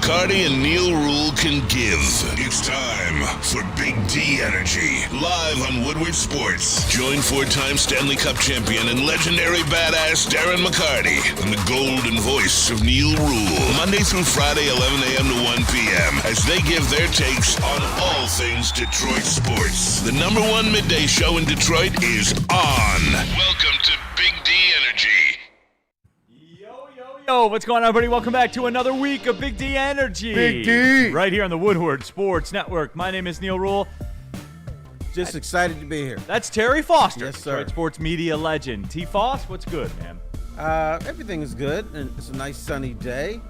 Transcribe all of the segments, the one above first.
McCarty and Neal Ruhl can give. It's time for Big D Energy, live on Woodward Sports. Join four-time Stanley Cup champion and legendary badass Darren McCarty and the golden voice of Neal Ruhl, Monday through Friday, 11 a.m. to 1 p.m., as they give their takes on all things Detroit sports. The number one midday show in Detroit is on. Welcome to Big D Energy. Yo, what's going on, everybody? Welcome back to another week of Big D Energy. Big D. Right here on the Woodward Sports Network. My name is Neal Ruhl. Just excited to be here. That's Terry Foster. Yes, sir. Detroit sports media legend. T. Foss, what's good, man? Everything is good, and it's a nice sunny day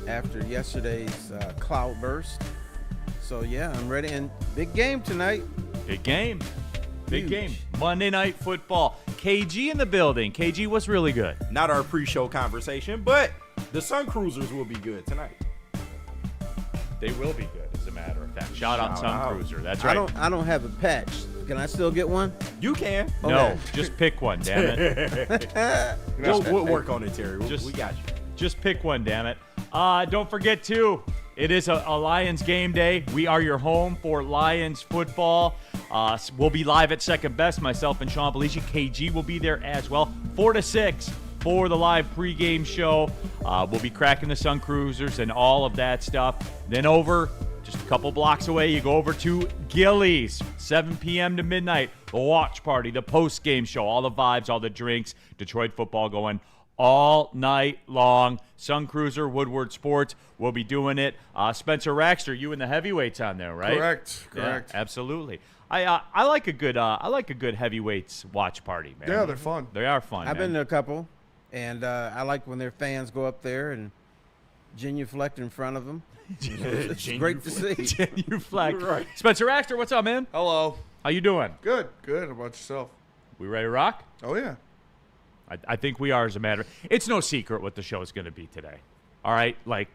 after yesterday's cloud burst. So, yeah, I'm ready. And big game tonight. Big game. Big Huge. game. Monday Night Football. KG in the building. KG was really good. Not our pre-show conversation, but the Sun Cruisers will be good tonight. They will be good, as a matter of fact. Shout out Sun out. Cruiser. That's right. I don't have a patch. Can I still get one? You can. No, Okay. just pick one, damn it. We'll work on it, Terry. We got you. Just pick one, damn it. Don't forget, too, it is a Lions game day. We are your home for Lions football. We'll be live at Second Best, myself and Sean Belici. KG will be there as well, 4 to 6 for the live pregame show. We'll be cracking the Sun Cruisers and all of that stuff. Then over, just a couple blocks away, you go over to Gillies, 7 p.m. to midnight, the watch party, the post-game show, all the vibes, all the drinks, Detroit football going all night long. Sun Cruiser, Woodward Sports, we'll be doing it. Spencer Raxter, you and the heavyweights on there, right? Correct. Yeah, absolutely. I like a good heavyweights watch party, man. Yeah, they're fun. They are fun. I've man. been to a couple, and I like when their fans go up there and genuflect in front of them. It's great to see. Genuflect. Right. Spencer Raxter, what's up, man? Hello. How you doing? Good. Good. How about yourself? We ready to rock? Oh, yeah. I think we are, as a matter. It's no secret what the show is going to be today. All right, like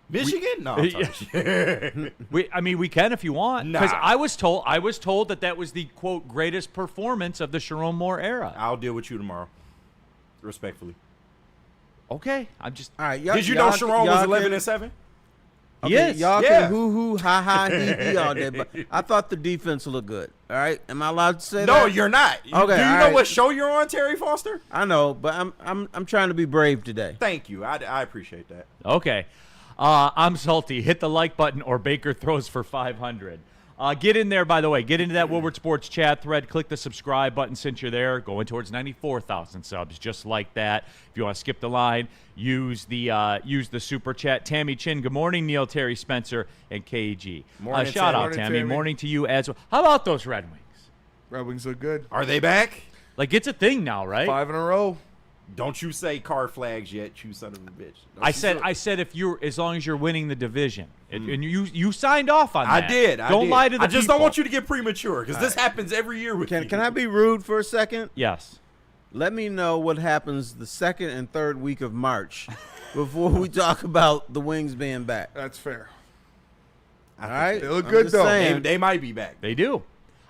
Michigan? No. I'm talking shit. we can if you want. Nah. Because I was told that was the quote greatest performance of the Sharon Moore era. I'll deal with you tomorrow. Respectfully. Okay, I'm just. All right, Did you know Sharon was 11-7? Okay, Yes. y'all Yeah. can hoo-hoo, ha-ha, hee-hee all day, but I thought the defense looked good. All right? Am I allowed to say that? No, you're not. Okay, Do you all know right. what show you're on, Terry Foster? I know, but I'm trying to be brave today. Thank you. I appreciate that. Okay. I'm salty. Hit the like button or Baker throws for 500. Get in there, by the way. Get into that Woodward Sports chat thread. Click the subscribe button since you're there. Going towards 94,000 subs, just like that. If you want to skip the line, use the super chat. Tammy Chin, good morning, Neal, Terry, Spencer, and KG. Morning, shout out, Morning, Tammy. Tammy. Morning to you as well. How about those Red Wings? Red Wings look good. Are they back? Like, it's a thing now, right? 5 in a row. Don't you say card flags yet, you son of a bitch. Don't I you said say- if you're as long as you're winning the division, and you signed off on I that. did. Don't lie to the I just people. don't want you to get premature because this happens every year with you. Can I be rude for a second? Yes. Let me know what happens the second and third week of March before we talk about the Wings being back. That's fair. All right? They look I'm good, just though. saying. They might be back. They do.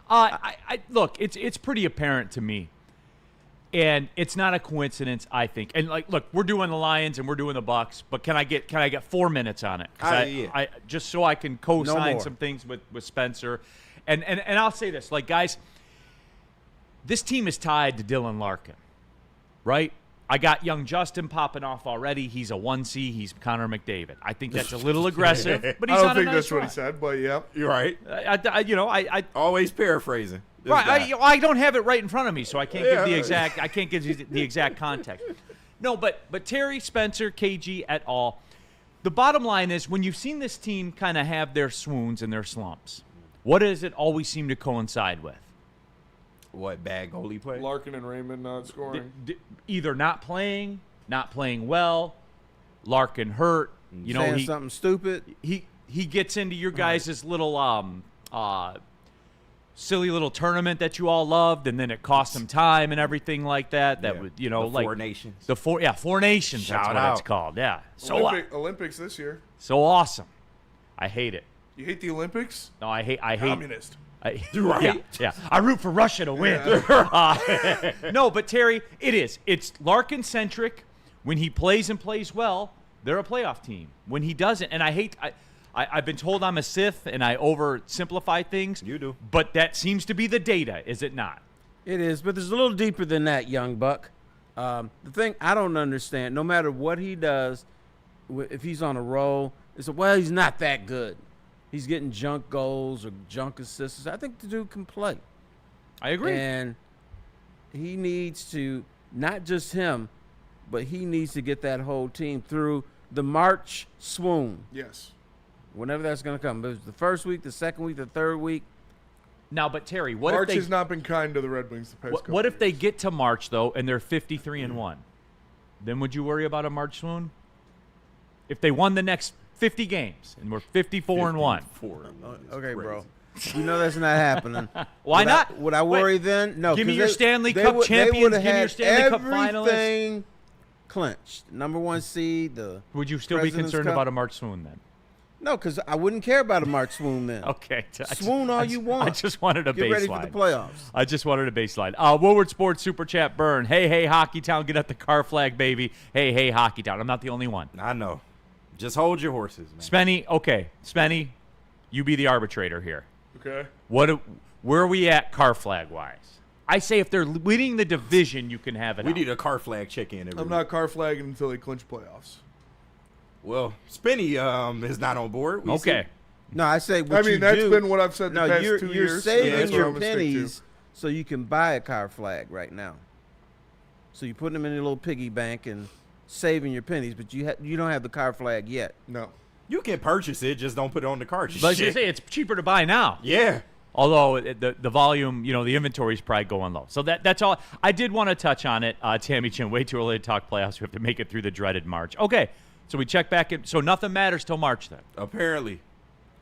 I look, it's pretty apparent to me, and it's not a coincidence, I think. And like, look, we're doing the Lions and we're doing the Bucks, but can I get 4 minutes on it? 'Cause Yeah. I just so I can co-sign more. some things with Spencer, and I'll say this, like, guys, this team is tied to Dylan Larkin, right? I got young Justin popping off already. He's a 1C. He's Connor McDavid. I think that's a little aggressive, but I he's don't on think a nice that's what run. he said, but yeah. You're right. I Always paraphrasing. This right, guy. I don't have it right in front of me, so I can't give the Yeah. exact. I can't give you the exact context. No, but Terry, Spencer, KG, et al. The bottom line is, when you've seen this team kind of have their swoons and their slumps, what does it always seem to coincide with? What, bad goalie play? Larkin and Raymond not scoring. Either not playing well, Larkin hurt. You know, Saying something stupid. he gets into your guys' little silly little tournament that you all loved, and then it cost him time and everything like that. That Yeah. would, you know, The like Four Nations. The Four Nations. That's Shout what it's out. called. Yeah. So Olympics this year. so awesome. I hate it. You hate the Olympics? No, I hate. Communist. Right? Yeah. I root for Russia to win. No, but Terry, it's Larkin centric. When he plays and plays well, They're a playoff team. When he doesn't, and I've been told I'm a Sith and I oversimplify things. You do. But that seems to be the data, is it not? It is, but there's a little deeper than that, young buck. The thing I don't understand, no matter what he does, if he's on a roll, it's well, he's not that good. He's getting junk goals or junk assists. I think the dude can play. I agree. And he needs to, not just him, but he needs to get that whole team through the March swoon, Yes. whenever that's going to come. It was the first week, the second week, the third week. Now, but Terry, what March if they has not been kind to the Red Wings the past couple what if they years. get to March though and they're 53-1? Then would you worry about a March swoon? If they won the next 50 games and we're 54-1. Okay, bro. You know that's not happening. Why not? Would I Wait, worry then? No. give me 'cause your Stanley Cup champions, give me your Stanley Cup finalists. Everything clinched. Number 1 seed. The Would you still be President's concerned Cup. about a March swoon then? No, because I wouldn't care about a March swoon then. Okay. Swoon all you want. I just wanted a Get baseline. ready for the playoffs. I just wanted a baseline. Woodward Sports Super Chat Burn. Hey, Hockey Town, get up the car flag, baby. Hey, Hockey Town. I'm not the only one. I know. Just hold your horses, man. Spenny, you be the arbitrator here. Okay. Where are we at car flag wise? I say if they're winning the division, you can have it. We out. need a car flag check-in every I'm week. not car flagging until they clinch playoffs. Well, Spinny is not on board. We Okay. No, I say what I mean, you that's do. been what I've said the No, past you're 2 you're years. saving That's what your I'm gonna stick to. pennies so you can buy a car flag right now. So you're putting them in your little piggy bank and saving your pennies, but you don't have the car flag yet. No. You can purchase it, just don't put it on the cart. But I was gonna say it's cheaper to buy now. Yeah. Although the volume, the inventory is probably going low. So that's all. I did want to touch on it. Tammy Chin, way too early to talk playoffs. We have to make it through the dreaded March. Okay, so we check back in. So nothing matters till March then. Apparently.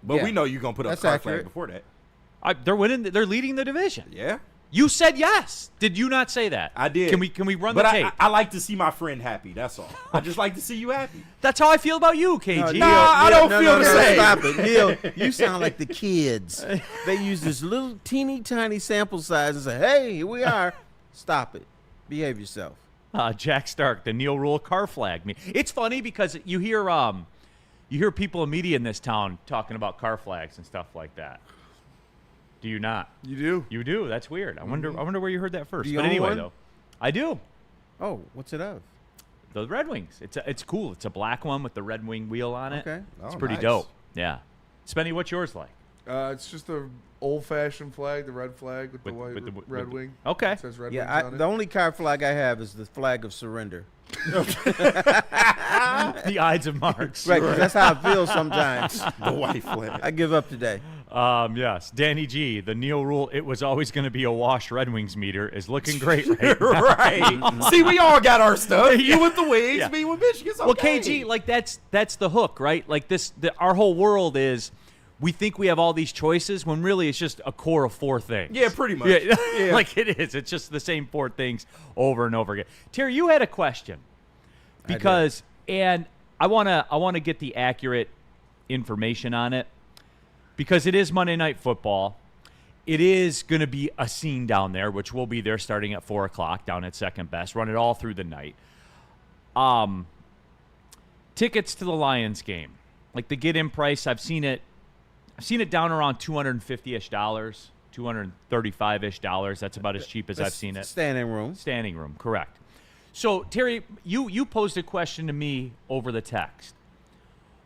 But Yeah. we know you're going to put up That's car accurate. flag before that. They're winning. They're leading the division. Yeah. You said yes. Did you not say that? I did. Can we run but the tape? I like to see my friend happy. That's all. I just like to see you happy. That's how I feel about you, KG. Neil, I don't feel the same. Stop it, Neil. You sound like the kids. They use this little teeny tiny sample size and say, "Hey, here we are." Stop it. Behave yourself. Jack Stark, the Neal Ruhl car flag. It's funny because you hear people in media in this town talking about car flags and stuff like that. Do you not? You do. You do. That's weird. I wonder where you heard that first. Do you But own anyway, one? though, I do. Oh, what's it of? The Red Wings. It's cool. It's a black one with the red wing wheel on it. Okay. It's Oh, pretty nice. dope. Yeah. Spenny, what's yours like? It's just a old-fashioned flag, the red flag with the white with the- red with the- wing. Okay. It says Red Wings Yeah, on it. the only car flag I have is the flag of surrender. The Ides of March. Right, 'cause that's how I feel sometimes. The white flag. I give up today. Yes. Danny G, the Neal Ruhl, it was always going to be a wash Red Wings meter, is looking great right now. Right. See, we all got our stuff. You with the Wings, Yeah. me with Michigan. It's Well, okay. KG, like that's the hook, right? Like our whole world is, we think we have all these choices when really it's just a core of 4 things. Yeah, pretty much. Yeah, Yeah. like it is. It's just the same 4 things over and over again. Terry, you had a question because, and I wanna get the accurate information on it because it is Monday Night Football. It is going to be a scene down there, which will be there starting at 4:00 down at Second Best. Run it all through the night. Tickets to the Lions game, like the get-in price, I've seen it down around $250-ish, $235-ish. That's about as cheap as I've seen it. Standing room. Standing room, correct. So Terry, you posed a question to me over the text.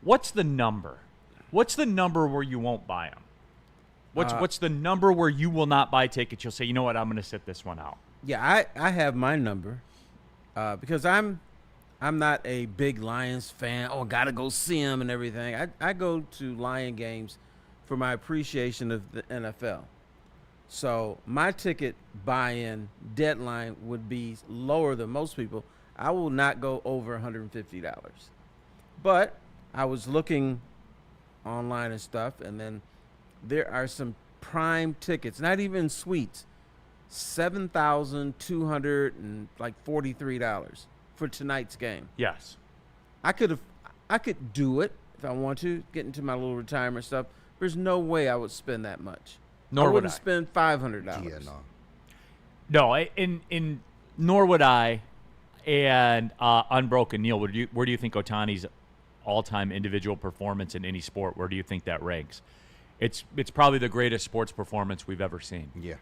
What's the number? What's the number where you won't buy them? What's the number where you will not buy tickets? You'll say, you know what, I'm going to sit this one out. Yeah, I have my number because I'm not a big Lions fan. Oh, gotta go see them and everything. I go to Lion games for my appreciation of the NFL. So my ticket buy-in deadline would be lower than most people. I will not go over $150. But I was looking online and stuff, and then there are some prime tickets, not even suites, $7,243 for tonight's game. Yes. I could do it if I want to, get into my little retirement stuff. There's no way I would spend that much. Nor I would wouldn't I. spend $500. Yeah, no. No, nor would I. And Unbroken Neal, where do you think Otani's all-time individual performance in any sport, where do you think that ranks? It's probably the greatest sports performance we've ever seen. Yeah.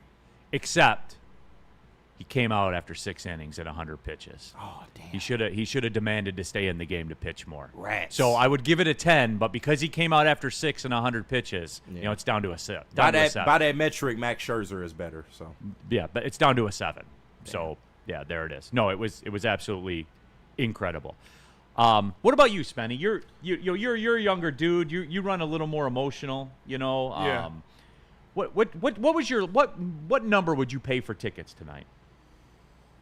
Except he came out after 6 innings and 100 pitches. Oh, damn. He should have demanded to stay in the game to pitch more. Rats. So I would give it a 10, but because he came out after 6 and 100 pitches, it's down to a 7. By that metric, Max Scherzer is better. So Yeah, but it's down to a 7. So yeah, there it is. No, it was absolutely incredible. What about you, Spenny? You're a younger dude. You run a little more emotional, Yeah. What was what number would you pay for tickets tonight?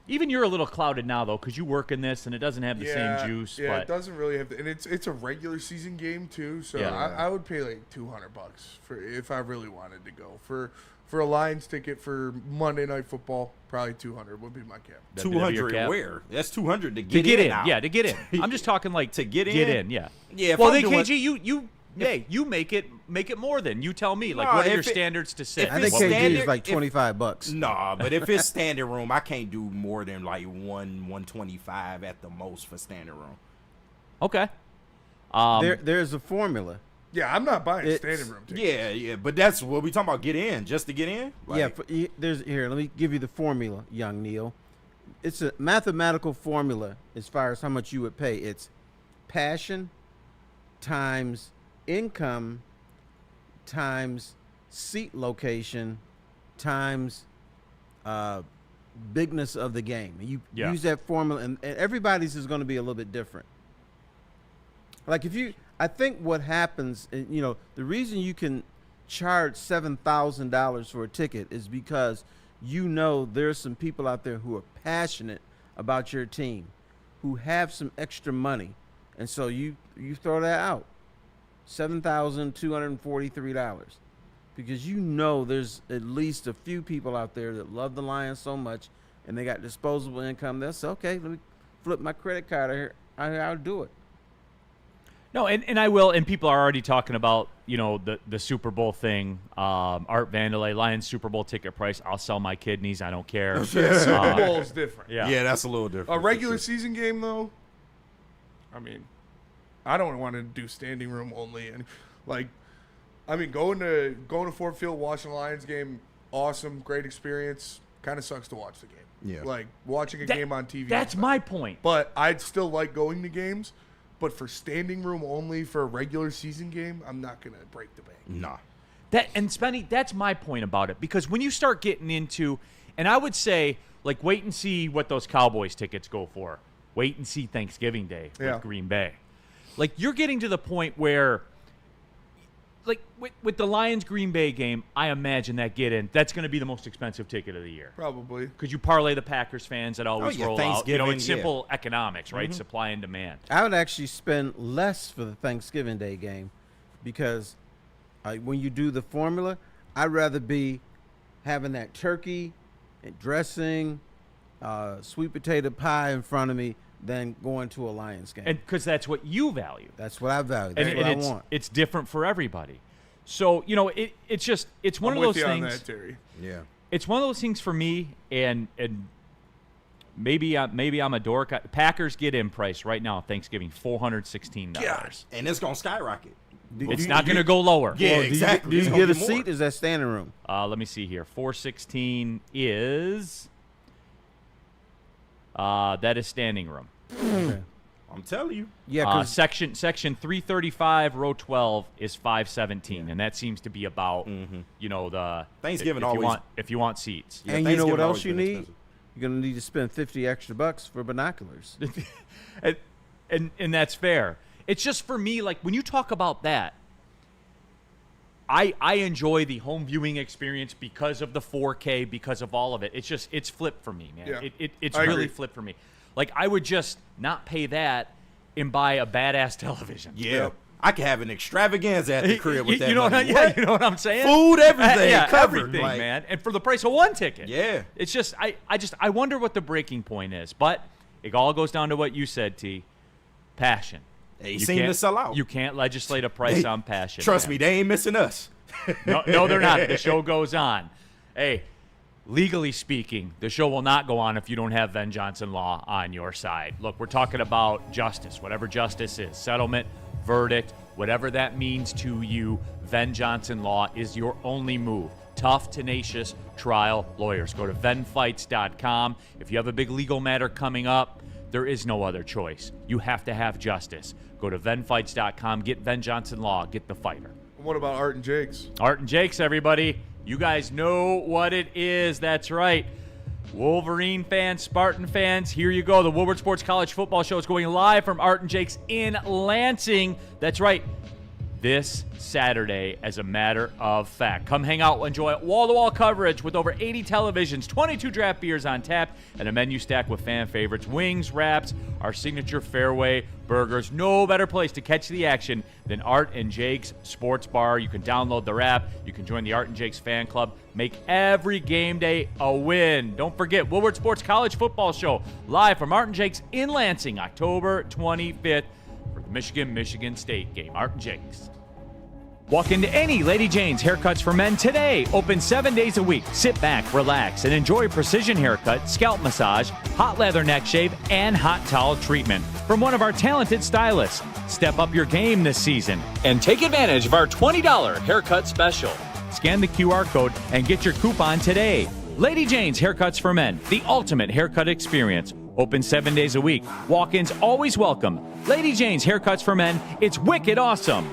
Even you're a little clouded now though, because you work in this and it doesn't have the same juice. Yeah, but it doesn't really have, and it's a regular season game too. So Yeah. I would pay like $200 for if I really wanted to go for a Lions ticket for Monday Night Football. Probably 200 would be my cap. That'd be your 200 cap. where? That's 200 to to get get in, now. yeah, to get in. I'm just talking like To get Get in? in, yeah. Yeah, if Well, I'm then doing- KG, you make it more than you tell me. Like, No, what are if your it- standards to sit? if I think it's KG standard- is like if- $25. Nah, but if it's standing room, I can't do more than like 125 at the most for standing room. Okay. There's a formula. Yeah, I'm not buying It's- standing room tickets. Yeah, but that's what we talking about. Get in, just to get in. Yeah, here. Let me give you the formula, young Neal. It's a mathematical formula as far as how much you would pay. It's passion times income times seat location times bigness of the game. And you use that formula, and everybody's is going to be a little bit different. Like I think what happens, the reason you can charge $7,000 for a ticket is because there's some people out there who are passionate about your team, who have some extra money, and so you throw that out, $7,243, because there's at least a few people out there that love the Lions so much, and they got disposable income. They'll say, okay, let me flip my credit card here. I'll do it. No, and I will, and people are already talking about, the Super Bowl thing. Art Vandelay, Lions Super Bowl ticket price. I'll sell my kidneys. I don't care. Super Bowl is different. Yeah. that's a little different. A regular season game, though, I mean, I don't want to do standing room only. And going to Ford Field, watching a Lions game, awesome, great experience. Kind of sucks to watch the game. Yeah. Like watching a game on TV. That's my point. But I'd still like going to games. But for standing room only for a regular season game, I'm not gonna break the bank. Nah. And Spenny, that's my point about it, because when you start getting into, and I would say, like, wait and see what those Cowboys tickets go for. Wait and see Thanksgiving Day with Green Bay. Like, you're getting to the point where, like, with the Lions Green Bay game, I imagine that's going to be the most expensive ticket of the year. Probably. Because you parlay the Packers fans that always roll out. Thanksgiving, It's simple economics, right? Supply and demand. I would actually spend less for the Thanksgiving Day game, because when you do the formula, I'd rather be having that turkey and dressing, sweet potato pie in front of me than going to a Lions game. And because that's what you value. That's what I value. That's what I want. It's different for everybody. So, it's one I'm of those with you things. on that, Terry. Yeah. It's one of those things for me, and maybe I'm a dork. Packers get in price right now, Thanksgiving, $416. Gosh. And it's gonna skyrocket. It's not going to go lower. Yeah, Do exactly. you It's get gonna a be more. seat? Is that standing room? Let me see here. 416 is that is standing room. Okay. I'm telling you. Yeah, 'cause Section 335, row 12 is 517, and that seems to be about the Thanksgiving if you always- want if you want seats. Yeah, and you know what Thanksgiving else always you been need? expensive. You're gonna need to spend $50 extra for binoculars. and that's fair. It's just for me, like, when you talk about that, I enjoy the home viewing experience because of the 4K, because of all of it. It's flipped for me, man. Yeah. It's I really agree. flipped for me. Like, I would just not pay that and buy a badass television. Yeah. Yep. I could have an extravaganza at the crib with that you know money. you know what I'm saying? Food, everything, yeah, covered, everything, like- man. And for the price of one ticket. Yeah. It's just I wonder what the breaking point is. But it all goes down to what you said, T. Passion. They You seem to can't- sell out. You can't legislate a price on passion. Trust man. me, they ain't missing us. No, they're not. The show goes on. Hey, legally speaking, the show will not go on if you don't have Ben Johnson law on your side. Look, we're talking about justice, whatever justice is, settlement, verdict, whatever that means to you, Venn Johnson Law is your only move. Tough, tenacious trial lawyers. Go to venfights.com. If you have a big legal matter coming up, there is no other choice. You have to have justice. Go to venfights.com. Get Venn Johnson Law. Get the fighter. What about Art and Jake's? Art and Jake's, everybody. You guys know what it is. That's right. Wolverine fans, Spartan fans, here you go. The Woodward Sports College Football Show is going live from Art and Jake's in Lansing. That's right. This Saturday, as a matter of fact. Come hang out, enjoy wall-to-wall coverage with over 80 televisions, 22 draft beers on tap, and a menu stacked with fan favorites, wings, wraps, our signature fairway burgers. No better place to catch the action than Art and Jake's Sports Bar. You can download their app. You can join the Art and Jake's fan club. Make every game day a win. Don't forget, Woodward Sports College Football Show, live from Art and Jake's in Lansing, October 25th. For the Michigan State game. Art and Jake's. Walk into any Lady Jane's Haircuts for Men today. Open 7 days a week. Sit back, relax, and enjoy precision haircut, scalp massage, hot leather neck shave, and hot towel treatment from one of our talented stylists. Step up your game this season and take advantage of our $20 haircut special. Scan the QR code and get your coupon today. Lady Jane's Haircuts for Men, the ultimate haircut experience. Open 7 days a week. Walk-ins always welcome. Lady Jane's Haircuts for Men. It's wicked awesome.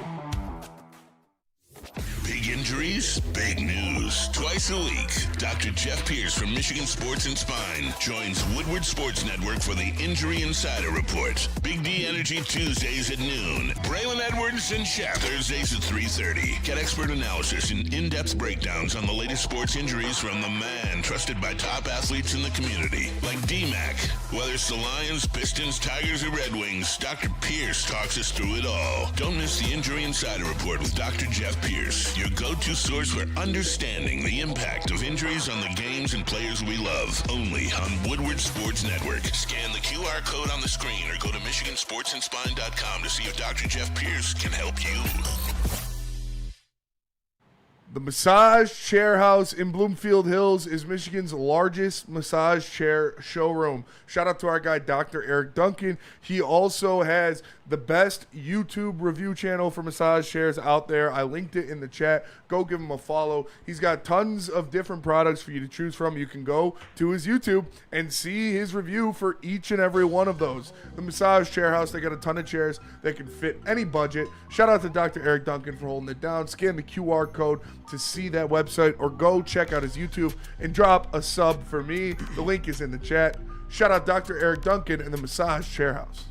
Big injuries, big news. Twice a week, Dr. Jeff Pierce from Michigan Sports and Spine joins Woodward Sports Network for the Injury Insider Report. Big D Energy Tuesdays at noon. Braylon Edwards and Shep Thursdays at 3:30. Get expert analysis and in-depth breakdowns on the latest sports injuries from the man trusted by top athletes in the community, like D-Mac. Whether it's the Lions, Pistons, Tigers, or Red Wings, Dr. Pierce talks us through it all. Don't miss the Injury Insider Report with Dr. Jeff Pierce, your go-to source for understanding the impact of injuries on the games and players we love. Only on Woodward Sports Network. Scan the QR code on the screen or go to MichiganSportsandSpine.com to see if Dr. Jeff Pierce can help you. The Massage Chair House in Bloomfield Hills is Michigan's largest massage chair showroom. Shout out to our guy, Dr. Eric Duncan. He also has the best YouTube review channel for massage chairs out there. I linked it in the chat. Go give him a follow. He's got tons of different products for you to choose from. You can go to his YouTube and see his review for each and every one of those. The Massage Chair House, they got a ton of chairs that can fit any budget. Shout out to Dr. Eric Duncan for holding it down. Scan the QR code to see that website or go check out his YouTube and drop a sub for me. The link is in the chat. Shout out Dr. Eric Duncan and the Massage Chair House.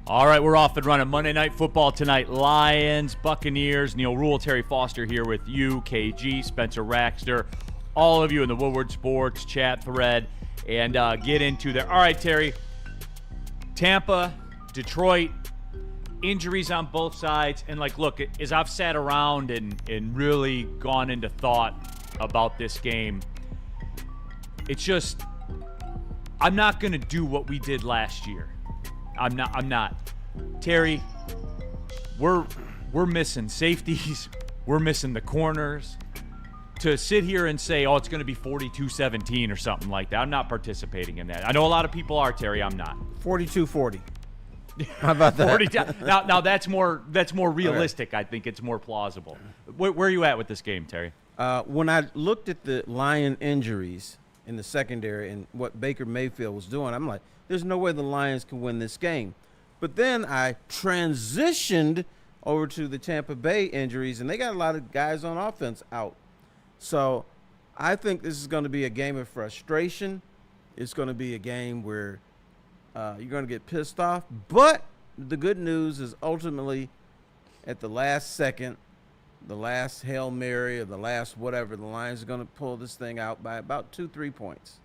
All right, we're off and running. Monday Night Football tonight. Lions, Buccaneers. Neal, Ruhl, Terry Foster here with you, KG, Spencer Raxter, all of you in the Woodward Sports chat thread, and get into there. All right, Terry. Tampa, Detroit, injuries on both sides. And, look, as I've sat around and really gone into thought about this game, it's just I'm not going to do what we did last year. I'm not. Terry, we're missing safeties. We're missing the corners. To sit here and say, it's going to be 42-17 or something like that, I'm not participating in that. I know a lot of people are, Terry. I'm not. 42-40. How about that? Now that's more realistic. I think it's more plausible. Where are you at with this game, Terry? When I looked at the Lion injuries in the secondary and what Baker Mayfield was doing, I'm like, there's no way the Lions can win this game. But then I transitioned over to the Tampa Bay injuries, and they got a lot of guys on offense out. So I think this is going to be a game of frustration. It's going to be a game where you're going to get pissed off. But the good news is ultimately at the last second, the last Hail Mary or the last whatever, the Lions are going to pull this thing out by about 2-3 points.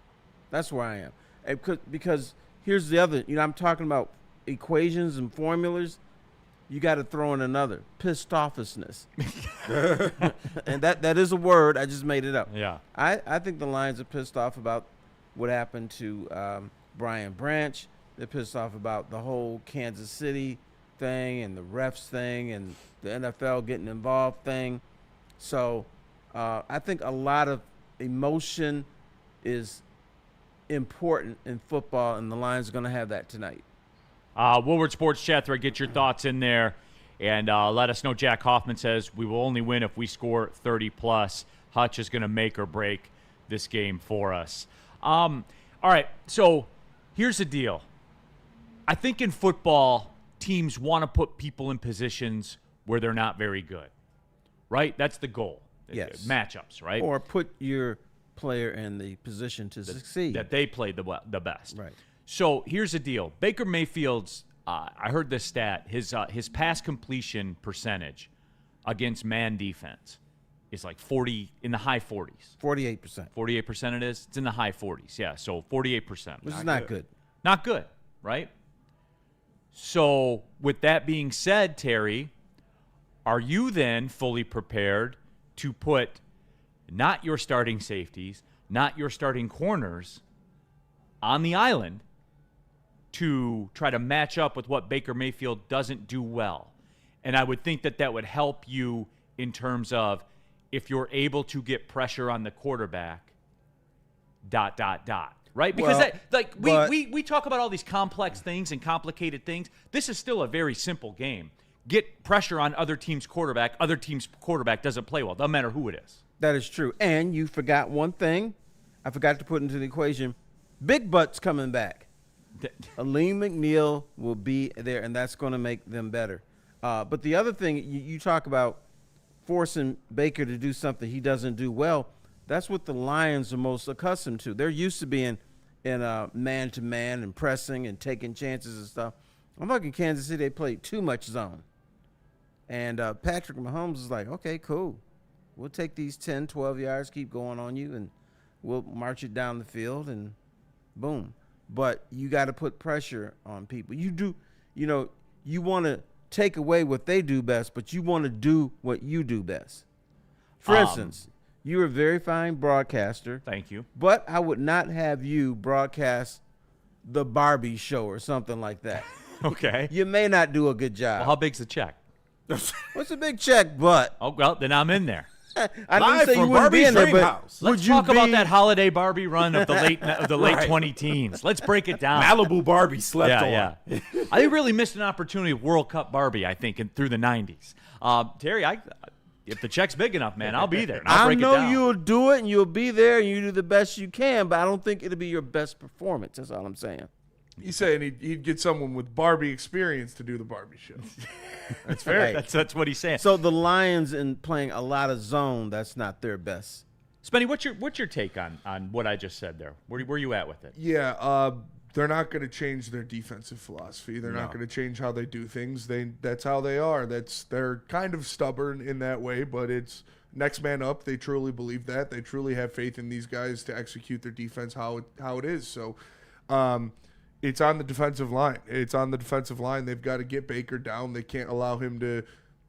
That's where I am. Because here's the other, I'm talking about equations and formulas. You got to throw in another, pissed offness. And that is a word. I just made it up. Yeah. I think the Lions are pissed off about what happened to Brian Branch. They're pissed off about the whole Kansas City thing and the refs thing and the NFL getting involved thing. So I think a lot of emotion is important in football, and the Lions are going to have that tonight. Woodward Sports Chat thread, get your thoughts in there. And let us know. Jack Hoffman says we will only win if we score 30+. Hutch is going to make or break this game for us. All right, so here's the deal. I think in football, teams want to put people in positions where they're not very good, right? That's the goal. Yes. Matchups, right? Or put your player in the position to succeed. That they play the best. Right. So here's the deal. Baker Mayfield's, I heard this stat, his pass completion percentage against man defense is like 40, in the high 40s. 48%. 48% it is? It's in the high 40s, yeah. So 48%. Which is not good. Not good, right? So with that being said, Terry, are you then fully prepared to put not your starting safeties, not your starting corners on the island to try to match up with what Baker Mayfield doesn't do well? And I would think that that would help you in terms of if you're able to get pressure on the quarterback, ... Right? Because we talk about all these complex things and complicated things. This is still a very simple game. Get pressure on other team's quarterback. Other team's quarterback doesn't play well. Doesn't matter who it is. That is true. And you forgot one thing I forgot to put into the equation. Big Butt's coming back. Aleem McNeil will be there, and that's going to make them better. But the other thing, you talk about forcing Baker to do something he doesn't do well. That's what the Lions are most accustomed to. They're used to being in man-to-man and pressing and taking chances and stuff. I'm looking at Kansas City, they played too much zone. And Patrick Mahomes is like, okay, cool. We'll take these 10, 12 yards, keep going on you, and we'll march it down the field, and boom. But you got to put pressure on people. You want to take away what they do best, but you want to do what you do best. For instance, you're a very fine broadcaster. Thank you. But I would not have you broadcast the Barbie show or something like that. Okay. You may not do a good job. Well, how big's the check? What's a big check, but? Oh, well, then I'm in there. I Live didn't say from you wouldn't be in there, but Let's talk about that holiday Barbie run of the late 20 teens. Let's break it down. Malibu Barbie slept on. Yeah. I really missed an opportunity of World Cup Barbie, I think, through the 90s. Terry, if the check's big enough, man, I'll be there. And I'll break it down. I know you'll do it, and you'll be there, and you do the best you can, but I don't think it'll be your best performance. That's all I'm saying. He's saying he'd get someone with Barbie experience to do the Barbie show. That's fair. Right. That's what he's saying. So the Lions, in playing a lot of zone, that's not their best. Spenny, what's your take on what I just said there? Where you at with it? Yeah, they're not going to change their defensive philosophy. They're not going to change how they do things. That's how they are. They're kind of stubborn in that way, but it's next man up. They truly believe that. They truly have faith in these guys to execute their defense how it is. So, it's on the defensive line. They've got to get Baker down. They can't allow him to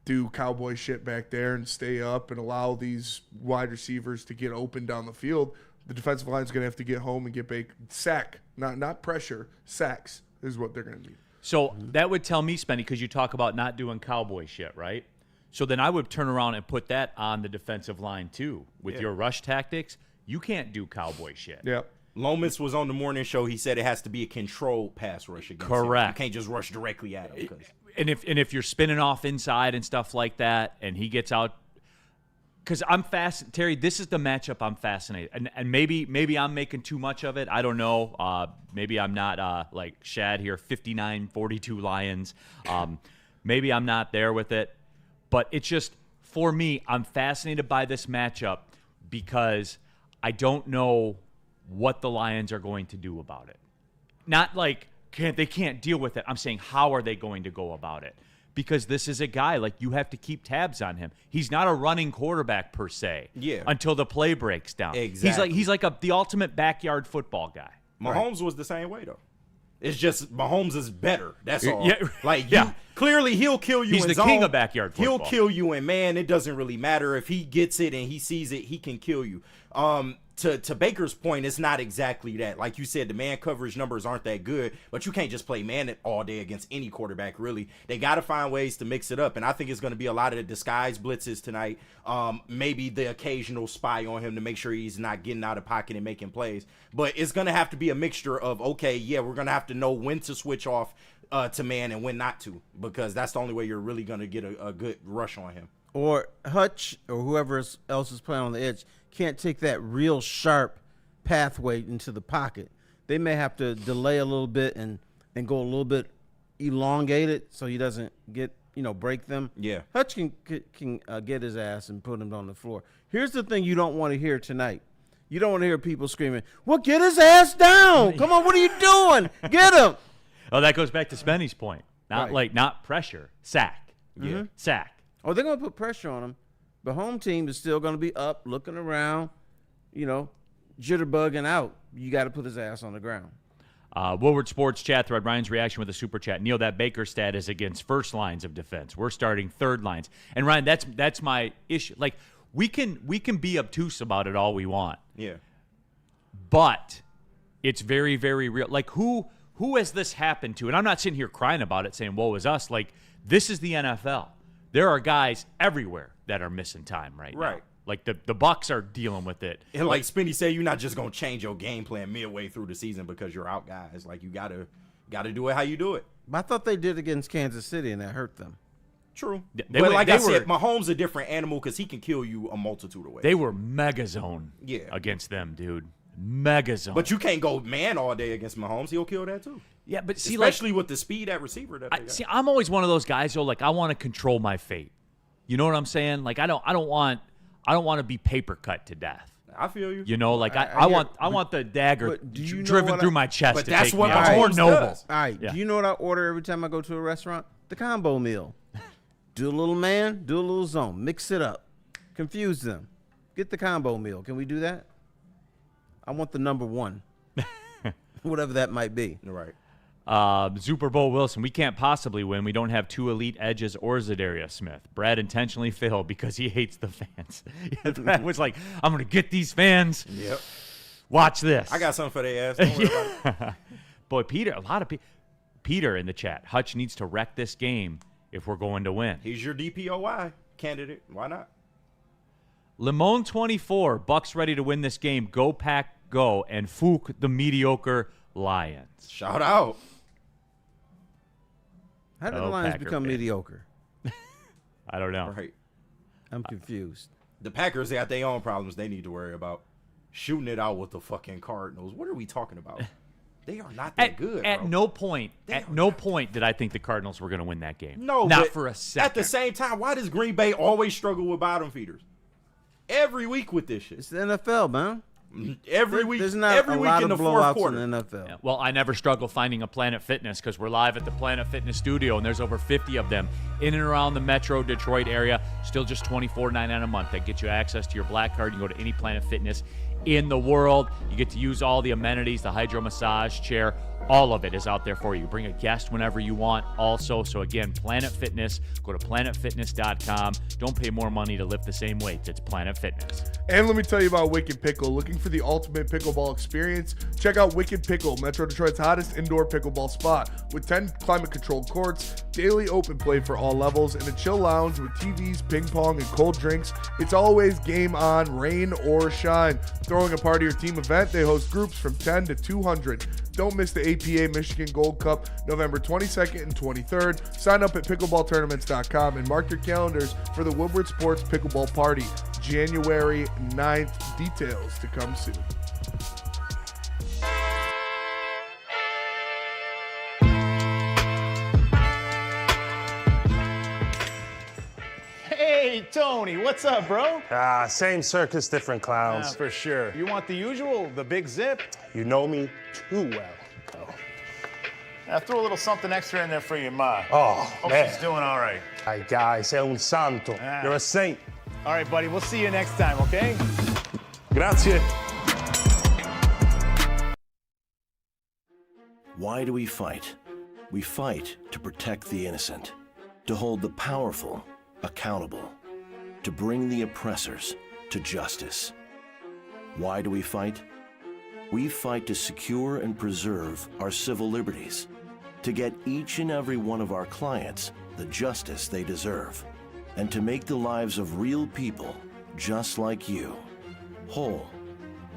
do cowboy shit back there and stay up and allow these wide receivers to get open down the field. The defensive line is going to have to get home and get Baker. Sack, not pressure. Sacks is what they're going to need. So that would tell me, Spenny, because you talk about not doing cowboy shit, right? So then I would turn around and put that on the defensive line too. With your rush tactics, you can't do cowboy shit. Yeah. Lomas was on the morning show. He said it has to be a controlled pass rush against him. Correct. You can't just rush directly at him. And if you're spinning off inside and stuff like that, and he gets out, because I'm Terry, this is the matchup I'm fascinated, and maybe I'm making too much of it. I don't know. Maybe I'm not like Shad here, 59-42 Lions. Maybe I'm not there with it, but it's just for me, I'm fascinated by this matchup because I don't know what the Lions are going to do about it. Not like they can't deal with it. I'm saying how are they going to go about it? Because this is a guy, like, you have to keep tabs on him. He's not a running quarterback per se. Yeah. Until the play breaks down. Exactly. He's like the ultimate backyard football guy. Mahomes was the same way though. It's just Mahomes is better. That's all. Yeah. Like Yeah. Clearly he'll kill you He's in the zone. king of backyard football. He'll kill you, and man, it doesn't really matter if he gets it and he sees it, he can kill you. To Baker's point, it's not exactly that. Like you said, the man coverage numbers aren't that good, but you can't just play man all day against any quarterback, really. They got to find ways to mix it up, and I think it's going to be a lot of the disguise blitzes tonight, maybe the occasional spy on him to make sure he's not getting out of pocket and making plays. But it's going to have to be a mixture of, okay, yeah, we're going to have to know when to switch off to man and when not to, because that's the only way you're really going to get a good rush on him. Or Hutch or whoever else is playing on the edge can't take that real sharp pathway into the pocket. They may have to delay a little bit and go a little bit elongated so he doesn't get, break them. Yeah. Hutch can get his ass and put him on the floor. Here's the thing you don't want to hear tonight. You don't want to hear people screaming, well, get his ass down. Come on, what are you doing? Get him. Oh, that goes back to Spenny's point. Not pressure, sack. Yeah. Sack. Oh, they're going to put pressure on him. The home team is still going to be up, looking around, jitterbugging out. You got to put his ass on the ground. Woodward Sports chat thread, Ryan's reaction with a super chat. Neal, that Baker stat is against first lines of defense. We're starting third lines. And Ryan, that's my issue. Like, we can be obtuse about it all we want. Yeah. But it's very, very real. Like, who has this happened to? And I'm not sitting here crying about it saying, woe is us. Like, this is the NFL. There are guys everywhere that are missing time right now. Right. Like, the Bucs are dealing with it. And like Spinny said, you're not just going to change your game plan midway through the season because you're out, guys. Like, you got to do it how you do it. I thought they did against Kansas City, and that hurt them. True. They but were- like they I said, were- Mahomes a different animal because he can kill you a multitude of ways. They were mega zone against them, dude. Mega zone. But you can't go man all day against Mahomes. He'll kill that too. yeah, but see, Especially with the speed at receiver that they got. I'm always one of those guys, though, like, I want to control my fate. You know what I'm saying? Like, I don't want to be paper cut to death. I feel you. You know, like, I hear- I want the dagger but do you know driven what through I- my chest But to that's take what me out. It's Mahomes more noble. does. All right. Yeah. Do you know what I order every time I go to a restaurant? The combo meal. Do a little man, do a little zone. Mix it up. Confuse them. Get the combo meal. Can we do that? I want the number one. Whatever that might be. Right. Super Bowl Wilson, we can't possibly win. We don't have two elite edges or Zadarius Smith. Brad intentionally failed because he hates the fans. Brad was like, I'm going to get these fans. Yep. Watch this. I got something for their ass. Don't worry about it. Boy, Peter, a lot of people. Peter in the chat. Hutch needs to wreck this game if we're going to win. He's your DPOY candidate. Why not? Limon 24, Bucks ready to win this game. Go Pack, go. And Fook the mediocre Lions. Shout out. How did the Oh, Lions Packer become fans. mediocre? I don't know. Right. I'm confused. The Packers got their own problems they need to worry about. Shooting it out with the fucking Cardinals. What are we talking about? They are not that good. At bro. no point, They at are no not point did I think the Cardinals were going to win that game. No, not but for a second. At the same time, why does Green Bay always struggle with bottom feeders? Every week with this shit. It's the NFL, man. Every week. There's not every a week lot in of the fourth blowouts quarter. in the NFL. Yeah, well, I never struggle finding a Planet Fitness because we're live at the Planet Fitness studio, and there's over 50 of them in and around the metro Detroit area. Still just $24.99 a month. That gets you access to your Black Card. You can go to any Planet Fitness in the world. You get to use all the amenities, the hydro massage chair. All of it is out there for you. Bring a guest whenever you want also. So again, Planet Fitness. Go to planetfitness.com. Don't pay more money to lift the same weights. It's Planet Fitness. And let me tell you about Wicked Pickle. Looking for the ultimate pickleball experience? Check out Wicked Pickle, Metro Detroit's hottest indoor pickleball spot. With 10 climate-controlled courts, daily open play for all levels, and a chill lounge with TVs, ping pong, and cold drinks, it's always game on, rain or shine. Throwing a party or team event, they host groups from 10 to 200. Don't miss the APA Michigan Gold Cup, November 22nd and 23rd. Sign up at pickleballtournaments.com and mark your calendars for the Woodward Sports Pickleball Party, January 9th. Details to come soon. Hey, Tony, what's up, bro? Same circus, different clowns. For sure. You want the usual, the big zip? You know me too well. I threw a little something extra in there for your ma. Oh, Hope man. she's doing all right. Ay, guy, sei un santo. Ah. You're a saint. All right, buddy, we'll see you next time, okay? Grazie. Why do we fight? We fight to protect the innocent, to hold the powerful accountable, to bring the oppressors to justice. Why do we fight? We fight to secure and preserve our civil liberties, to get each and every one of our clients the justice they deserve, and to make the lives of real people just like you whole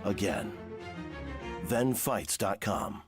again. ThenFights.com.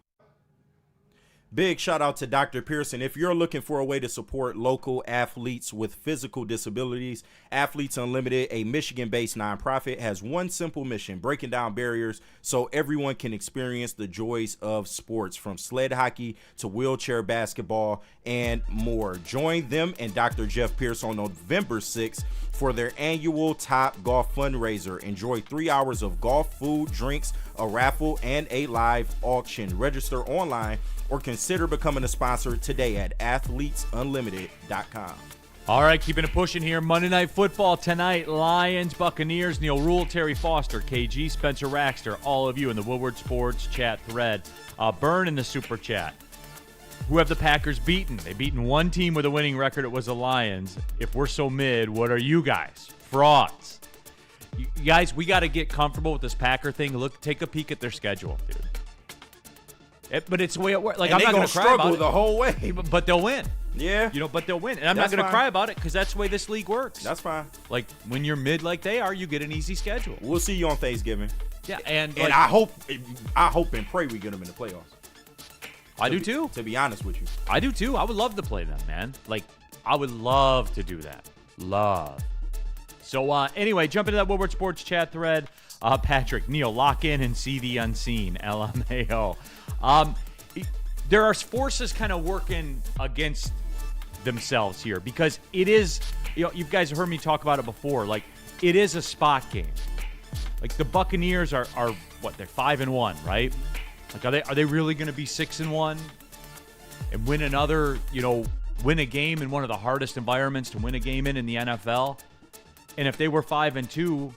Big shout out to Dr. Pearson. If you're looking for a way to support local athletes with physical disabilities, Athletes Unlimited, a Michigan-based nonprofit, has one simple mission: breaking down barriers so everyone can experience the joys of sports, from sled hockey to wheelchair basketball and more. Join them and Dr. Jeff Pierce on November 6th for their annual Top Golf fundraiser. Enjoy 3 hours of golf, food, drinks, a raffle, and a live auction. Register online or consider becoming a sponsor today at athletesunlimited.com. All right, keeping it pushing here. Monday Night Football tonight. Lions, Buccaneers, Neal, Ruhl, Terry Foster, KG, Spencer Raxter, all of you in the Woodward Sports chat thread. Burn in the super chat. Who have the Packers beaten? They've beaten one team with a winning record. It was the Lions. If we're so mid, what are you guys? Frauds. You guys, we got to get comfortable with this Packer thing. Look, take a peek at their schedule, dude. But it's the way it works. Like, And I'm not going to cry about struggle it. the whole way. But they'll win. Yeah. But they'll win. And I'm not That's going to fine. cry about it because that's the way this league works. That's fine. Like, when you're mid like they are, you get an easy schedule. We'll see you on Thanksgiving. Yeah, and And I hope and pray we get them in the playoffs. I do too. To be honest with you. I do too. I would love to play them, man. Like, I would love to do that. Love. So, anyway, jump into that Woodward Sports chat thread. Patrick, Neal, lock in and see the unseen. LMAO. There are forces kind of working against themselves here because it is, you guys have heard me talk about it before. Like, it is a spot game. Like, the Buccaneers are what, they're 5-1, right? Like, are they really going to be 6-1 and win another, win a game in one of the hardest environments to win a game in the NFL? And if they were 5-2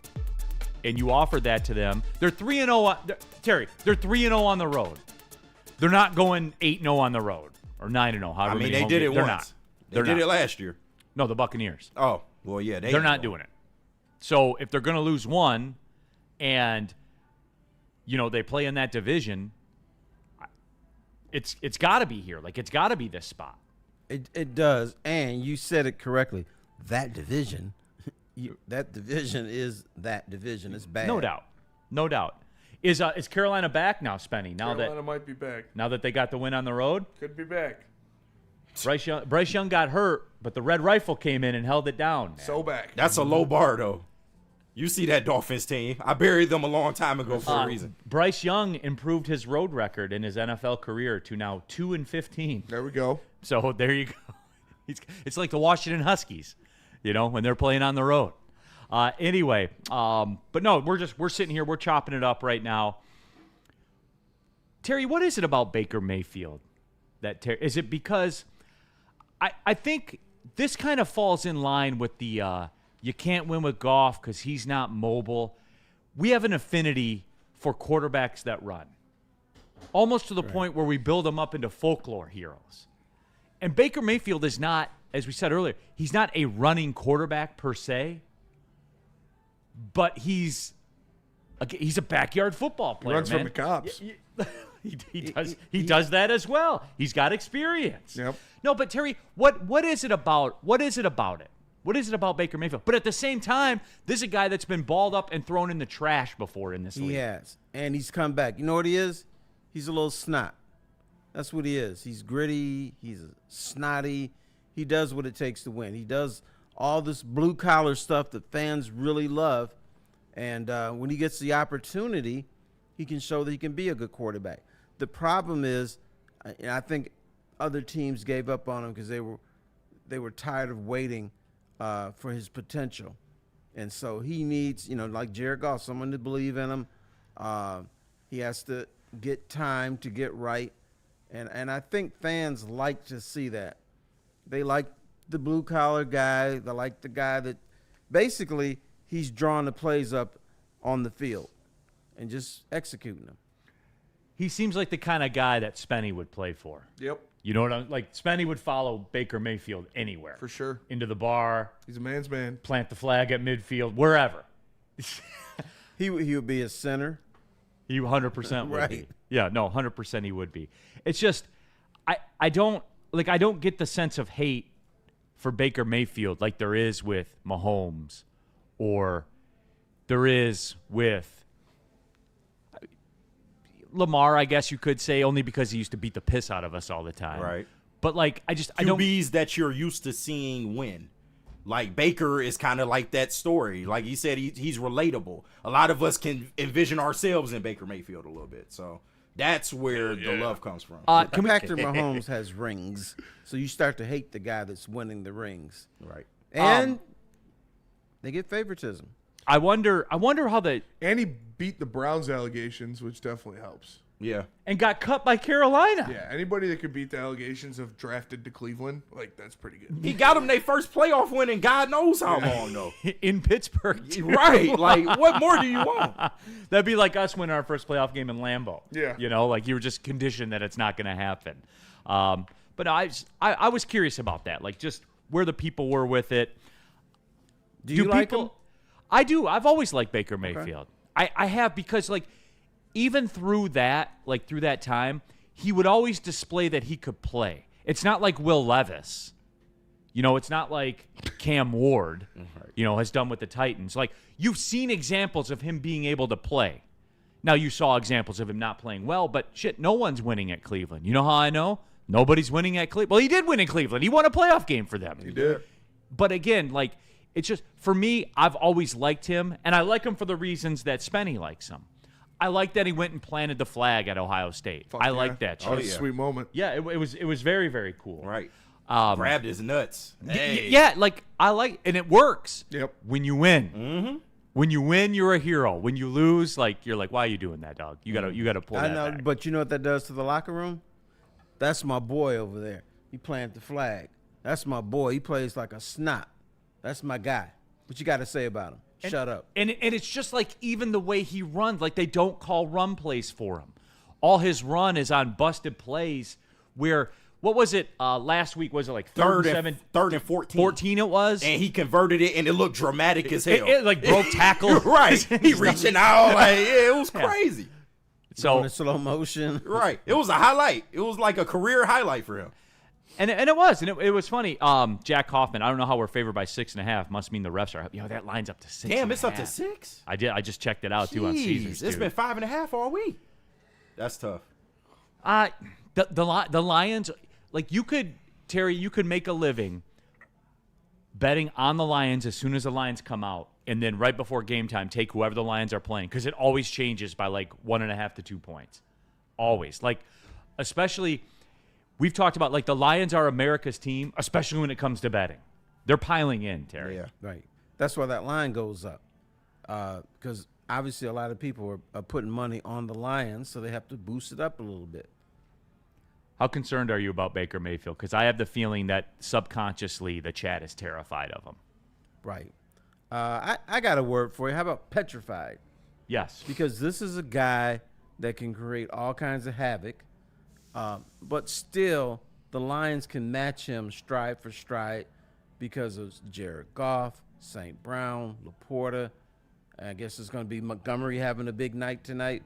and you offered that to them, they're 3-0. Terry, they're 3-0 on the road. They're not going 8-0 on the road or 9-0. I mean, they did it They're once. not. They did it last year. No, the Buccaneers. Oh, well, yeah. They're not doing it. So if they're going to lose one and, they play in that division, it's got to be here. Like, it's got to be this spot. It does. And you said it correctly. That division, that division is that division. It's bad. No doubt. No doubt. Is Carolina back now, Spenny? Carolina might be back. Now that they got the win on the road? Could be back. Bryce Young got hurt, but the Red Rifle came in and held it down. Man. So back. That's a low bar, though. You see that Dolphins team. I buried them a long time ago for a reason. Bryce Young improved his road record in his NFL career to now 2-15. There we go. So there you go. It's like the Washington Huskies, when they're playing on the road. Anyway, but no, we're sitting here, we're chopping it up right now. Terry, what is it about Baker Mayfield is it because I think this kind of falls in line with the you can't win with Goff because he's not mobile. We have an affinity for quarterbacks that run, almost to the point where we build them up into folklore heroes. And Baker Mayfield is not, as we said earlier, he's not a running quarterback per se. But he's a backyard football player. He runs man. from the cops. He does that as well. He's got experience. Yep. No, but Terry, what is it about? What is it about it? What is it about Baker Mayfield? But at the same time, this is a guy that's been balled up and thrown in the trash before in this league. He has. And he's come back. You know what he is? He's a little snot. That's what he is. He's gritty. He's snotty. He does what it takes to win. He does all this blue-collar stuff that fans really love. And when he gets the opportunity, he can show that he can be a good quarterback. The problem is, and I think other teams gave up on him because they were tired of waiting for his potential. And so he needs, like Jared Goff, someone to believe in him. He has to get time to get right. And I think fans like to see that. They like the blue-collar guy. They like the guy that basically he's drawing the plays up on the field and just executing them. He seems like the kind of guy that Spenny would play for. Yep. You know what I'm like? Spenny would follow Baker Mayfield anywhere. For sure. Into the bar, He's a man's man. plant the flag at midfield, wherever. He would be a center. He 100% would Right. be. Yeah, no, 100% he would be. It's just I don't get the sense of hate for Baker Mayfield like there is with Mahomes or there is with Lamar, I guess you could say, only because he used to beat the piss out of us all the time. Right. But, like, I don't. QBs that you're used to seeing win. Like, Baker is kind of like that story. Like he said, he's relatable. A lot of us can envision ourselves in Baker Mayfield a little bit. So that's where the love comes from. Patrick Mahomes has rings, so you start to hate the guy that's winning the rings. Right. And they get favoritism. I wonder how the And he beat the Browns allegations, which definitely helps. Yeah. and got cut by Carolina. Yeah, anybody that could beat the allegations of drafted to Cleveland, like, that's pretty good. He got them their first playoff win in God knows how long, though. In Pittsburgh. too. Right. Like, what more do you want? That'd be like us winning our first playoff game in Lambeau. Yeah. You know, like you were just conditioned that it's not going to happen. But I was curious about that, like just where the people were with it. Do you like him? I do. I've always liked Baker Mayfield. I have because, like, even through that time, he would always display that he could play. It's not like Will Levis. You know, it's not like Cam Ward, has done with the Titans. Like, you've seen examples of him being able to play. Now, you saw examples of him not playing well, but shit, no one's winning at Cleveland. You know how I know? Nobody's winning at Cleveland. Well, he did win in Cleveland. He won a playoff game for them. He did. But again, like, it's just, for me, I've always liked him, and I like him for the reasons that Spenny likes him. I like that he went and planted the flag at Ohio State. Fuck I yeah. like that. That was shit. a sweet moment. Yeah, it was very, very cool. Right. Grabbed his nuts. Hey. Yeah, like, I like, and it works. Yep. When you win. Mm-hmm. When you win, you're a hero. When you lose, like, you're like, why are you doing that, dog? You gotta pull I that know, back. but you know what that does to the locker room? That's my boy over there. He planted the flag. That's my boy. He plays like a snot. That's my guy. What you got to say about him? Shut up. And it's just like even the way he runs, like they don't call run plays for him. All his run is on busted plays where, what was it last week? Was it like third and 14? 14 it was? And he converted it, and it looked dramatic as hell. It like broke tackle. Right. He reaching out. Like, yeah, it was crazy. Going So, in slow motion. Right. It was a highlight. It was like a career highlight for him. and it was funny. Jack Hoffman, I don't know how we're favored by 6.5. Must mean the refs are, that line's up to 6. Damn, it's up to 6? I just checked it out too on Caesars. It's been 5.5 all week. That's tough. The Lions, like Terry, you could make a living betting on the Lions as soon as the Lions come out, and then right before game time, take whoever the Lions are playing, because it always changes by like 1.5 to 2 points. Always. Like, especially, we've talked about, like, the Lions are America's team, especially when it comes to betting. They're piling in, Terry. Yeah. Right. That's why that line goes up. Because obviously a lot of people are putting money on the Lions, so they have to boost it up a little bit. How concerned are you about Baker Mayfield? Because I have the feeling that subconsciously the chat is terrified of him. Right. I got a word for you. How about petrified? Yes. Because this is a guy that can create all kinds of havoc, but still the Lions can match him stride for stride because of Jared Goff, St. Brown, Laporta. I guess it's going to be Montgomery having a big night tonight.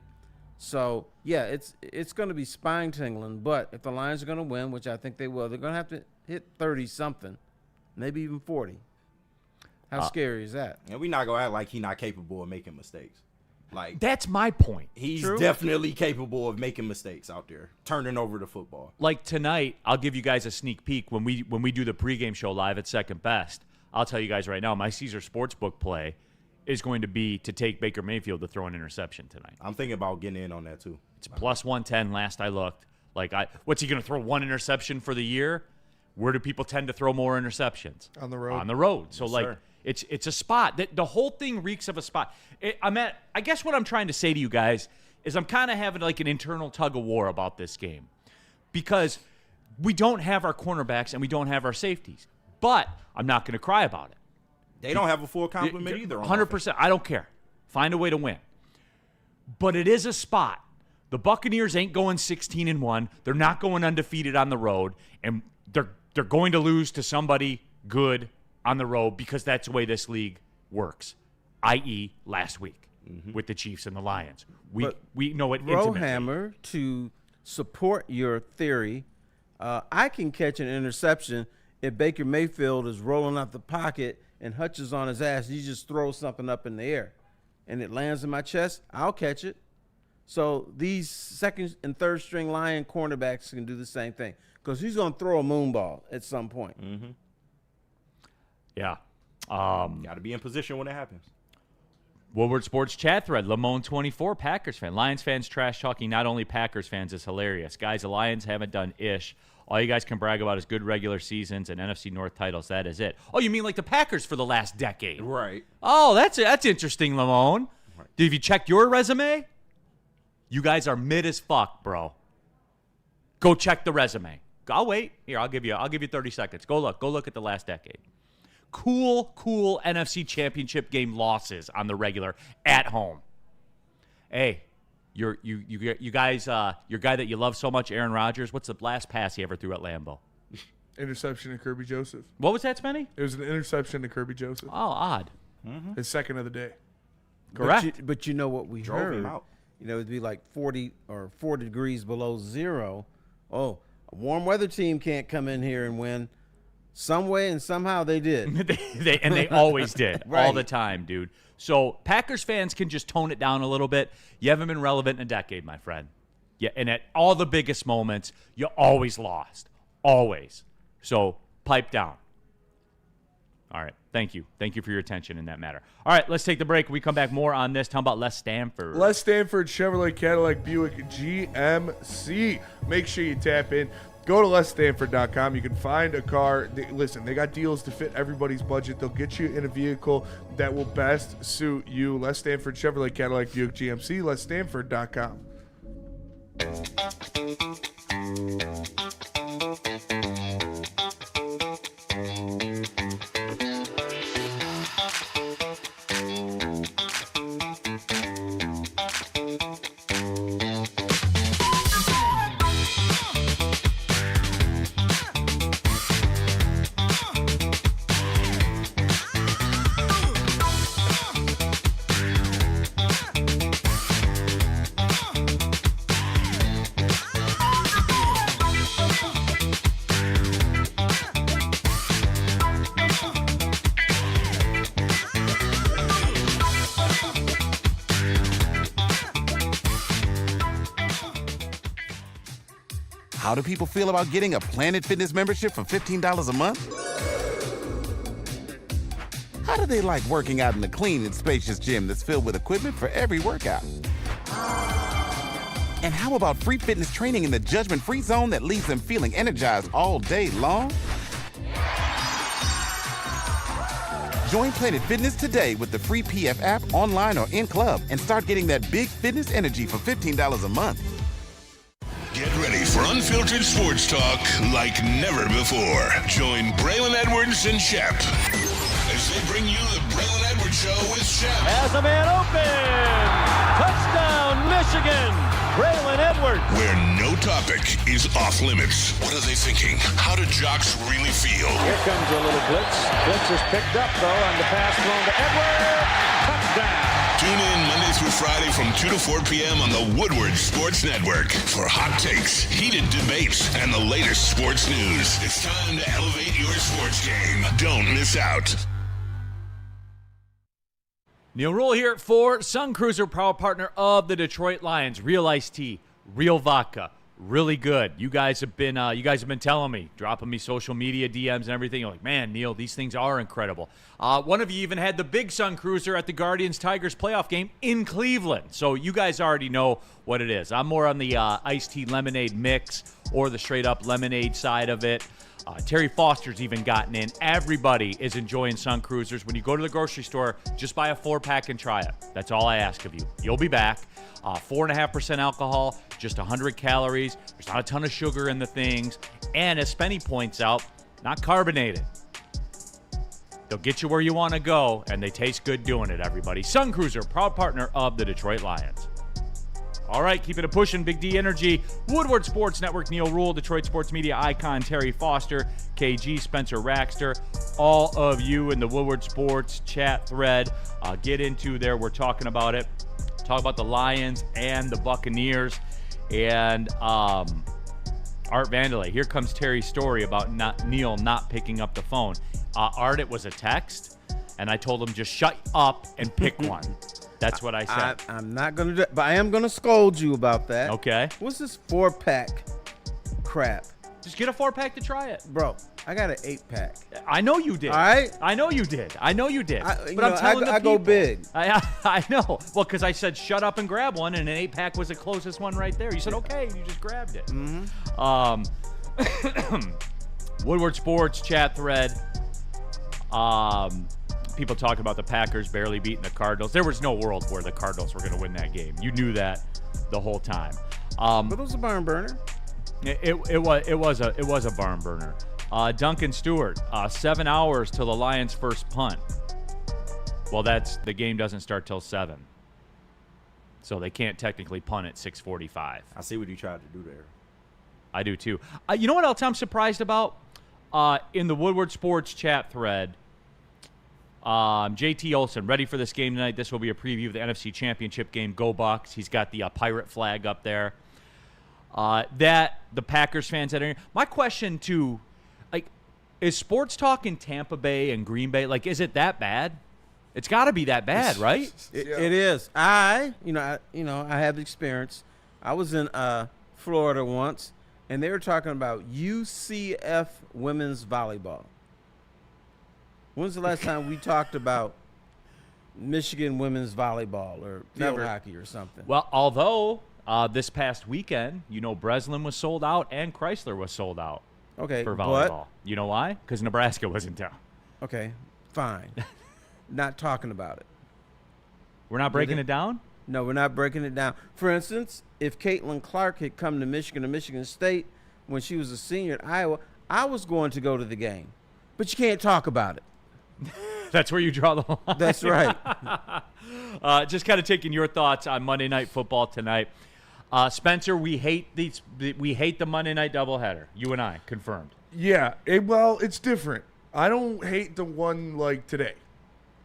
So, yeah, it's going to be spine-tingling, but if the Lions are going to win, which I think they will, they're going to have to hit 30-something, maybe even 40. How scary is that? And we're not going to act like he's not capable of making mistakes. Like, That's my point. he's True. definitely capable of making mistakes out there, turning over the football. Like tonight, I'll give you guys a sneak peek when we do the pregame show live at Second Best. I'll tell you guys right now, my Caesar Sportsbook play is going to be to take Baker Mayfield to throw an interception tonight. I'm thinking about getting in on that, too. It's plus 110 last I looked. Like, what's he going to throw, one interception for the year? Where do people tend to throw more interceptions? On the road. On the road. So, like, sir. it's a spot. The whole thing reeks of a spot. I guess what I'm trying to say to you guys is I'm kind of having like an internal tug of war about this game because we don't have our cornerbacks and we don't have our safeties. But I'm not going to cry about it. They don't have a full complement either. 100%. I don't care. Find a way to win. But it is a spot. The Buccaneers ain't going 16-1. They're not going undefeated on the road, and they're going to lose to somebody good on the road because that's the way this league works, i.e. last week with the Chiefs and the Lions. We know it intimately. Rohammer, to support your theory, I can catch an interception if Baker Mayfield is rolling out the pocket and Hutch is on his ass. He just throws something up in the air, and it lands in my chest. I'll catch it. So these second and third string Lion cornerbacks can do the same thing because he's going to throw a moon ball at some point. Mm-hmm. Yeah. Got to be in position when it happens. Woodward Sports chat thread, Lamone24, Packers fan. Lions fans trash talking not only Packers fans is hilarious. Guys, the Lions haven't done ish. All you guys can brag about is good regular seasons and NFC North titles. That is it. Oh, you mean like the Packers for the last decade? Right. Oh, that's interesting, Lamone. Right. Have you checked your resume? You guys are mid as fuck, bro. Go check the resume. I'll wait. Here, I'll give you 30 seconds. Go look at the last decade. Cool NFC Championship game losses on the regular at home. Hey, you guys, your guy that you love so much, Aaron Rodgers, what's the last pass he ever threw at Lambeau? Interception to Kirby Joseph. What was that, Spenny? It was an interception to Kirby Joseph. Oh, odd. His second of the day. Correct. But you know what we Drove heard? him out. You know, it'd be like 40 or 4 degrees below zero. Oh, a warm weather team can't come in here and win. Some way and somehow they did. they always did. Right. All the time, dude. So Packers fans can just tone it down a little bit. You haven't been relevant in a decade, my friend. Yeah, and at all the biggest moments, you always lost. Always. So pipe down. All right. Thank you. Thank you for your attention in that matter. All right, let's take the break. We come back more on this. Talking about Les Stanford. Les Stanford Chevrolet Cadillac Buick GMC. Make sure you tap in. Go to lesstanford.com. You can find a car. Listen, they got deals to fit everybody's budget. They'll get you in a vehicle that will best suit you. Les Stanford Chevrolet Cadillac Buick GMC. lesstanford.com. How do people feel about getting a Planet Fitness membership for $15 a month? How do they like working out in a clean and spacious gym that's filled with equipment for every workout? And how about free fitness training in the judgment-free zone that leaves them feeling energized all day long? Join Planet Fitness today with the free PF app, online or in club, and start getting that big fitness energy for $15 a month. Get ready for unfiltered sports talk like never before. Join Braylon Edwards and Shep as they bring you the Braylon Edwards Show with Shep. As a man open. Touchdown, Michigan. Braylon Edwards. Where no topic is off limits. What are they thinking? How do jocks really feel? Here comes a little blitz. Blitz is picked up, though, and the pass thrown to Edwards. Touchdown. Tune in Monday through Friday from 2 to 4 p.m. on the Woodward Sports Network for hot takes, heated debates, and the latest sports news. It's time to elevate your sports game. Don't miss out. Neal Ruhl here for Sun Cruiser, proud partner of the Detroit Lions. Real iced tea, real vodka, really good. You guys have been telling me, dropping me social media DMs and everything. You're like, man, Neal, these things are incredible. One of you even had the big Sun Cruiser at the Guardians-Tigers playoff game in Cleveland. So you guys already know what it is. I'm more on the iced tea lemonade mix or the straight-up lemonade side of it. Terry Foster's even gotten in. Everybody is enjoying Sun Cruisers. When you go to the grocery store, just buy a 4-pack and try it. That's all I ask of you. You'll be back. 4.5% alcohol, just 100 calories. There's not a ton of sugar in the things. And as Spenny points out, not carbonated. They'll get you where you want to go, and they taste good doing it, everybody. Sun Cruiser, proud partner of the Detroit Lions. All right, keep it a pushing. Big D Energy, Woodward Sports Network, Neal Ruhl, Detroit sports media icon Terry Foster, KG, Spencer Raxter, all of you in the Woodward Sports chat thread. Get into there. We're talking about it. Talk about the Lions and the Buccaneers. And Art Vandelay, here comes Terry's story about Neal not picking up the phone. Art, it was a text, and I told him just shut up and pick one. That's what I said. I'm not going to do it, but I am going to scold you about that. Okay. What's this 4-pack crap? Just get a 4-pack to try it. Bro, I got an 8-pack. I know you did. All right? I know you did. But I'm telling the I go people. big. I know. Well, because I said shut up and grab one, and an 8-pack was the closest one right there. You said okay, you just grabbed it. Mm-hmm. Woodward Sports chat thread. People talking about the Packers barely beating the Cardinals. There was no world where the Cardinals were going to win that game. You knew that the whole time. But it was a barn burner. It was a barn burner. Duncan Stewart, 7 hours till the Lions' first punt. Well, the game doesn't start till 7, so they can't technically punt at 6:45. I see what you tried to do there. I do too. You know what else I'm surprised about? In the Woodward Sports chat thread, JT Olson, ready for this game tonight. This will be a preview of the NFC Championship game. Go Bucs. He's got the pirate flag up there. That the Packers fans that are. My question to, is sports talk in Tampa Bay and Green Bay, is it that bad? It's got to be that bad, right? It is. I have experience. I was in Florida once, and they were talking about UCF women's volleyball. When's the last time we talked about Michigan women's volleyball or field hockey or something? Well, although this past weekend, Breslin was sold out and Chrysler was sold out. Okay, for volleyball. You know why? Because Nebraska was in town. Okay, fine. Not talking about it. We're not breaking it down? No, we're not breaking it down. For instance, if Caitlin Clark had come to Michigan State when she was a senior at Iowa, I was going to go to the game. But you can't talk about it. That's where you draw the line. That's right. Just kind of taking your thoughts on Monday Night Football tonight. Spencer, we hate the Monday night doubleheader. You and I confirmed. Yeah, it's different. I don't hate the one like today.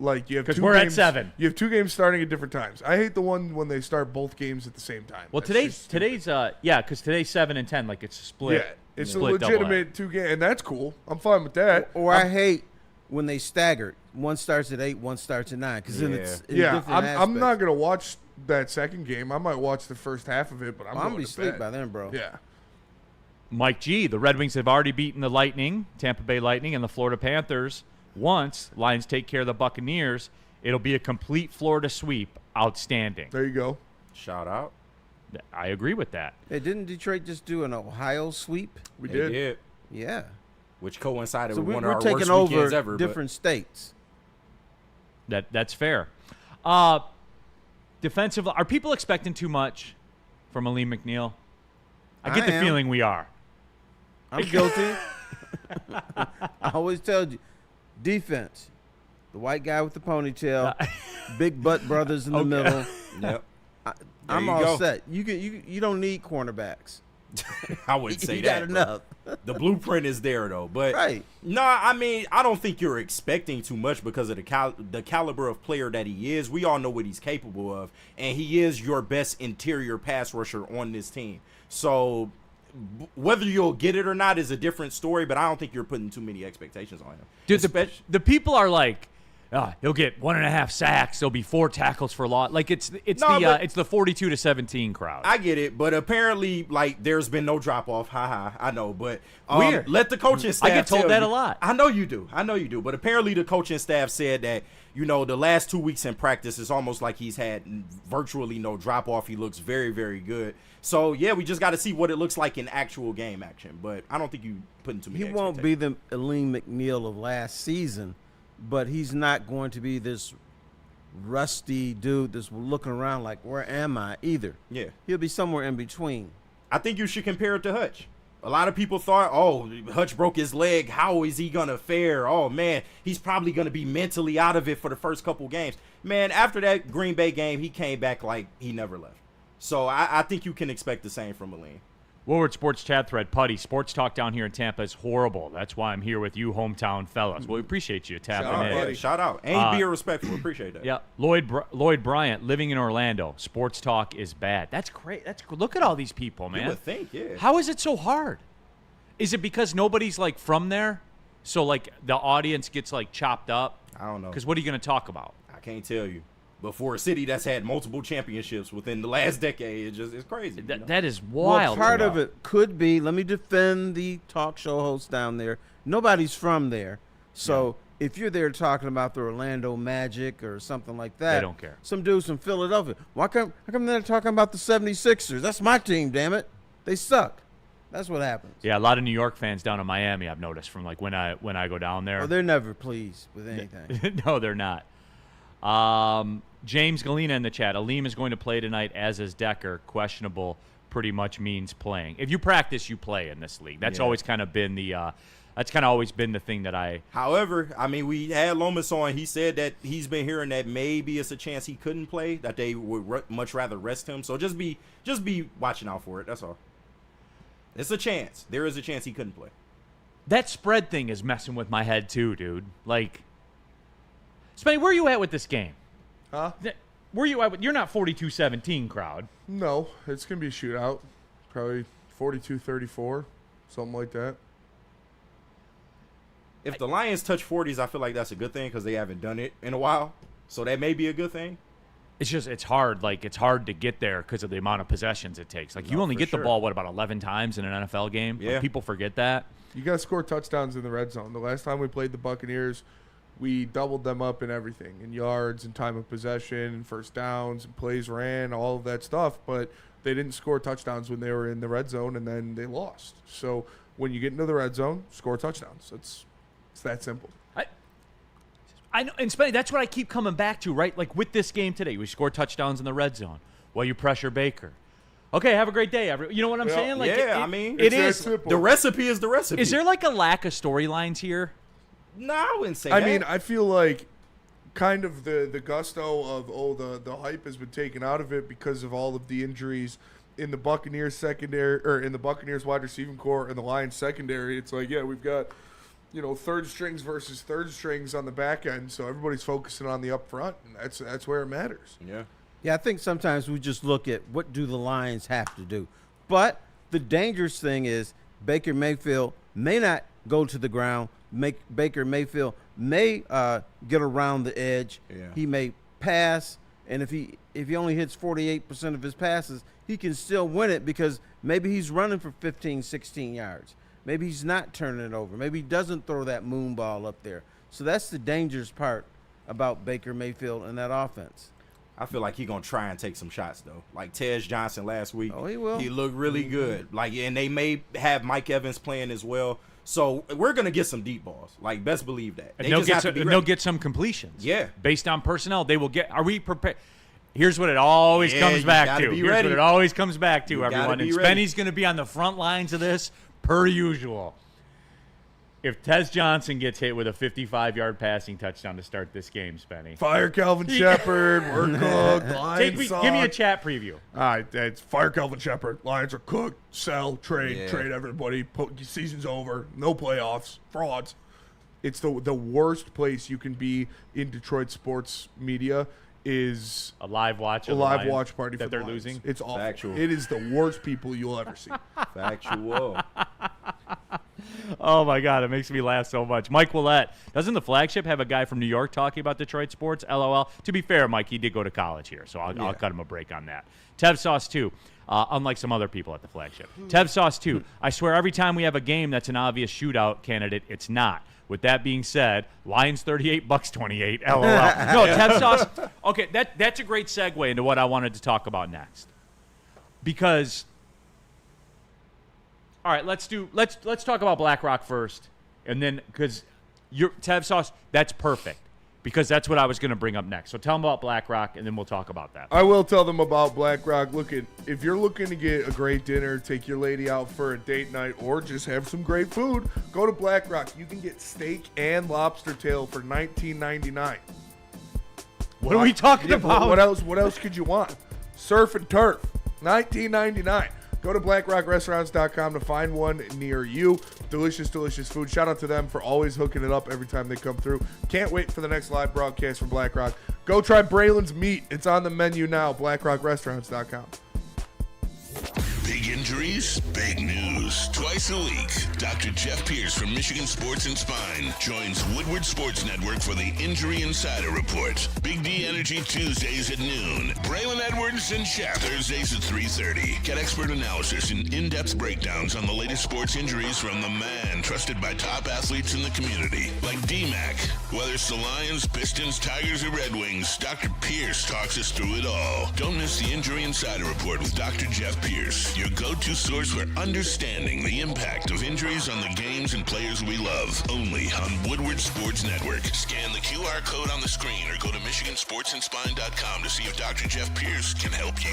You have because we're games, at 7. You have 2 games starting at different times. I hate the one when they start both games at the same time. Well, today's because today's 7 and 10, it's a split. Yeah, it's a legitimate 2 game, and that's cool. I'm fine with that. Or I hate when they stagger. One starts at 8, one starts at 9. Because then it's different I'm not gonna watch that second game. I might watch the first half of it, but I'm going to be asleep by then, bro. Yeah. Mike G, the Red Wings have already beaten the Lightning, Tampa Bay Lightning, and the Florida Panthers once. Lions take care of the Buccaneers. It'll be a complete Florida sweep. Outstanding. There you go. Shout out. I agree with that. Hey, didn't Detroit just do an Ohio sweep? We did. Yeah. Which coincided with one we're of our taking worst weekends over ever. Different states. That's fair. Defensive, are people expecting too much from Aleem McNeil? I get the feeling we are. I'm guilty. I always tell you, defense, the white guy with the ponytail, big butt brothers in the middle. Yep. I'm all set. You don't need cornerbacks. I wouldn't say you that. got enough. The blueprint is there, though. But right. No, I mean, I don't think you're expecting too much because of the caliber of player that he is. We all know what he's capable of, and he is your best interior pass rusher on this team. So whether you'll get it or not is a different story, but I don't think you're putting too many expectations on him. Dude, the people are like, he'll get 1.5 sacks. There'll be 4 tackles for loss. It's the 42-17 crowd. I get it, but apparently, there's been no drop off. I know, but weird. Let the coaching staff. I get told that a lot. I know you do. But apparently, the coaching staff said that the last 2 weeks in practice is almost like he's had virtually no drop off. He looks very, very good. So yeah, we just got to see what it looks like in actual game action. But I don't think you putting too many. He won't be the Aleem McNeil of last season. But he's not going to be this rusty dude that's looking around like, where am I, either. Yeah. He'll be somewhere in between. I think you should compare it to Hutch. A lot of people thought, Hutch broke his leg. How is he going to fare? Oh, man, he's probably going to be mentally out of it for the first couple games. Man, after that Green Bay game, he came back like he never left. So I think you can expect the same from Aleem. Woodward Sports chat thread, Putty. Sports talk down here in Tampa is horrible. That's why I'm here with you, hometown fellas. Well, we appreciate you tapping in. Shout out. And being respectful. Appreciate that. Yeah. Lloyd Bryant, living in Orlando. Sports talk is bad. That's great. Look at all these people, man. You would think, yeah. How is it so hard? Is it because nobody's, from there? So, the audience gets, chopped up? I don't know. Because what are you going to talk about? I can't tell you. But for a city that's had multiple championships within the last decade, it's crazy. That is wild. Well, part of it could be, let me defend the talk show host down there. Nobody's from there. So if you're there talking about the Orlando Magic or something like that, they don't care. Some dudes from Philadelphia. How come they're talking about the 76ers? That's my team, damn it. They suck. That's what happens. Yeah, a lot of New York fans down in Miami, I've noticed, from like when I go down there. Oh, they're never pleased with anything. No, they're not. James Galena in the chat. Aleem is going to play tonight, as is Decker. Questionable pretty much means playing. If you practice, you play in this league. That's always kind of been the always been the thing that I. However, I mean, we had Lomas on. He said that he's been hearing that maybe it's a chance he couldn't play, that they would much rather rest him. So just be watching out for it. That's all. It's a chance. There is a chance he couldn't play. That spread thing is messing with my head too, dude. Like, Spenny, where are you at with this game? Huh? Where are you at? You're not 42-17 crowd. No, it's going to be a shootout. Probably 42-34, something like that. If the Lions touch 40s, I feel like that's a good thing because they haven't done it in a while. So that may be a good thing. It's hard. Like, it's hard to get there because of the amount of possessions it takes. Like, you only get the ball, about 11 times in an NFL game? Yeah. Like, people forget that. You got to score touchdowns in the red zone. The last time we played the Buccaneers, we doubled them up in everything, in yards and time of possession and first downs and plays ran, all of that stuff. But they didn't score touchdowns when they were in the red zone, and then they lost. So when you get into the red zone, score touchdowns. It's that simple. I know, and Spenny, that's what I keep coming back to, right? Like with this game today, we score touchdowns in the red zone while you pressure Baker. Okay, have a great day, everyone. You know what I'm saying? Like, I mean, it is. The recipe is the recipe. Is there like a lack of storylines here? No, I wouldn't say that. I mean, I feel like kind of the gusto of, the hype has been taken out of it because of all of the injuries in the Buccaneers secondary, or in the Buccaneers wide receiving core and the Lions secondary. It's like, yeah, we've got, third strings versus third strings on the back end, so everybody's focusing on the up front, and that's where it matters. Yeah. Yeah, I think sometimes we just look at what do the Lions have to do. But the dangerous thing is Baker Mayfield may not go to the ground. Baker Mayfield may get around the edge. Yeah. He may pass, and if he only hits 48% of his passes, he can still win it because maybe he's running for 15, 16 yards. Maybe he's not turning it over. Maybe he doesn't throw that moon ball up there. So that's the dangerous part about Baker Mayfield and that offense. I feel like he's going to try and take some shots, though. Like Tej Johnson last week. Oh, he will. He looked really good. Like, and they may have Mike Evans playing as well. So we're going to get some deep balls. Like, best believe that. And they'll get some completions. Yeah. Based on personnel, they will get. Are we prepared? Here's what it always comes back to. Here's what it always comes back to, everyone. And Spenny's going to be on the front lines of this, per usual. If Tej Johnson gets hit with a 55-yard passing touchdown to start this game, Spenny. Fire Calvin Shepard. We're cooked. Lions give me a chat preview. All right, it's fire Calvin Shepard. Lions are cooked. Sell, trade everybody. Season's over. No playoffs. Frauds. It's the worst place you can be in Detroit sports media is a live watch party that for they're the Lions. losing. It's awful. Factual. It is the worst people you'll ever see. Factual. Oh, my God. It makes me laugh so much. Mike Willett. Doesn't the flagship have a guy from New York talking about Detroit sports? LOL. To be fair, Mike, he did go to college here, so I'll cut him a break on that. Tev Sauce 2. Unlike some other people at the flagship. Tev Sauce 2. I swear every time we have a game that's an obvious shootout candidate, it's not. With that being said, Lions 38, Bucks 28. LOL. No, Tev Sauce. Okay, that's a great segue into what I wanted to talk about next. Because, all right, let's talk about BlackRock first, and then because Tev Sauce, that's perfect. Because that's what I was going to bring up next. So tell them about BlackRock, and then we'll talk about that. I will tell them about BlackRock. Look, if you're looking to get a great dinner, take your lady out for a date night, or just have some great food, go to BlackRock. You can get steak and lobster tail for $19.99. What are we talking about? What else could you want? Surf and turf, $19.99. Go to blackrockrestaurants.com to find one near you. Delicious, delicious food. Shout out to them for always hooking it up every time they come through. Can't wait for the next live broadcast from BlackRock. Go try Braylon's meat. It's on the menu now, blackrockrestaurants.com. Big injuries? Big news. Twice a week, Dr. Jeff Pierce from Michigan Sports and Spine joins Woodward Sports Network for the Injury Insider Report. Big D Energy Tuesdays at noon. Braylon Edwards and Shep Thursdays at 3:30. Get expert analysis and in-depth breakdowns on the latest sports injuries from the man trusted by top athletes in the community, like D-Mac. Whether it's the Lions, Pistons, Tigers, or Red Wings, Dr. Pierce talks us through it all. Don't miss the Injury Insider Report with Dr. Jeff Pierce, your go-to source for understanding the impact of injuries on the games and players we love. Only on Woodward Sports Network. Scan the QR code on the screen or go to MichiganSportsandSpine.com to see if Dr. Jeff Pierce can help you.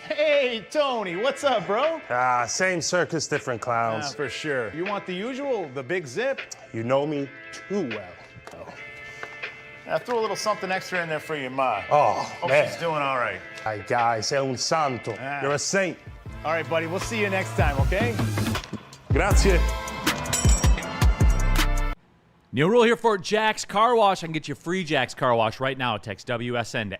Hey, Tony, what's up, bro? Same circus, different clowns. For sure. You want the usual, the big zip? You know me too well. I threw a little something extra in there for your ma. Oh, Hope man. she's doing all right. Ay, guy, sei un santo. You're a saint. All right, buddy, we'll see you next time, okay? Grazie. Neal Ruhl here for Jack's Car Wash. I can get you free Jack's Car Wash right now. Text WSN to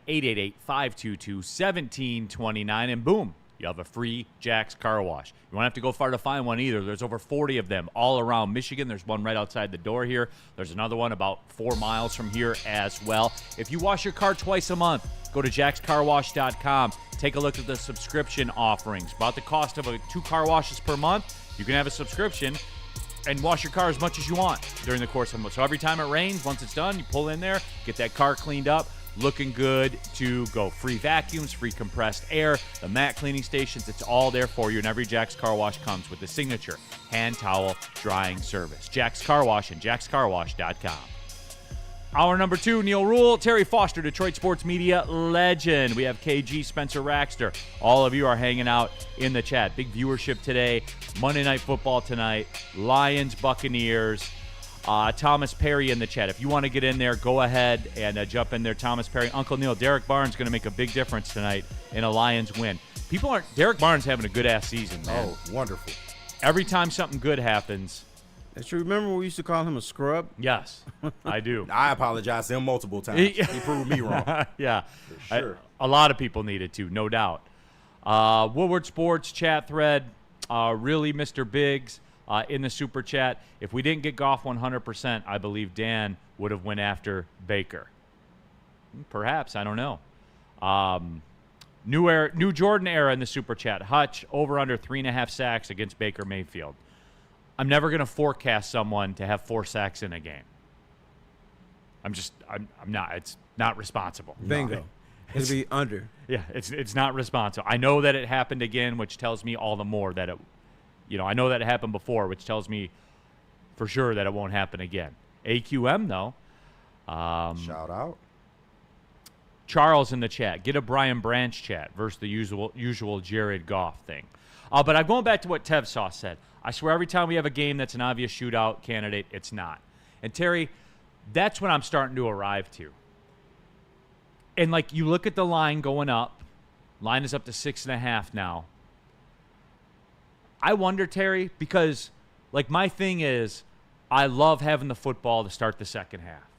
888-522-1729, and boom, you have a free Jack's Car Wash. You won't have to go far to find one either. There's over 40 of them all around Michigan. There's one right outside the door here. There's another one about 4 miles from here as well. If you wash your car twice a month, go to jackscarwash.com. Take a look at the subscription offerings. About the cost of 2 car washes per month, you can have a subscription and wash your car as much as you want during the course of a month. So every time it rains, once it's done, you pull in there, get that car cleaned up, looking good to go. Free vacuums, free compressed air, the mat cleaning stations, it's all there for you. And every Jack's Car Wash comes with the signature hand towel drying service. Jack's Car Wash and jackscarwash.com. Hour number 2, Neal Ruhl, Terry Foster, Detroit sports media legend. We have KG, Spencer Raxter. All of you are hanging out in the chat. Big viewership today. Monday Night Football tonight. Lions, Buccaneers. Thomas Perry in the chat. If you want to get in there, go ahead and jump in there. Thomas Perry, Uncle Neal, Derek Barnes going to make a big difference tonight in a Lions win. Derek Barnes having a good-ass season, man. Oh, wonderful. Every time something good happens. Don't you remember we used to call him a scrub? Yes, I do. I apologize to him multiple times. He proved me wrong. Yeah. For sure. A lot of people needed to, no doubt. Woodward Sports chat thread, really Mr. Biggs in the super chat. If we didn't get Goff 100%, I believe Dan would have went after Baker. Perhaps, I don't know. New Jordan era in the super chat. Hutch, over under 3.5 sacks against Baker Mayfield. I'm never going to forecast someone to have 4 sacks in a game. I'm not. It's not responsible. Bingo. It'll be under. Yeah, it's not responsible. I know that it happened again, which tells me all the more that it, I know that it happened before, which tells me for sure that it won't happen again. AQM, though. Shout out. Charles in the chat. Get a Brian Branch chat versus the usual Jared Goff thing. But I'm going back to what Tev Sauce said. I swear every time we have a game that's an obvious shootout candidate, it's not. And Terry, that's what I'm starting to arrive to. And you look at the line going up. Line is up to 6.5 now. I wonder, Terry, because my thing is I love having the football to start the second half.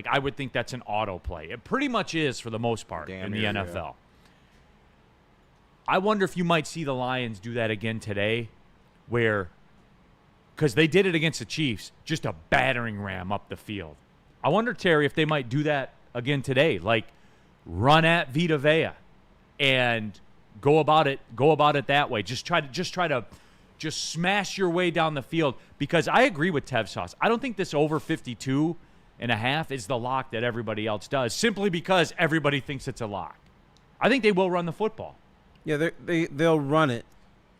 I would think that's an auto play. It pretty much is for the most part in the NFL. Yeah. I wonder if you might see the Lions do that again today, because they did it against the Chiefs, just a battering ram up the field. I wonder, Terry, if they might do that again today, run at Vita Vea and go about it that way. Just try to smash your way down the field, because I agree with Tev Sauce. I don't think this over 52.5 is the lock that everybody else does, simply because everybody thinks it's a lock. I think they will run the football. Yeah, they'll run it.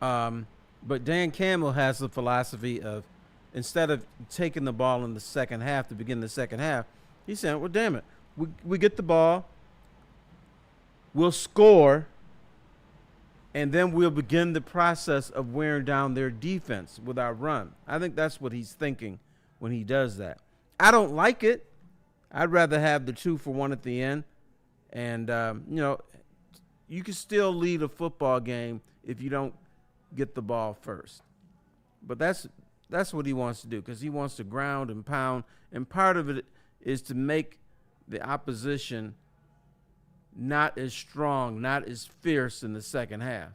But Dan Campbell has the philosophy of, instead of taking the ball in the second half to begin the second half, he's saying, well, damn it, we get the ball, we'll score, and then we'll begin the process of wearing down their defense with our run. I think that's what he's thinking when he does that. I don't like it. I'd rather have the 2-for-1 at the end. And, you can still lead a football game if you don't get the ball first. But that's That's what he wants to do because he wants to ground and pound. And part of it is to make the opposition not as strong, not as fierce in the second half.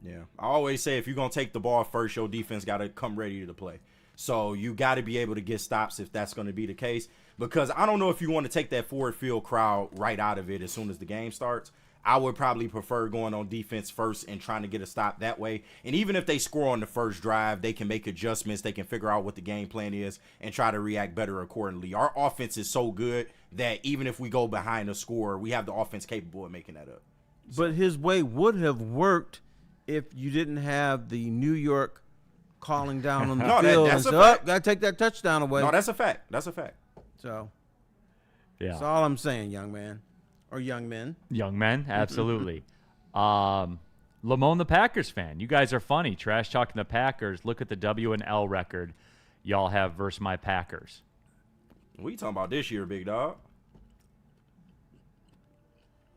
Yeah. I always say if you're going to take the ball first, your defense got to come ready to play. So you got to be able to get stops if that's going to be the case. Because I don't know if you want to take that forward field crowd right out of it as soon as the game starts. I would probably prefer going on defense first and trying to get a stop that way. And even if they score on the first drive, they can make adjustments. They can figure out what the game plan is and try to react better accordingly. Our offense is so good that even if we go behind a score, we have the offense capable of making that up. But his way would have worked if you didn't have the New York calling down on the field that's and a say, fact. got to take that touchdown away. No, that's a fact. That's a fact. So Yeah. that's all I'm saying, young man. Or young men. Young men, absolutely. Lamone, the Packers fan. You guys are funny. Trash talking the Packers. Look at the W and L record y'all have versus my Packers. What you talking about this year, big dog?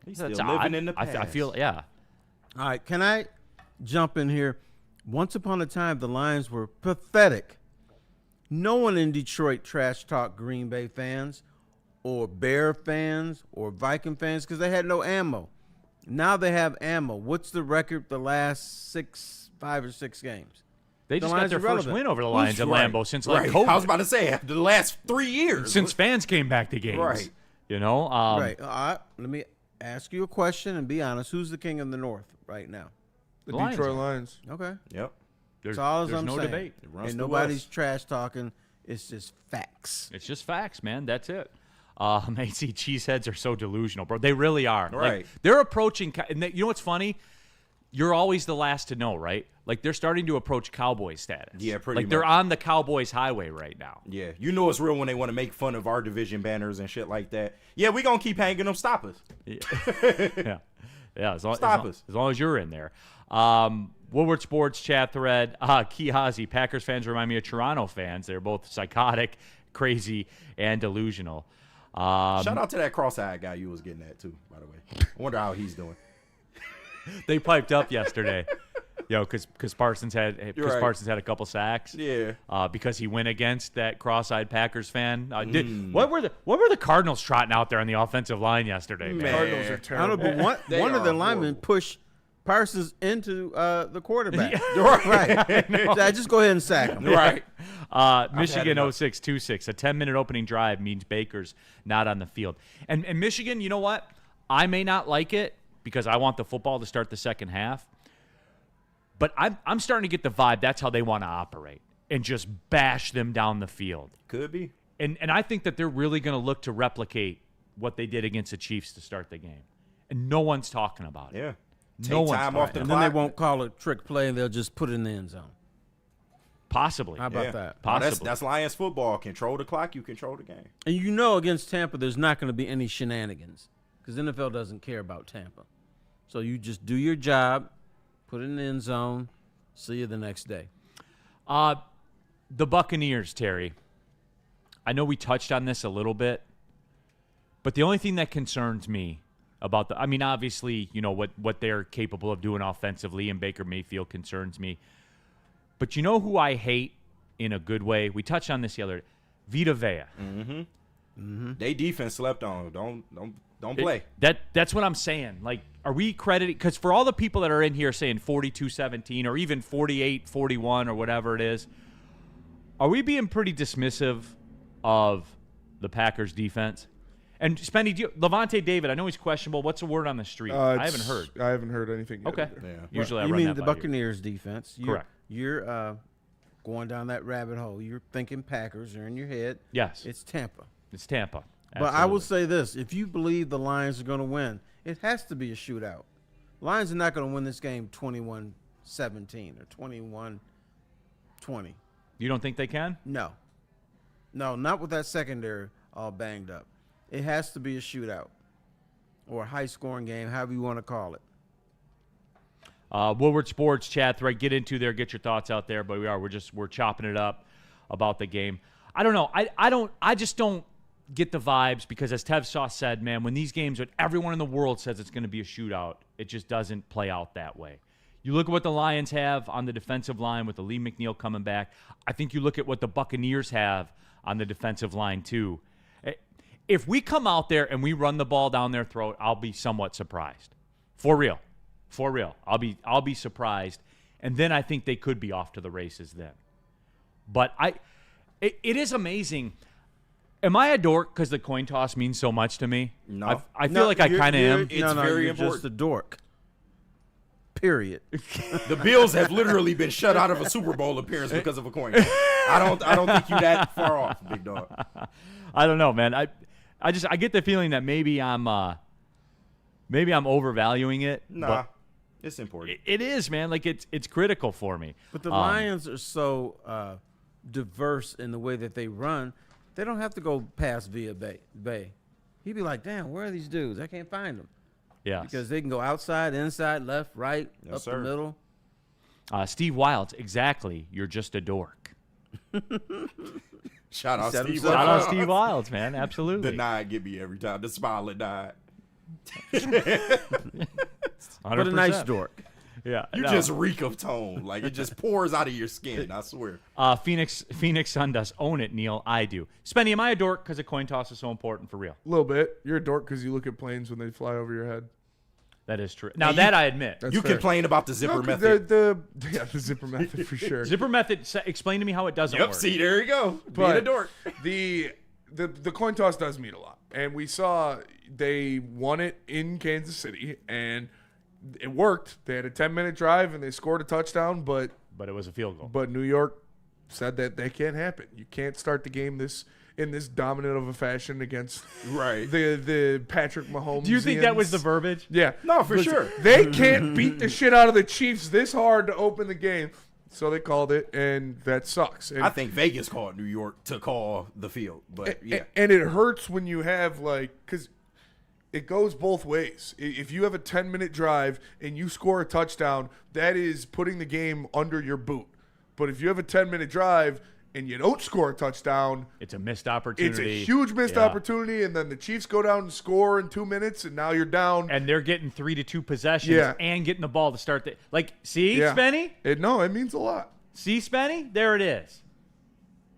He's That's still living odd. in the past. I feel, yeah. All right, can I jump in here? Once upon a time, the Lions were pathetic. No one in Detroit trash talked Green Bay fans or Bear fans or Viking fans because they had no ammo. Now they have ammo. What's the record the last 5 or 6 games? They just got Lions their are first relevant. win over the Lions at Right. Lambeau since Right. like COVID. I was about to say after the last 3 years. Since fans came back to games. Right. You know? Right. All right. Let me ask you a question and be honest. Who's the king of the North right now? The The Lions Detroit are. Lions. Okay. Yep. There's, That's all there's I'm no saying. debate. runs And through nobody's us. trash talking. It's just facts. It's just facts, man. That's it. AC cheeseheads are so delusional, bro. They really are. Right. Like, they're approaching, and you know what's funny? You're always the last to know, right? Like, they're starting to approach Cowboy status. Yeah, pretty Like, they're much. on the Cowboys highway right now. Yeah, you know it's real when they want to make fun of our division banners and shit like that. Yeah, we gonna keep hanging them. Stop us. Yeah. Yeah, as long, Stop us. As long as you're in there. Woodward Sports chat thread. Kihazi, Packers fans remind me of Toronto fans. They're both psychotic, crazy, and delusional. Shout out to that cross-eyed guy you was getting at too, by the way. I wonder how he's doing. They piped up yesterday. Because Parsons had right. Parsons had a couple sacks. Yeah. Because he went against that cross-eyed Packers fan. What were the Cardinals trotting out there on the offensive line yesterday, man? Cardinals are I don't terrible. know, but They one of the are linemen horrible. pushed Parsons into the quarterback. Right. So just go ahead and sack him. Right. Michigan enough. 0626. A 10-minute opening drive means Baker's not on the field. And Michigan, you know what? I may not like it because I want the football to start the second half. But I'm starting to get the vibe that's how they want to operate and just bash them down the field. Could be. And I think that they're really going to look to replicate what they did against the Chiefs to start the game. And no one's talking about it. Yeah. No Take one's time off the talking And about then clock. they won't call it trick play, and they'll just put it in the end zone. Possibly. How about Yeah. that? No, Possibly. that's Lions football. Control the clock. You control the game. And you know against Tampa, there's not going to be any shenanigans because NFL doesn't care about Tampa. So you just do your job, put it in the end zone, see you the next day. The Buccaneers, Terry. I know we touched on this a little bit, but the only thing that concerns me about obviously, you know, what they're capable of doing offensively, and Baker Mayfield concerns me. But you know who I hate in a good way? We touched on this the other day. Vita Vea. They defense slept on. Don't play. That's what I'm saying. Like, are we crediting? Because for all the people that are in here saying 42-17 or even 48-41 or whatever it is, are we being pretty dismissive of the Packers defense? And Spendy, Levante David, I know he's questionable. What's the word on the street? I haven't heard. I haven't heard anything yet. Okay. either. Yeah. Usually I you run mean that the by you. Buccaneers defense? Correct. You're going down that rabbit hole. You're thinking Packers are in your head. Yes. It's Tampa. It's Tampa. But I will Absolutely. say this: if you believe the Lions are going to win, it has to be a shootout. Lions are not going to win this game 21-17 or 21-20. You don't think they can? No, not with that secondary all banged up. It has to be a shootout or a high-scoring game, however you want to call it. Woodward Sports chat thread. Get into there. Get your thoughts out there. But we're chopping it up about the game. I don't know. I just don't get the vibes because, as Tev Sauce said, man, when these games, everyone in the world says it's going to be a shootout, it just doesn't play out that way. You look at what the Lions have on the defensive line with the Lee McNeil coming back. I think you look at what the Buccaneers have on the defensive line too. If we come out there and we run the ball down their throat, I'll be somewhat surprised. For real. I'll be surprised. And then I think they could be off to the races then. But it is amazing. Am I a dork because the coin toss means so much to me? No. I feel like I kind of am. It's very you're important. just a dork. Period. The Bills have literally been shut out of a Super Bowl appearance because of a coin toss. I don't think you're that far off, big dog. I don't know, man. I get the feeling that maybe I'm overvaluing it. Nah, it's important. It is, man. Like it's critical for me. But the Lions are so diverse in the way that they run. They don't have to go past via Bay. He'd be like, damn, where are these dudes? I can't find them. Yeah. Because they can go outside, inside, left, right, Yes, up sir. the middle. Steve Wilds, exactly. You're just a dork. Shout out Set Steve. himself Shout out up. Steve Wilds, man. Absolutely. The nod get me every time. The smile at nod. 100%. But a nice dork. Yeah. You just reek of tone. Like it just pours out of your skin, I swear. Phoenix Sun own it, Neal. I do. Spenny, am I a dork because a coin toss is so important for real? A little bit. You're a dork because you look at planes when they fly over your head. That is true. Now, that I admit. That's You fair. complain about the zipper No, 'cause method. The zipper method for sure. Zipper method, explain to me how it doesn't Yep, work. see, there you go. Being a But dork. the coin toss does mean a lot. And we saw they won it in Kansas City, and it worked. They had a 10-minute drive, and they scored a touchdown, but But it was a field goal. New York said that can't happen. You can't start the game in this dominant of a fashion against Right. the Patrick Mahomes. Do you think that was the verbiage? Yeah. No, for sure. They can't beat the shit out of the Chiefs this hard to open the game. So they called it, and that sucks. And, I think Vegas called New York to call the field. But yeah. and it hurts when you have, because it goes both ways. If you have a 10-minute drive and you score a touchdown, that is putting the game under your boot. But if you have a 10-minute drive and you don't score a touchdown, It's a missed opportunity. it's a huge missed opportunity, and then the Chiefs go down and score in 2 minutes, and now you're down. And they're getting 3 to 2 possessions and getting the ball to start the see, Yeah. Spenny? It means a lot. See, Spenny? There it is.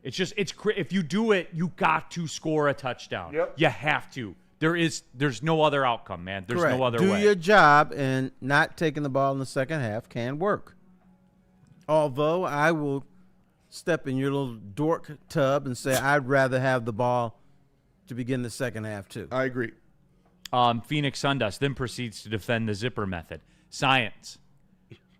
It's just if you do it, you got to score a touchdown. Yep. You have to. There's no other outcome, man. There's Correct. no other Do way. your job, and not taking the ball in the second half can work. Although I will step in your little dork tub and say I'd rather have the ball to begin the second half too. I agree. Phoenix Sundust then proceeds to defend the zipper method. Science.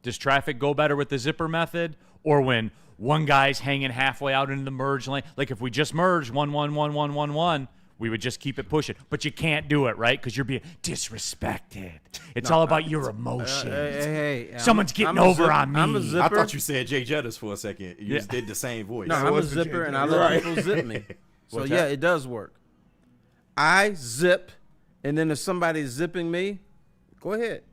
Does traffic go better with the zipper method, or when one guy's hanging halfway out into the merge lane? Like if we just merged 1-1-1-1-1-1, we would just keep it pushing. But you can't do it, right? Because you're being disrespected. It's all about your emotions. Hey, Someone's getting I'm a over on me. I'm a zipper. I thought you said Jay Jettis for a second. You just did the same voice. No, I'm a was the zipper, change. and I let people zip me. So What's yeah, that? it does work. I zip, and then if somebody's zipping me, go ahead,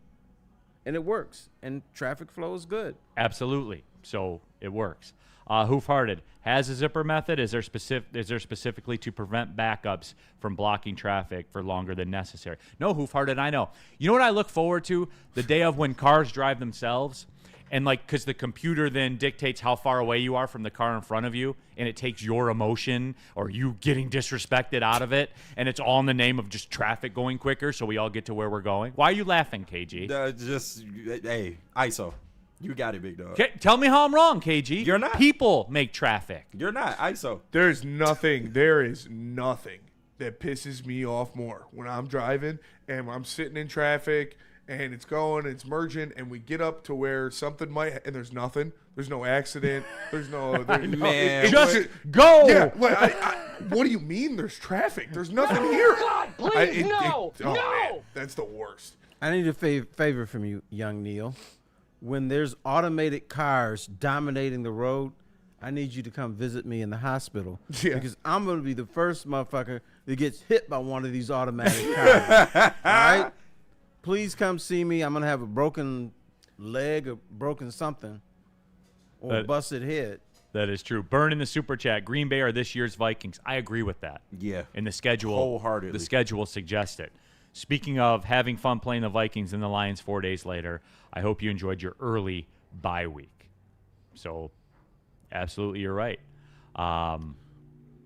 and it works, and traffic flow is good. Absolutely. So it works. Hoof-hearted has a zipper method. Is there specifically to prevent backups from blocking traffic for longer than necessary? No, Hoof-hearted, I know. You know what I look forward to? The day of when cars drive themselves, and because the computer then dictates how far away you are from the car in front of you, and it takes your emotion or you getting disrespected out of it, and it's all in the name of just traffic going quicker, so we all get to where we're going. Why are you laughing, KG? Hey, ISO. You got it, big dog. Tell me how I'm wrong, KG. You're not. People make traffic. You're not ISO. There is nothing that pisses me off more when I'm driving and I'm sitting in traffic and it's merging, and we get up to where something and there's nothing. There's no accident. There's no. Man. Just go. Yeah. What do you mean there's traffic? There's nothing here. God, please, no. Man, that's the worst. I need a favor from you, young Neal. When there's automated cars dominating the road, I need you to come visit me in the hospital. Yeah. Because I'm going to be the first motherfucker that gets hit by one of these automatic cars. All right? Please come see me. I'm going to have a broken leg or broken something or a busted head. That is true. Burn in the super chat. Green Bay are this year's Vikings. I agree with that. Yeah. And the schedule, Wholeheartedly. the schedule suggests it. Speaking of having fun playing the Vikings and the Lions 4 days later, I hope you enjoyed your early bye week. So, absolutely, you're right.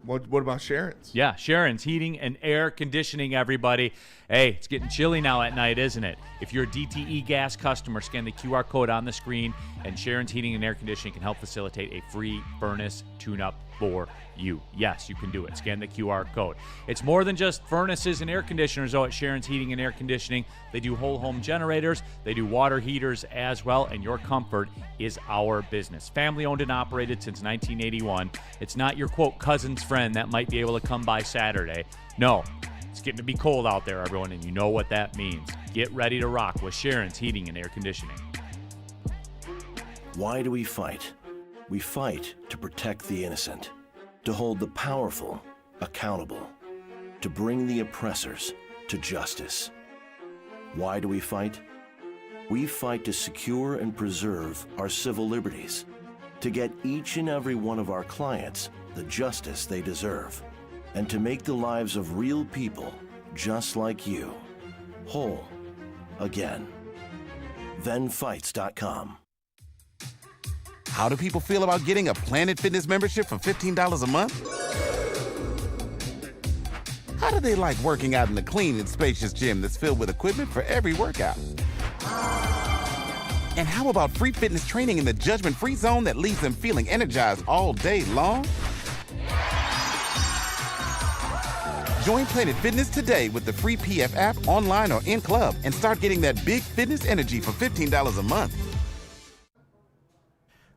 What about Sharon's? Yeah, Sharon's Heating and Air Conditioning, everybody. Hey, it's getting chilly now at night, isn't it? If you're a DTE Gas customer, scan the QR code on the screen, and Sharon's Heating and Air Conditioning can help facilitate a free furnace tune-up for you. Yes, you can do it. Scan the QR code. It's more than just furnaces and air conditioners, though, at Sharon's Heating and Air Conditioning. They do whole home generators. They do water heaters as well, and your comfort is our business. Family-owned and operated since 1981. It's not your, quote, cousin's friend that might be able to come by Saturday. No, it's getting to be cold out there, everyone, and you know what that means. Get ready to rock with Sharon's Heating and Air Conditioning. Why do we fight? We fight to protect the innocent, to hold the powerful accountable, to bring the oppressors to justice. Why do we fight? We fight to secure and preserve our civil liberties, to get each and every one of our clients the justice they deserve, and to make the lives of real people just like you whole again. ThenFights.com. How do people feel about getting a Planet Fitness membership for $15 a month? How do they like working out in a clean and spacious gym that's filled with equipment for every workout? And how about free fitness training in the judgment-free zone that leaves them feeling energized all day long? Join Planet Fitness today with the free PF app online or in club and start getting that big fitness energy for $15 a month.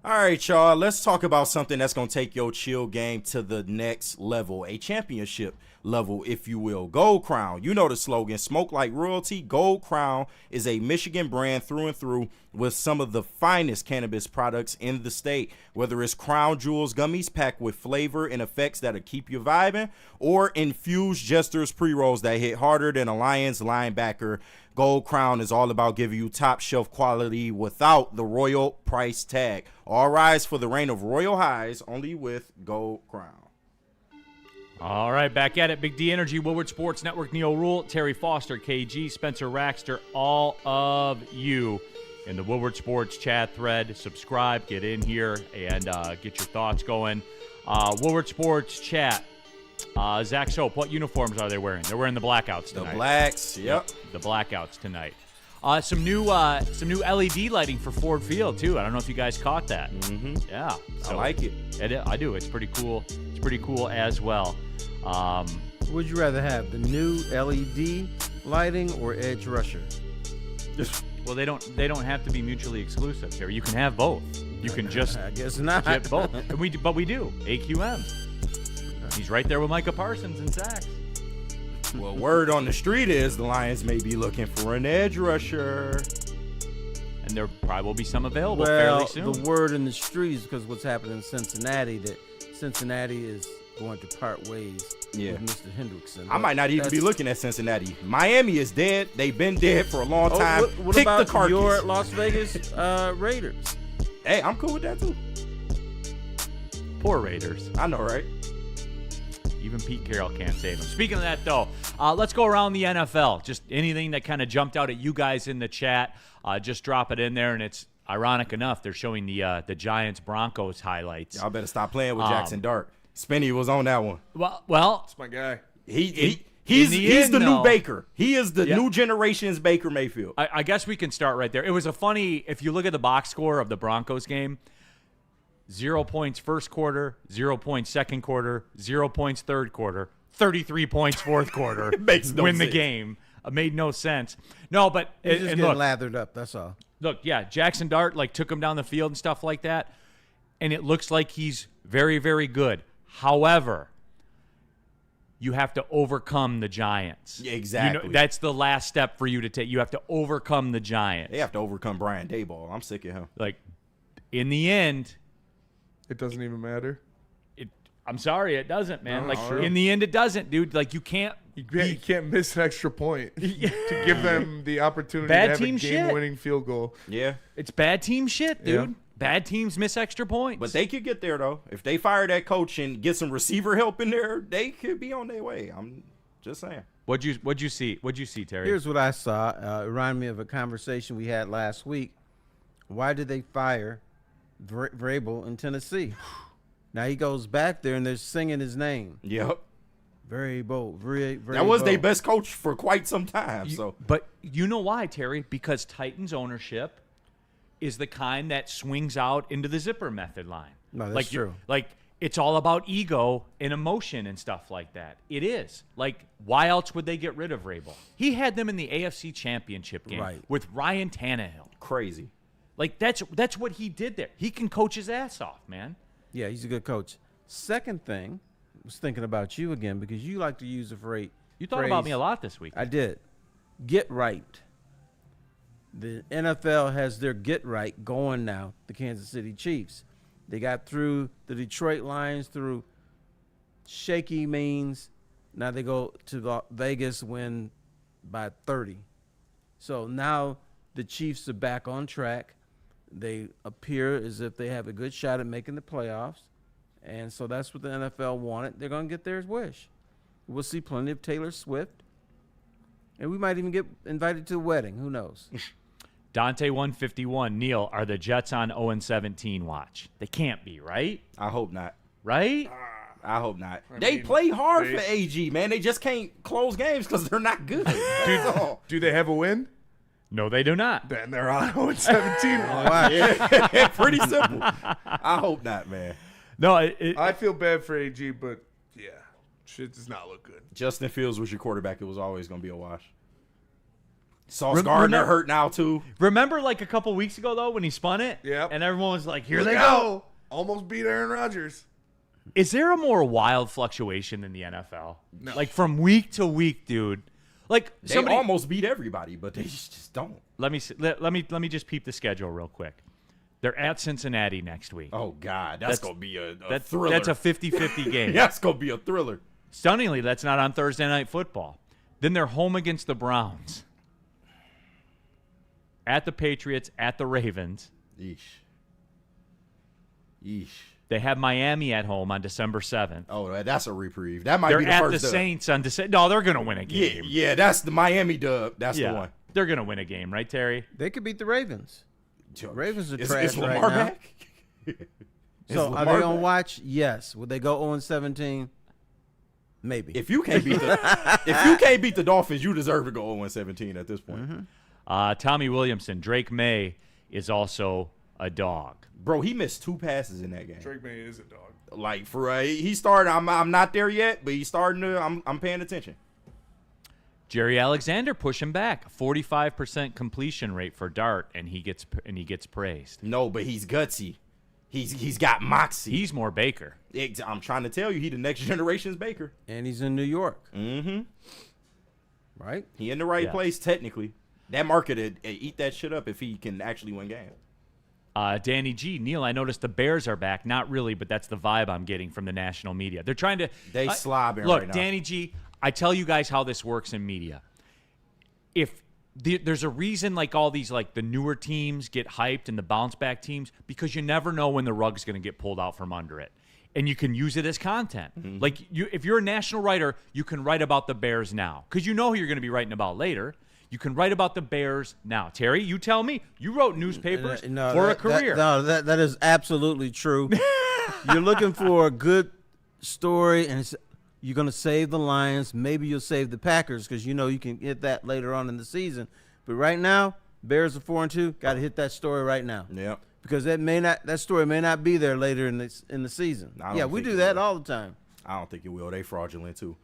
All right, y'all, let's talk about something that's going to take your chill game to the next level, a championship level, if you will. Gold Crown, you know the slogan, smoke like royalty. Gold Crown is a Michigan brand through and through with some of the finest cannabis products in the state. Whether it's Crown Jewels gummies packed with flavor and effects that'll keep you vibing, or infused Jester's pre-rolls that hit harder than a Lions linebacker, Gold Crown is all about giving you top shelf quality without the royal price tag. All rise for the reign of royal highs, only with Gold Crown. All right, back at it. Big D Energy, Woodward Sports Network, Neal, Ruhl, Terry Foster, KG, Spencer Raxter, all of you in the Woodward Sports chat thread. Subscribe, get in here, and get your thoughts going. Woodward Sports chat. Zach Soap, what uniforms are they wearing? They're wearing the blackouts tonight. The blacks, yep. The blackouts tonight. Some new LED lighting for Ford Field too. I don't know if you guys caught that. Mm-hmm. Yeah, so I like it. I do. It's pretty cool. It's pretty cool as well. Would you rather have the new LED lighting or Edge Rusher? Well, they don't have to be mutually exclusive here. You can have both. You can just I guess not. get both. But we do. AQM. He's right there with Micah Parsons and sacks. Well, word on the street is the Lions may be looking for an edge rusher. And there probably will be some available fairly soon. The word in the streets, because what's happening in Cincinnati, that Cincinnati is going to part ways with Mr. Hendrickson. I might not even be looking at Cincinnati. Miami is dead. They've been dead for a long time. What Kick about the carcass. your Las Vegas Raiders? Hey, I'm cool with that too. Poor Raiders. I know, right? Even Pete Carroll can't save him. Speaking of that, though, let's go around the NFL. Just anything that kind of jumped out at you guys in the chat, just drop it in there. And it's ironic enough, they're showing the Giants-Broncos highlights. Y'all better stop playing with Jackson Dart. Spinny was on that one. Well, That's my guy. He's end, the new though, Baker. He is the new generation's Baker Mayfield. I guess we can start right there. It was a funny, if you look at the box score of the Broncos game, 0 points first quarter, 0 points second quarter, 0 points third quarter, 33 points fourth quarter. It makes no win sense. The game. It made no sense. No, but He's just and getting look, lathered up, that's all. Look, yeah, Jackson Dart took him down the field and stuff like that, and it looks like he's very, very good. However, you have to overcome the Giants. Yeah, exactly. That's the last step for you to take. You have to overcome the Giants. They have to overcome Brian Daboll. I'm sick of him. In the end, It doesn't even matter. I'm sorry, it doesn't, man. No, true. In the end, it doesn't, dude. You can't. You can't miss an extra point to give them the opportunity Bad to have team a shit. game-winning field goal. Yeah. It's bad team shit, dude. Yeah. Bad teams miss extra points. But they could get there, though. If they fire that coach and get some receiver help in there, they could be on their way. I'm just saying. What'd you see? What'd you see, Terry? Here's what I saw. It reminded me of a conversation we had last week. Why did they fire Vrabel in Tennessee? Now he goes back there and they're singing his name. Yep. Vrabel. That was their best coach for quite some time. But you know why, Terry? Because Titans ownership is the kind that swings out into the zipper method line. No, that's true. Like, it's all about ego and emotion and stuff like that. It is. Like, why else would they get rid of Vrabel? He had them in the AFC Championship game with Ryan Tannehill. Crazy. Like, that's what he did there. He can coach his ass off, man. Yeah, he's a good coach. Second thing, I was thinking about you again because you like to use the phrase. You thought about me a lot this week. I did. Get right. The NFL has their get right going now, the Kansas City Chiefs. They got through the Detroit Lions through shaky means. Now they go to Vegas, win by 30. So now the Chiefs are back on track. They appear as if they have a good shot at making the playoffs. And so that's what the NFL wanted. They're going to get their wish. We'll see plenty of Taylor Swift. And we might even get invited to a wedding. Who knows? Dante 151. Neal, are the Jets on 0-17 watch? They can't be, right? I hope not. Right? I hope not. They play hard for AG, man. They just can't close games because they're not good. Do they have a win? No, they do not. Then they're on 0-17. Yeah, pretty simple. I hope not, man. No, I feel bad for AG, but yeah, shit does not look good. Justin Fields was your quarterback. It was always going to be a wash. Sauce Gardner hurt now, too. Remember like a couple weeks ago, though, when he spun it? Yep. And everyone was like, here they go. Almost beat Aaron Rodgers. Is there a more wild fluctuation in the NFL? No. Like from week to week, dude. Like they almost beat everybody, but they just don't. Let me just peep the schedule real quick. They're at Cincinnati next week. Oh, God. That's going to be a thriller. That's a 50-50 game. That's going to be a thriller. Stunningly, that's not on Thursday Night Football. Then they're home against the Browns. At the Patriots, at the Ravens. Yeesh. They have Miami at home on December 7th. Oh, that's a reprieve. That might they're be the at first the dub. Saints on December. No, they're going to win a game. Yeah, that's the Miami dub. That's the one. They're going to win a game, right, Terry? They could beat the Ravens. Ravens are trash is Lamar right now. back? So are they going to watch? Yes. Would they go 0-17? Maybe. If you can't beat the Dolphins, you deserve to go 0-17 at this point. Mm-hmm. Tommy Williamson, Drake May is also a dog. Bro, he missed 2 passes in that game. Drake May is a dog. Like he started. I'm not there yet, but he's starting to. I'm paying attention. Jerry Alexander pushing back, 45% completion rate for Dart, and he gets praised. No, but he's gutsy. He's got moxie. He's more Baker. I'm trying to tell you, he the next generation's Baker. And he's in New York. Mm-hmm. Right? He in the right place technically. That market would eat that shit up if he can actually win games. Danny G. Neal, I noticed the Bears are back. Not really, but that's the vibe I'm getting from the national media. They're trying to slobbing look, right now. Danny G., I tell you guys how this works in media. If there's a reason like all these like the newer teams get hyped and the bounce back teams, because you never know when the rug's going to get pulled out from under it. And you can use it as content. Mm-hmm. Like if you're a national writer, you can write about the Bears now because you know who you're going to be writing about later. You can write about the Bears now. Terry, you tell me. You wrote newspapers for a career. That is absolutely true. You're looking for a good story, and you're going to save the Lions. Maybe you'll save the Packers because you know you can hit that later on in the season. But right now, Bears are 4-2. Got to hit that story right now. Yeah. Because that story may not be there later in the season. Yeah, we do that all the time. I don't think it will. They fraudulent too.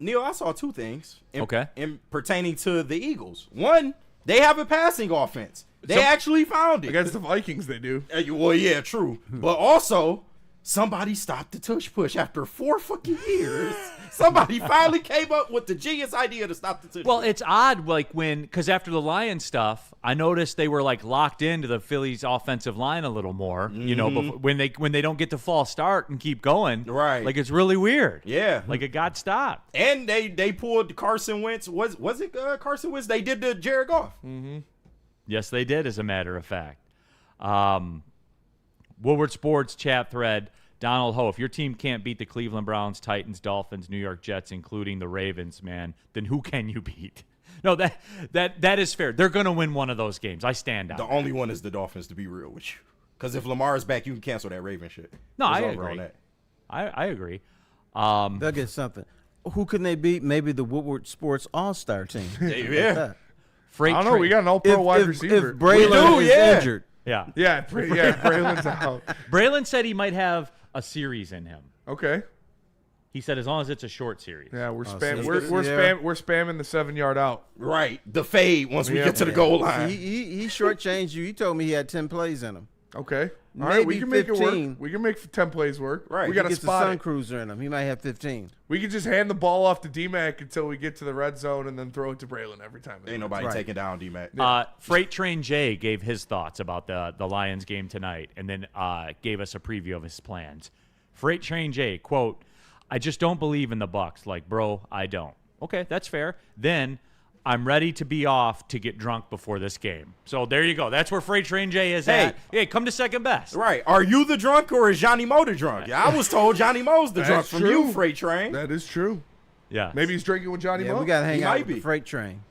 Neal, I saw 2 things in pertaining to the Eagles. One, they have a passing offense. They actually found it. Against the Vikings, they do. Well, yeah, true. But also, somebody stopped the tush push after 4 fucking years. Somebody finally came up with the genius idea to stop the tush Well, push. it's odd, like because after the Lions stuff, I noticed they were like locked into the Phillies' offensive line a little more. Mm-hmm. You know, when they don't get to false start and keep going, right? Like it's really weird. Yeah, like it got stopped. And they pulled Carson Wentz. Was it Carson Wentz? They did the Jared Goff. Mm-hmm. Yes, they did. As a matter of fact, Woodward Sports chat thread. Donald Ho, if your team can't beat the Cleveland Browns, Titans, Dolphins, New York Jets, including the Ravens, man, then who can you beat? No, that is fair. They're going to win one of those games. I stand out. The only one is the Dolphins, to be real with you. Because if Lamar is back, you can cancel that Raven shit. No, I It's over agree. on that. I agree. They'll get something. Who can they beat? Maybe the Woodward Sports All-Star team. Yeah. Freight I don't know. We got an all-pro wide receiver. If Braylon is injured. Yeah. Braylon's out. Braylon said he might have a series in him. Okay. He said as long as it's a short series. Yeah, we're so spamming. he's We're gonna- we're spamming the 7-yard out. Right. The fade once we Yeah. get to the goal line. He shortchanged you. He told me he had 10 plays in him. Okay. All right, we Maybe can make it 15. work. We can make 10 plays work. Right. We got He to gets the spot Sun it. Cruiser in him. He might have 15. We can just hand the ball off to D-Mac until we get to the red zone and then throw it to Braylon every time. Ain't nobody Right. taking down D-Mac. Freight Train Jay gave his thoughts about the Lions game tonight and then gave us a preview of his plans. Freight Train Jay, quote, I just don't believe in the Bucs. Like, bro, I don't. Okay, that's fair. Then I'm ready to be off to get drunk before this game. So there you go. That's where Freight Train Jay is at. Hey, come to second best. Right. Are you the drunk or is Johnny Mo the drunk? Yeah, I was told Johnny Mo's the drunk That's from true. you, Freight Train. That is true. Yeah. Maybe he's drinking with Johnny Yeah, Mo. we got to hang He out might with be. the freight train.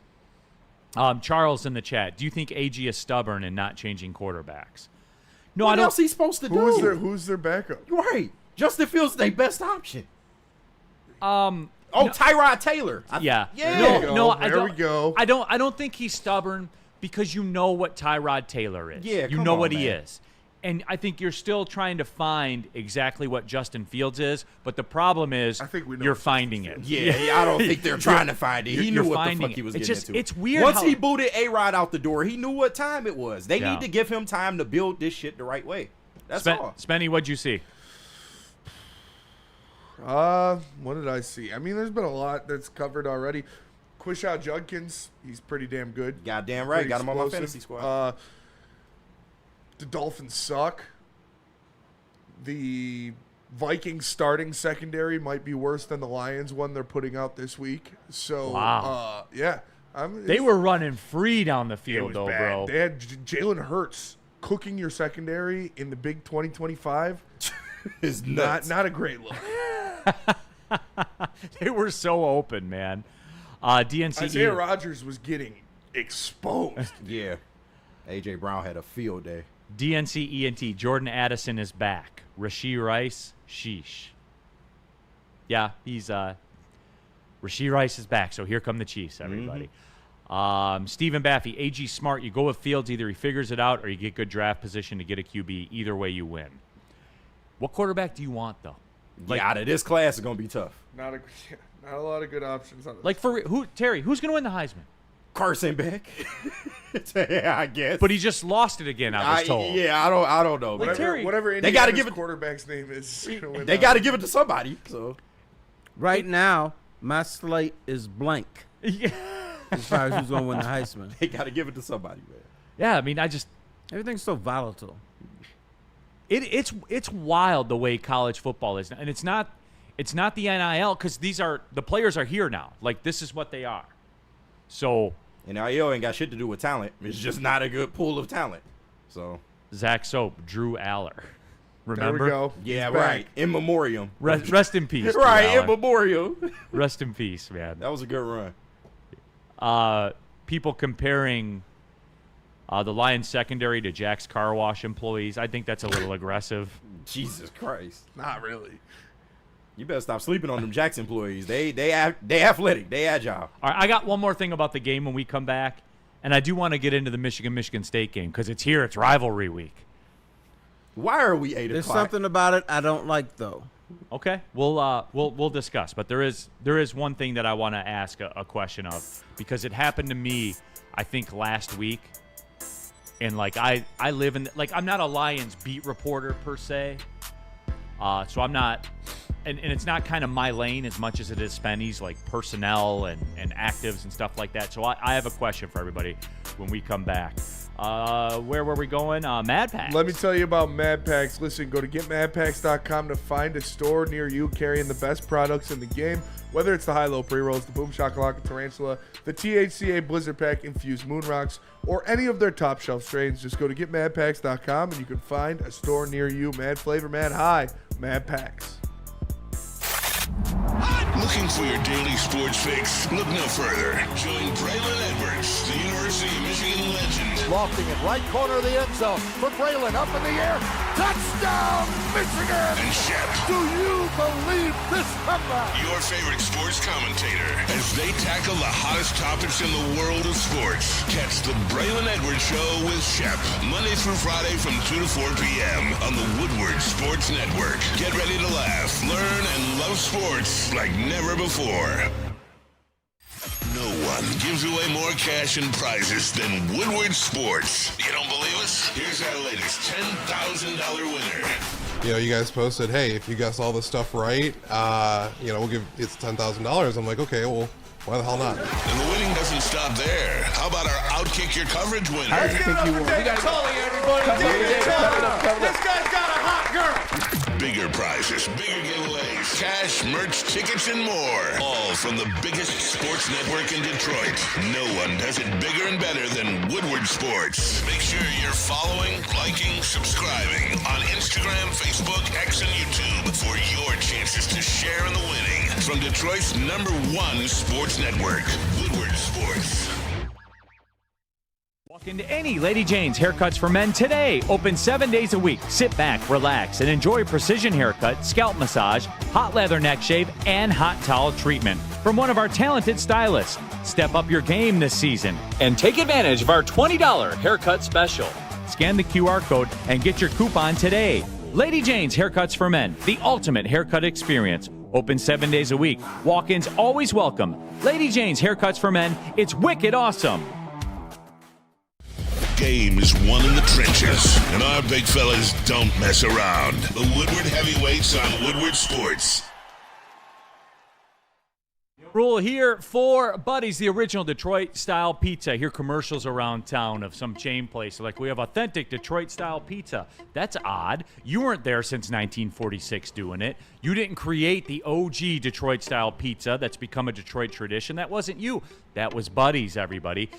Charles in the chat. Do you think AG is stubborn in not changing quarterbacks? No, What I don't. else he supposed to do? Who's their backup? Right. Justin Fields their best option. Um, Tyrod Taylor. Yeah. Yeah. There we go. No, I There don't. we go. I don't think he's stubborn because you know what Tyrod Taylor is. Yeah, you come know on, what he man. is. And I think you're still trying to find exactly what Justin Fields is, but the problem is I think we know you're what finding it. Yeah, I don't think they're trying to find it. He You're knew what the finding fuck he it. was It's getting just- into. it's weird Once how- he booted A-Rod out the door, he knew what time it was. They Yeah. need to give him time to build this shit the right way. That's all. Spenny, what'd you see? What did I see? I mean, there's been a lot that's covered already. Quishao Judkins, he's pretty damn good. Goddamn right. Pretty Got him on my explosive. fantasy squad. The Dolphins suck. The Vikings starting secondary might be worse than the Lions one they're putting out this week. So, Wow. yeah. They were running free down the It field, was though, bad. bro. They had Jalen Hurts cooking your secondary in the Big 2025. It's nuts. Not a great look. They were so open, man. DNCE. Isaiah Rodgers was getting exposed. Yeah. A.J. Brown had a field day. DNCENT. Jordan Addison is back. Rashee Rice, sheesh. Yeah, he's Rashee Rice is back. So here come the Chiefs, everybody. Stephen Baffy, AG smart. You go with Fields. Either he figures it out or you get good draft position to get a QB. Either way, you win. What quarterback do you want, though? Out of this class, it's going to be tough. Not a lot of good options on it. Like for who? Terry, who's going to win the Heisman? Carson Beck. Yeah, I guess. But he just lost it again. I was told. Yeah, I don't know. Like Terry, whatever they gotta Indiana's give it. quarterback's name is. They got to give it to somebody. So Right now, my slate is blank Yeah. as far as who's going to win the Heisman. they got to give it to somebody, man. Yeah, I mean, Everything's so volatile. it's wild the way college football is, and it's not the NIL because the players are here now. Like this is what they are. So And NIL ain't got shit to do with talent. It's just not a good pool of talent. So Zach Soap, Drew Aller, remember? There we go. yeah, He's right. back. In memoriam. Rest in peace, Drew Right, in Aller. memoriam. Rest in peace, man. That was a good run. People comparing the Lions secondary to Jack's Car Wash employees. I think that's a little aggressive. Jesus Christ. Not really. You better stop sleeping on them Jackson employees. They athletic. They agile. All right, I got one more thing about the game when we come back, and I do want to get into the Michigan State game because it's here. It's rivalry week. Why are we 8 There's o'clock? something about it I don't like, though. Okay, we'll discuss. But there is one thing that I want to ask a question of because it happened to me, I think last week, and like I live in like I'm not a Lions beat reporter per se, so I'm not, and it's not kind of my lane as much as it is Spenny's like personnel and actives and stuff like that. So I have a question for everybody when we come back. Where were we going? Mad Packs. Let me tell you about Mad Packs. Listen, go to getmadpacks.com to find a store near you carrying the best products in the game. Whether it's the high-low pre-rolls, the Boom Shakalaka Tarantula, the THCA Blizzard Pack Infused Moon Rocks, or any of their top shelf strains, just go to getmadpacks.com and you can find a store near you. Mad flavor, mad high, Mad Packs. Looking for your daily sports fix? Look no further. Join Braylon Edwards, the University of Michigan legend. Lofting it right corner of the end zone for Braylon, up in the air. Touchdown, Michigan! And Shep. Do you believe this comeback? Your favorite sports commentator as they tackle the hottest topics in the world of sports. Catch the Braylon Edwards Show with Shep, Monday through Friday from 2 to 4 p.m. on the Woodward Sports Network. Get ready to laugh, learn, and love sports like never before. No one gives away more cash and prizes than Woodward Sports. You don't believe us? Here's our latest $10,000 winner. You guys posted, hey, if you guess all this stuff right, we'll give it's $10,000. I'm like, okay, well, why the hell not? And the winning doesn't stop there. How about our Outkick Your Coverage winner? How do you think you won? This guy's got a hot girl. Bigger prizes, bigger giveaways, cash, merch, tickets, and more. All from the biggest sports network in Detroit. No one does it bigger and better than Woodward Sports. Make sure you're following, liking, subscribing on Instagram, Facebook, X, and YouTube for your chances to share in the winning. From Detroit's #1 sports network, Woodward Sports. Walk into any Lady Jane's Haircuts for Men today. Open 7 days a week. Sit back, relax, and enjoy precision haircut, scalp massage, hot leather neck shave, and hot towel treatment from one of our talented stylists. Step up your game this season and take advantage of our $20 haircut special. Scan the QR code and get your coupon today. Lady Jane's Haircuts for Men, the ultimate haircut experience. Open 7 days a week. Walk-ins always welcome. Lady Jane's Haircuts for Men. It's wicked awesome. Game is won in the trenches, and our big fellas don't mess around. The Woodward Heavyweights on Woodward Sports. Ruhl here for Buddy's, the original Detroit-style pizza. I hear commercials around town of some chain place. Like, we have authentic Detroit-style pizza. That's odd. You weren't there since 1946 doing it. You didn't create the OG Detroit-style pizza that's become a Detroit tradition. That wasn't you. That was Buddy's, everybody.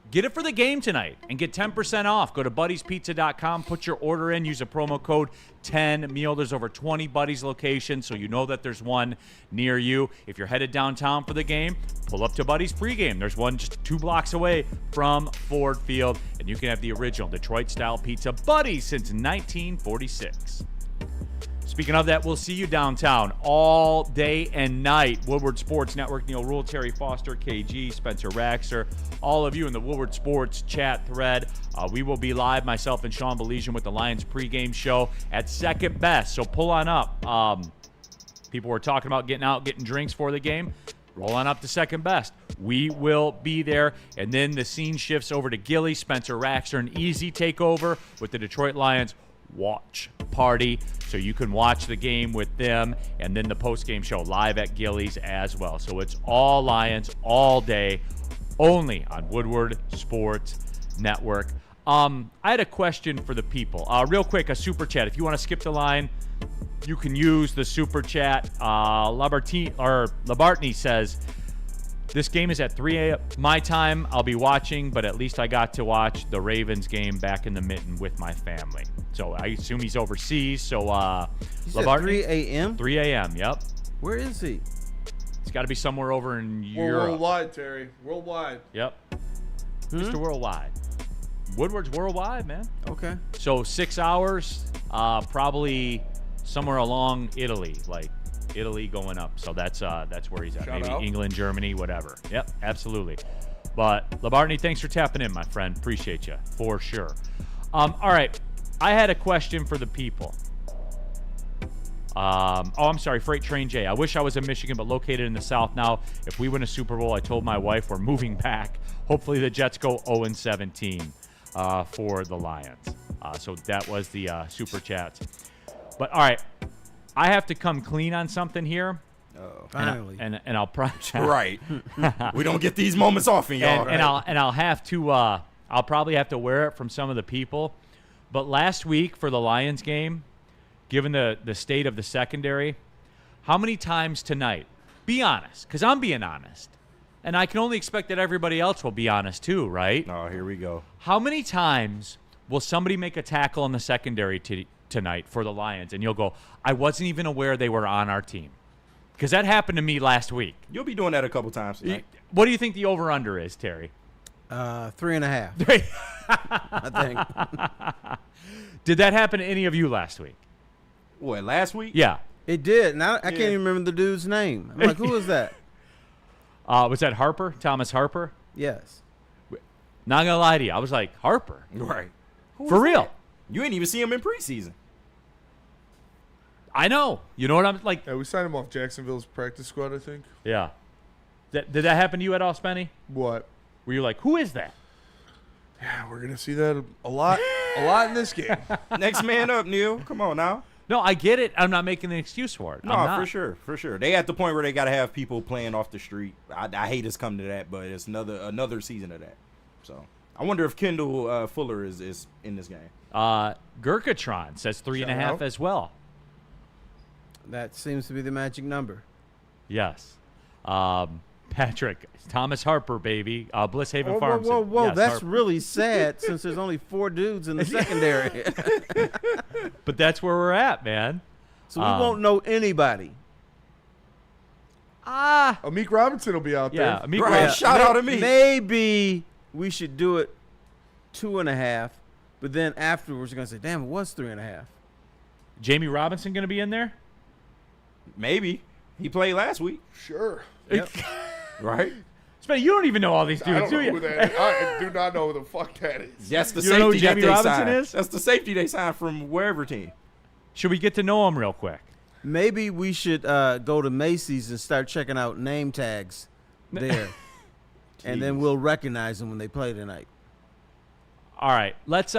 Get it for the game tonight and get 10% off. Go to buddyspizza.com, put your order in, use a promo code 10MEAL. There's over 20 Buddy's locations, so you know that there's one near you. If you're headed downtown for the game, pull up to Buddy's pregame. There's one just 2 blocks away from Ford Field, and you can have the original Detroit-style pizza, Buddy's, since 1946. Speaking of that, we'll see you downtown all day and night. Woodward Sports Network, Neal, Ruhl, Terry Foster, KG, Spencer Raxer, all of you in the Woodward Sports chat thread. We will be live, myself and Sean Baligan, with the Lions pregame show at Second Best. So pull on up. People were talking about getting out, getting drinks for the game. Roll on up to Second Best. We will be there. And then the scene shifts over to Gilly, Spencer Raxer, an easy takeover with the Detroit Lions watch party, so you can watch the game with them, and then the post-game show live at Gillies as well. So it's all Lions all day, only on Woodward Sports Network. I had a question for the people. Real quick, a super chat. If you want to skip the line, you can use the super chat. Labartney says, this game is at 3 a.m. my time. I'll be watching, but at least I got to watch the Ravens game back in the mitten with my family. So I assume he's overseas. So Labartney, 3 a.m.? 3 a.m., yep. Where is he? It's got to be somewhere over in Europe. Worldwide, Terry. Worldwide. Yep. Mr. Worldwide. Woodward's worldwide, man. Okay. So 6 hours, probably somewhere along Italy, like Italy going up. So that's where he's at. Shout Maybe out. England, Germany, whatever. Yep, absolutely. But Labartney, thanks for tapping in, my friend. Appreciate you for sure. All right, I had a question for the people. I'm sorry, Freight Train J. I wish I was in Michigan, but located in the South now. If we win a Super Bowl, I told my wife we're moving back. Hopefully the Jets go 0-17 for the Lions. So that was the super chats. But all right, I have to come clean on something here. Finally. And I'll probably Right. We don't get these moments often, y'all. and I'll have to I'll probably have to wear it from some of the people. But last week for the Lions game, given the state of the secondary, how many times tonight? Be honest, because I'm being honest. And I can only expect that everybody else will be honest too, right? Oh, here we go. How many times will somebody make a tackle in the secondary tonight for the Lions, and you'll go, I wasn't even aware they were on our team. Because that happened to me last week. You'll be doing that a couple times tonight. What do you think the over-under is, Terry? 3.5. I think. Did that happen to any of you last week? What, last week? Yeah. It did. Now I can't even remember the dude's name. I'm like, who was that? Was that Harper? Thomas Harper? Yes. Not gonna lie to you, I was like, Harper? Right. For real. That? You ain't even see him in preseason. I know. You know what I'm like? Yeah, we signed him off Jacksonville's practice squad, I think. Yeah. Did that happen to you at all, Spenny? What? Were you like, who is that? Yeah, we're gonna see that a lot in this game. Next man up, Neal. Come on now. No, I get it. I'm not making an excuse for it. No, for sure. They at the point where they got to have people playing off the street. I hate us come to that, but it's another season of that. So I wonder if Kendall Fuller is in this game. Gurkatron says 3.5 as well. That seems to be the magic number. Yes. Patrick, Thomas Harper, baby. Bliss Haven Farms. Whoa. Yes, that's Harper. really sad since there's only 4 dudes in the secondary. But that's where we're at, man. So we won't know anybody. Amik Robinson will be out there. Yeah, Amik Right, Robinson. shout out to me. Maybe we should do it 2.5, but then afterwards we're going to say, damn, it was 3.5. Jamie Robinson going to be in there? Maybe. He played last week. Sure. Yep. Right? Spenny, you don't even know all these I dudes, don't do know you? who that is. I do not know who the fuck that is. That's the You don't know who safety that Jamie they Robinson signed. is? That's the safety they signed from wherever team. Should we get to know him real quick? Maybe we should go to Macy's and start checking out name tags there. And then we'll recognize them when they play tonight. All right, let's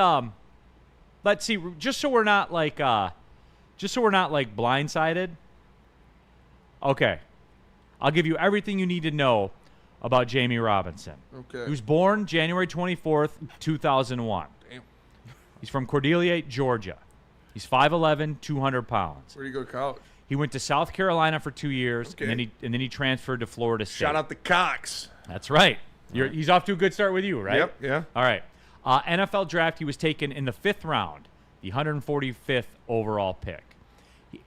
see. Just so we're not like blindsided. Okay, I'll give you everything you need to know about Jamie Robinson. Okay. He was born January 24th, 2001. Damn. He's from Cordelia, Georgia. He's 5'11", 200 pounds. Where do you go to college? He went to South Carolina for 2 years, Okay. and then he transferred to Florida State. Shout out the Cox. That's right. He's off to a good start with you, right? Yep, yeah. All right. NFL draft, he was taken in the 5th round, the 145th overall pick.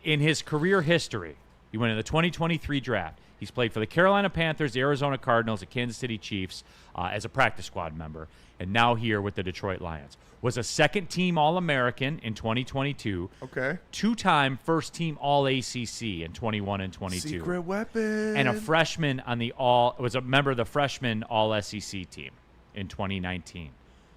In his career history, he went in the 2023 draft. He's played for the Carolina Panthers, the Arizona Cardinals, the Kansas City Chiefs as a practice squad member, and now here with the Detroit Lions. Was a second-team All-American in 2022. Okay. 2-time first-team All-ACC in 21 and 22. Secret weapon. And a freshman was a member of the freshman All-SEC team in 2019.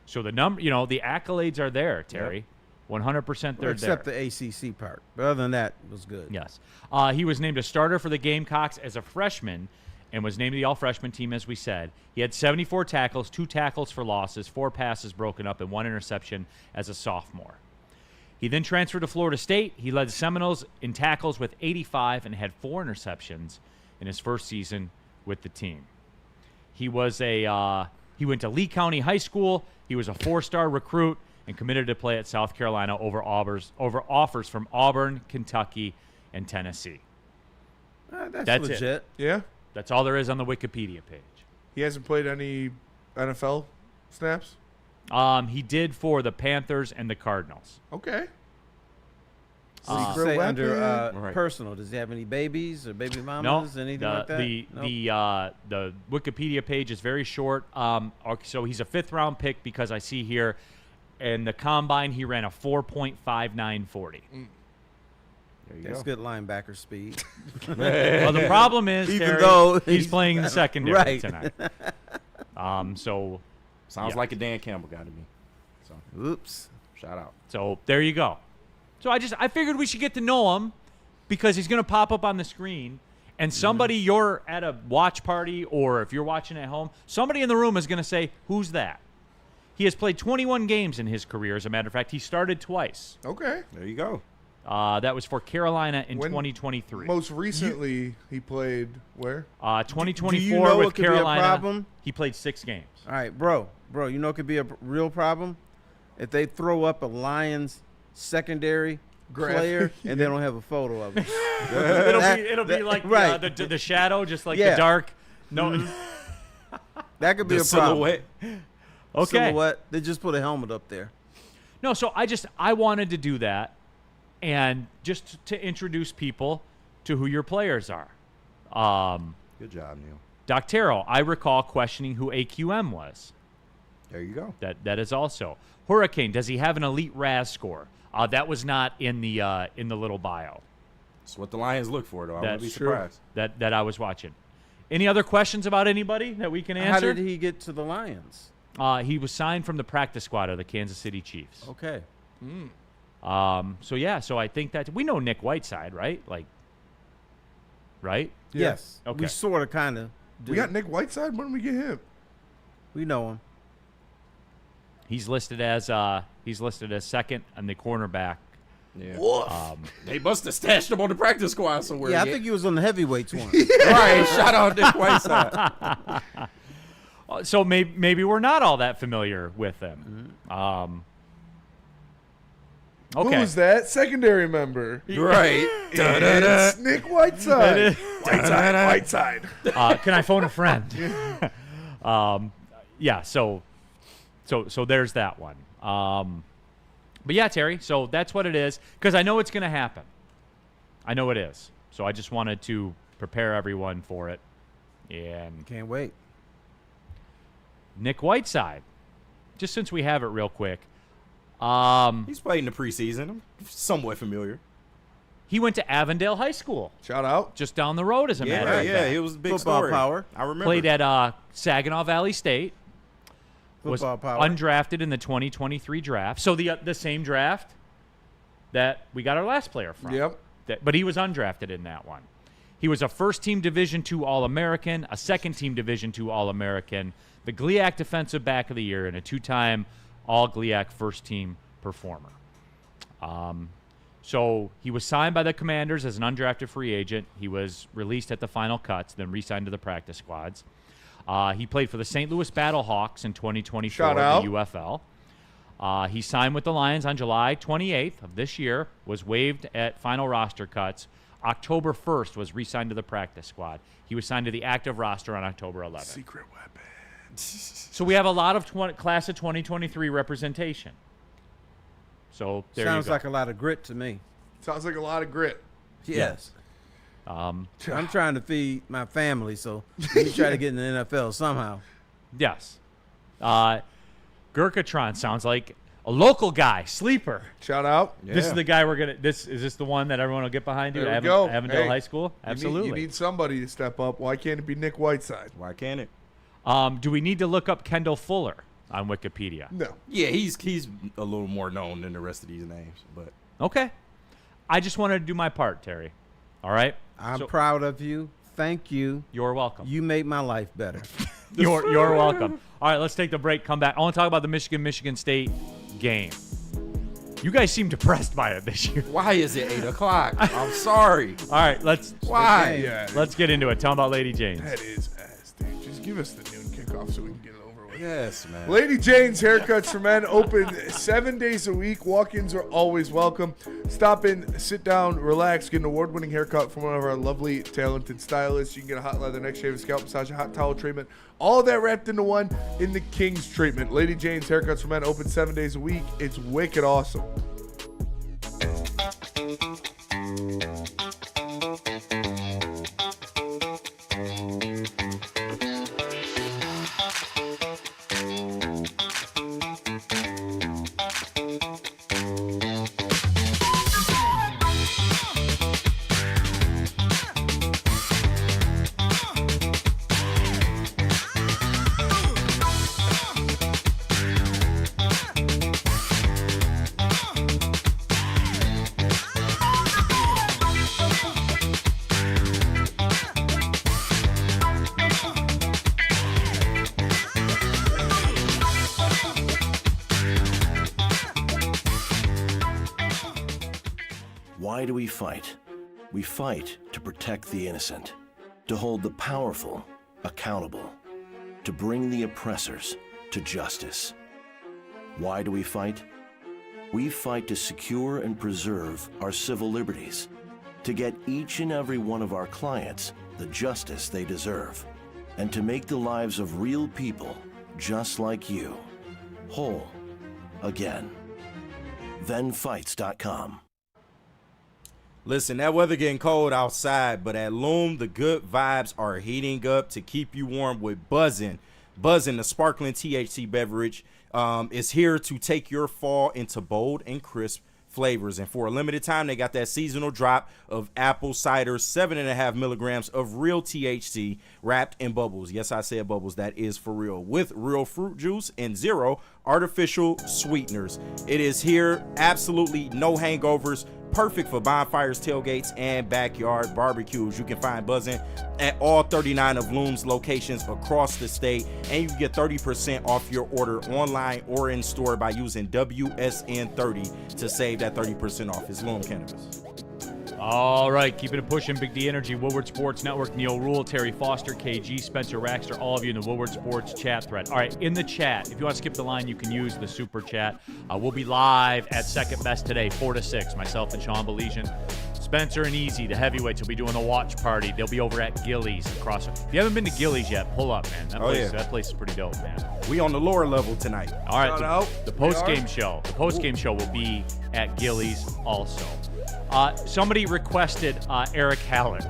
So the accolades are there, Terry. 100% they're Except there. the ACC part. But other than that, it was good. Yes. He was named a starter for the Gamecocks as a freshman and was named the all-freshman team, as we said. He had 74 tackles, 2 tackles for losses, 4 passes broken up, and 1 interception as a sophomore. He then transferred to Florida State. He led the Seminoles in tackles with 85 and had 4 interceptions in his first season with the team. He went to Lee County High School. He was a 4-star recruit and committed to play at South Carolina over offers from Auburn, Kentucky, and Tennessee. That's legit. It. Yeah. That's all there is on the Wikipedia page. He hasn't played any NFL snaps? He did for the Panthers and the Cardinals. Okay. Say under personal. Does he have any babies or baby mamas? Anything like that? The Wikipedia page is very short. So he's a 5th-round pick because I see here in the combine he ran a 4.5940. That's good linebacker speed. Well, the problem is, Even Terry, though he's playing in the secondary right. tonight. So sounds like a Dan Campbell guy to me. So oops. Shout out. So there you go. So I figured we should get to know him because he's going to pop up on the screen, and somebody you're at a watch party or if you're watching at home, somebody in the room is going to say, "Who's that?" He has played 21 games in his career. As a matter of fact, he started twice. Okay. There you go. That was for Carolina in 2023. Most recently, he played where? 2024 Do you know with it could be a Carolina. problem? He played 6 games. All right, bro, you know it could be a real problem if they throw up a Lions secondary player and they don't have a photo of him. It'll be like right. the shadow, just like the dark. No, that could be The a problem. silhouette. Okay. Silhouette. They just put a helmet up there. No, so I wanted to do that and just to introduce people to who your players are. Good job, Neal. Doctero, I recall questioning who AQM was. There you go. That is also. Hurricane, does he have an elite RAS score? That was not in the little bio. That's what the Lions look for, though. I wouldn't be surprised. That I was watching. Any other questions about anybody that we can answer? How did he get to the Lions? He was signed from the practice squad of the Kansas City Chiefs. Okay. So I think that we know Nick Whiteside, right? Right? Yes. Okay. We sort of, kind of. We got Nick Whiteside. When did we get him? We know him. He's listed as second on the cornerback. Yeah. They must have stashed him on the practice squad somewhere. Yeah, I think he was on the heavyweights one. Right. Shout out Nick Whiteside. So maybe we're not all that familiar with them. Okay. Who was that? Secondary member. Right. It's Nick Whiteside. Whiteside. Can I phone a friend? Yeah. So there's that one. But yeah, Terry. So that's what it is. Because I know it's going to happen. I know it is. So I just wanted to prepare everyone for it. And Can't wait. Nick Whiteside. Just since we have it real quick. He's played in the preseason. I'm somewhat familiar. He went to Avondale High School. Shout out. Just down the road, as a matter of fact. Yeah, it was a big Football story. power. I remember. Played at Saginaw Valley State. Football Was power. undrafted in the 2023 draft. So the same draft that we got our last player from. Yep. But he was undrafted in that one. He was a first-team Division II All-American, a second-team Division II All-American, the GLIAC Defensive Back of the Year, and a two-time All-GLIAC first-team performer. So he was signed by the Commanders as an undrafted free agent. He was released at the final cuts, then re-signed to the practice squads. He played for the St. Louis Battlehawks in 2024 Shout out. the UFL. He signed with the Lions on July 28th of this year, was waived at final roster cuts. October 1st was re-signed to the practice squad. He was signed to the active roster on October 11th. Secret weapon. So we have a lot of class of 2023 representation. So there Sounds you go. like a lot of grit to me. Sounds like a lot of grit. Yes. I'm trying to feed my family, so you try to get in the NFL somehow. Yes. Gurkhatron sounds like a local guy, sleeper. Shout out. Yeah. This is the guy we're gonna. Is this the one that everyone will get behind you? There we go. Avondale Hey, High School. Absolutely. You need somebody to step up. Why can't it be Nick Whiteside? Why can't it? Do we need to look up Kendall Fuller on Wikipedia? No. Yeah, he's a little more known than the rest of these names, but Okay. I just wanted to do my part, Terry. All right. I'm proud of you. Thank you. You're welcome. You made my life better. You're welcome. All right, let's take the break. Come back. I want to talk about the Michigan State game. You guys seem depressed by it this year. why is it 8 o'clock? I'm sorry. All right, let's get into it. Tell them about Lady Jane's. That is ass, dude. Just give us the noon kickoff so we can get it over with. Yes, man. Lady Jane's Haircuts for Men open 7 days a week. Walk-ins are always welcome. Stop in, sit down, relax, get an award-winning haircut from one of our lovely, talented stylists. You can get a hot leather neck shave, a scalp massage, a hot towel treatment. All of that wrapped into one in the King's treatment. Lady Jane's Haircuts for Men open 7 days a week. It's wicked awesome. Why do we fight? We fight to protect the innocent, to hold the powerful accountable, to bring the oppressors to justice. Why do we fight? We fight to secure and preserve our civil liberties, to get each and every one of our clients the justice they deserve, and to make the lives of real people just like you whole again. ThenFights.com. Listen, that weather getting cold outside, but at Loom, the good vibes are heating up to keep you warm with Buzzin'. Buzzin', the sparkling THC beverage, is here to take your fall into bold and crisp flavors. And for a limited time, they got that seasonal drop of apple cider, 7.5 milligrams of real THC wrapped in bubbles. Yes, I said bubbles. That is for real. With real fruit juice and 0 artificial sweeteners. It is here. Absolutely no hangovers. Perfect for bonfires, tailgates, and backyard barbecues. You can find Buzzin' at all 39 of Loom's locations across the state, and you can get 30% off your order online or in store by using WSN30 to save that 30% off. It's Loom Cannabis. All right, keeping it pushing, Big D Energy, Woodward Sports Network, Neal, Ruhl, Terry Foster, KG, Spencer Raxter, all of you in the Woodward Sports chat thread. All right, in the chat, if you want to skip the line, you can use the super chat. We'll be live at Second Best today, 4 to 6. Myself and Sean Baligan. Spencer and Easy, the heavyweights, will be doing a watch party. They'll be over at Gillies across. If you haven't been to Gillies yet, pull up, man. That place is pretty dope, man. We on the lower level tonight. All right, the post-game show. The post-game show will be at Gillies also. Somebody requested Eric Hallen.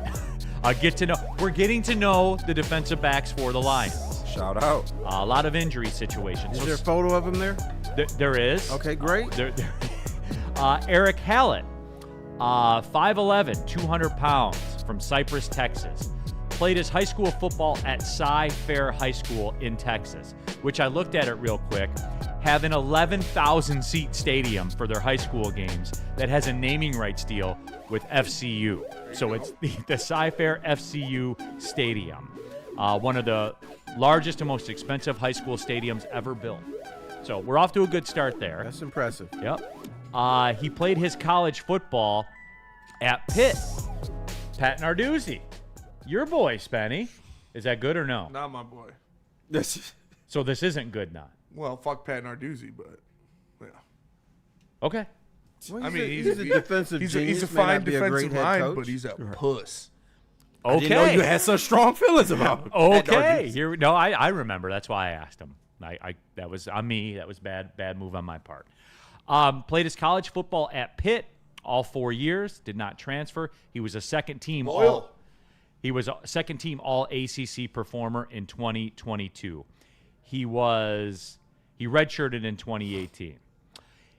We're getting to know the defensive backs for the Lions. Shout out. A lot of injury situations. Is there a photo of him there? There is. Okay, great. Eric Hallen, 5'11", 200 pounds, from Cypress, Texas. Played his high school football at Cy-Fair High School in Texas, which I looked at it real quick. Have an 11,000-seat stadium for their high school games that has a naming rights deal with FCU. So it's the Cy-Fair FCU Stadium, one of the largest and most expensive high school stadiums ever built. So we're off to a good start there. That's impressive. Yep. He played his college football at Pitt. Pat Narduzzi. Your boy, Spenny. Is that good or no? Not my boy. So this isn't good, not? Well, fuck Pat Narduzzi, but yeah. Okay. Well, I mean, he's a defensive genius. He's a fine may not be a great defensive head mind, coach. but he's a puss. Okay. I didn't know you had such strong feelings about him. Okay. I remember. That's why I asked him. That was on me. That was bad move on my part. Played his college football at Pitt all 4 years. Did not transfer. He was a second team all ACC performer in 2022. He redshirted in 2018.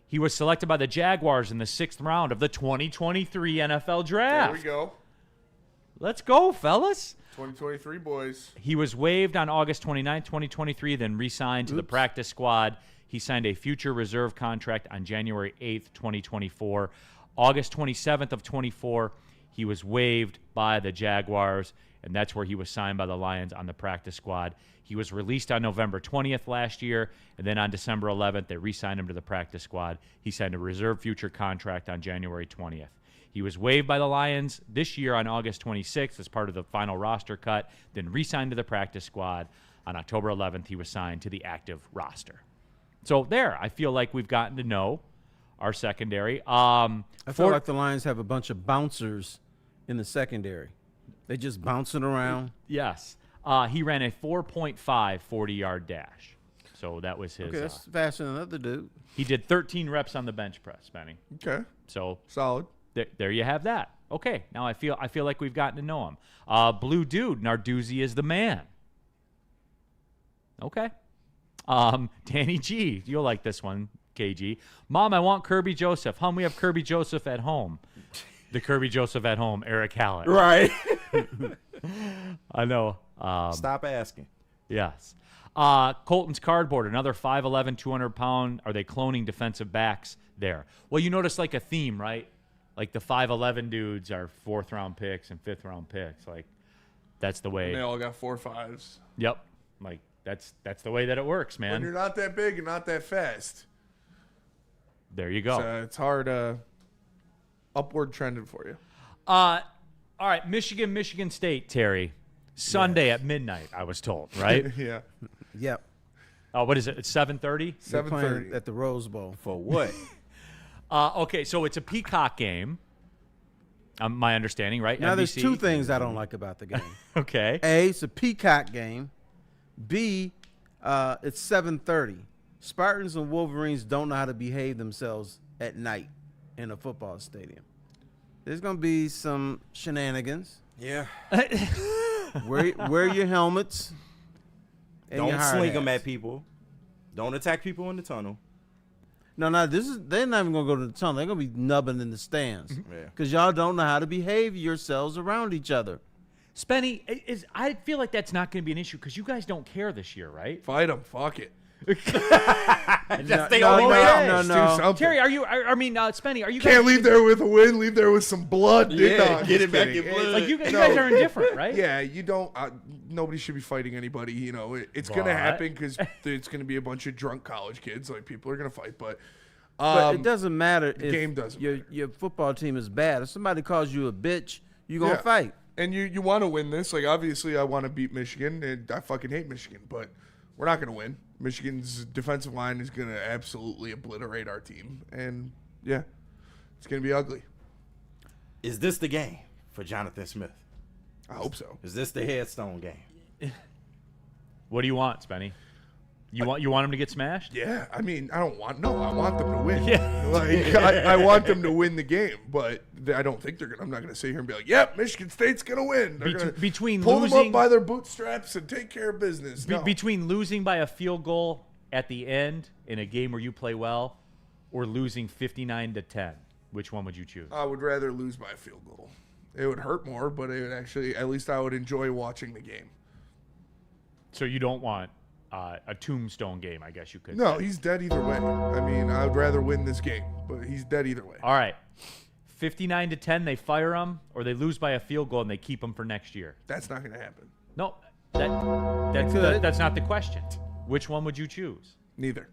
He was selected by the Jaguars in the 6th round of the 2023 NFL Draft. There we go. Let's go, fellas. 2023, boys. He was waived on August 29, 2023, then re-signed to the practice squad. He signed a future reserve contract on January 8th, 2024. August 27th of 24, he was waived by the Jaguars, and that's where he was signed by the Lions on the practice squad. He was released on November 20th last year, and then on December 11th, they re-signed him to the practice squad. He signed a reserve future contract on January 20th. He was waived by the Lions this year on August 26th as part of the final roster cut, then re-signed to the practice squad. On October 11th, he was signed to the active roster. So there, I feel like we've gotten to know our secondary. I feel like the Lions have a bunch of bouncers in the secondary. They just bouncing around. Yes. He ran a 4.5 40-yard dash. So that was his. Okay, that's faster than another dude. He did 13 reps on the bench press, Benny. Okay. So solid. There you have that. Okay, now I feel like we've gotten to know him. Blue Dude, Narduzzi is the man. Okay. Danny G, you'll like this one, KG. Mom, I want Kirby Joseph. Hum, we have Kirby Joseph at home. The Kirby Joseph at home, Eric Hallen. Right. I know. Stop asking. Yes. Colton's Cardboard, another 5'11", 200-pound. Are they cloning defensive backs there? Well, you notice like a theme, right? Like the 5'11" dudes are 4th-round picks and 5th-round picks. Like that's the way. And they all got 4.5s. Yep. Like that's the way that it works, man. When you're not that big and not that fast. There you go. It's hard upward trending for you. All right, Michigan State, Terry. Sunday at midnight, I was told, right? Yeah. Yep. Oh, what is it? It's 7:30? 7:30 at the Rose Bowl. For what? Okay, so it's a Peacock game. My understanding, right? Now, NBC. there's two things I don't like about the game. Okay. A, it's a Peacock game. B, it's 7:30. Spartans and Wolverines don't know how to behave themselves at night in a football stadium. There's going to be some shenanigans. Yeah. Wear your helmets. And Don't your hard sling them hats. at people. Don't attack people in the tunnel. No, they're not even going to go to the tunnel. They're going to be nubbing in the stands. Yeah. Because y'all don't know how to behave yourselves around each other. Spenny, I feel like that's not going to be an issue because you guys don't care this year, right? Fight them. Fuck it. Just stay no, on the way out. no. Do something. Terry, Spenny, are you guys Can't leave there with a win. Leave there with some blood. Yeah, No, get just it back kidding. in blood. like you guys are indifferent, right? Yeah, you don't. Nobody should be fighting anybody. You know, it's going to But- happen because it's going to be a bunch of drunk college kids. Like people are going to fight, but It doesn't matter if game doesn't your football team is bad. If somebody calls you a bitch, you're going to fight. And you want to win this. Like, obviously, I want to beat Michigan, and I fucking hate Michigan, but we're not going to win. Michigan's defensive line is going to absolutely obliterate our team. And, yeah, it's going to be ugly. Is this the game for Jonathan Smith? I hope so. Is this the headstone game? What do you want, Spenny? You want him to get smashed? Yeah, I mean, I want them to win. Yeah. Like, I want them to win the game, but I don't think they're going to. I'm not going to sit here and be like, yep, Michigan State's going to win. They're gonna Between pull them losing up by their bootstraps and take care of business. No. between losing by a field goal at the end in a game where you play well, or losing 59-10, which one would you choose? I would rather lose by a field goal. It would hurt more, but it would actually, at least I would enjoy watching the game. So you don't want a tombstone game, I guess you could No, say. he's dead either way. I mean, I would rather win this game, but he's dead either way. All right. 59-10, they fire him, or they lose by a field goal and they keep him for next year. That's not going to happen. No, that's not the question. Which one would you choose? Neither.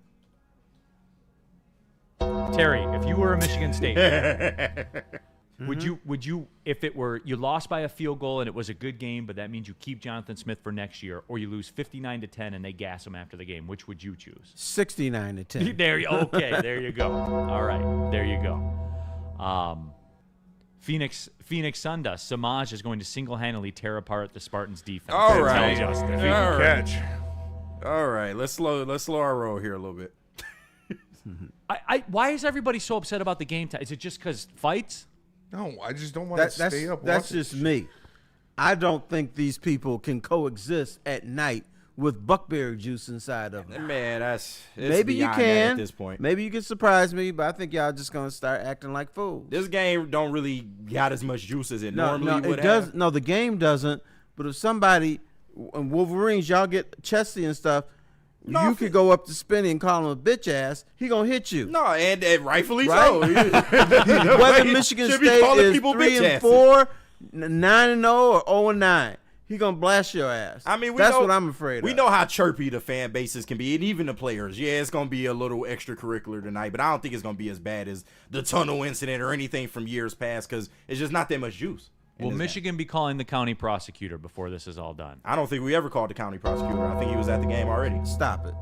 Terry, if you were a Michigan State fan, would you if it were you lost by a field goal and it was a good game, but that means you keep Jonathan Smith for next year, or you lose 59-10 and they gas him after the game, which would you choose? 69-10. There you go. All right, there you go. Phoenix Sundust, Samaj is going to single-handedly tear apart the Spartans' defense. All right. Tell Justin. All right. Catch. All right, let's slow our roll here a little bit. Why is everybody so upset about the game time? Is it just because fights? No, I just don't want to stay up. That's watching just shit. me. I don't think these people can coexist at night with buckberry juice inside of them. Man, it's Maybe you beyond that can. at this point. Maybe you can surprise me, but I think y'all just gonna start acting like fools. This game don't really got as much juice as it normally would it does. have. No, the game doesn't. But if somebody in Wolverines, y'all get chesty and stuff, you could go up to Spinny and call him a bitch ass. He gonna hit you. No, and rightfully Right? so. Whether Michigan Should be State calling is people 3-4, bitch 9-0, or 0-9, he gonna blast your ass. I mean, that's what I'm afraid of. We know how chirpy the fan bases can be, and even the players. Yeah, it's gonna be a little extracurricular tonight, but I don't think it's gonna be as bad as the tunnel incident or anything from years past because it's just not that much juice. Will Michigan be calling the county prosecutor before this is all done? I don't think we ever called the county prosecutor. I think he was at the game already. Stop it.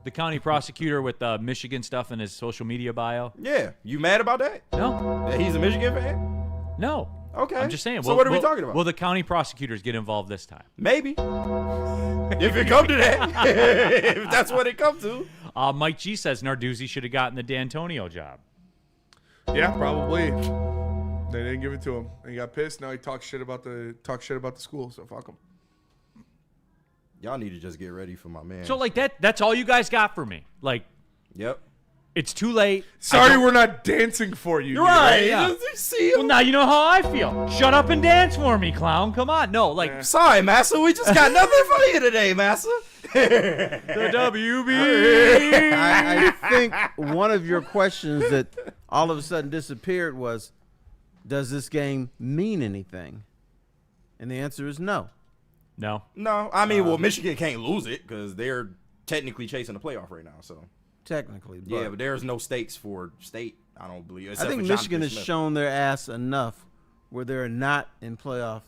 The county prosecutor with Michigan stuff in his social media bio? Yeah, you mad about that? No. That he's a Michigan fan? No. Okay. I'm just saying. So what are we talking about? Will the county prosecutors get involved this time? Maybe. If it come to that. If that's what it comes to. Mike G says Narduzzi should have gotten the D'Antonio job. Yeah, probably. They didn't give it to him. And he got pissed. Now he talks shit about the school. So fuck him. Y'all need to just get ready for my man. So like that's all you guys got for me. Like, yep. It's too late. Sorry, we're not dancing for you. You're right. Yeah. Yeah. See him? Well, now you know how I feel. Shut up and dance for me, clown. Come on. No, like. Sorry, Massa. We just got nothing for you today, Massa. The WB. I think one of your questions that all of a sudden disappeared was, does this game mean anything? And the answer is no. No. No. I mean, well, Michigan can't lose it because they're technically chasing the playoff right now. So technically, yeah, but there's no stakes for state. I don't believe. I except think for Michigan has Jonathan Smith. shown their ass enough where they're not in playoff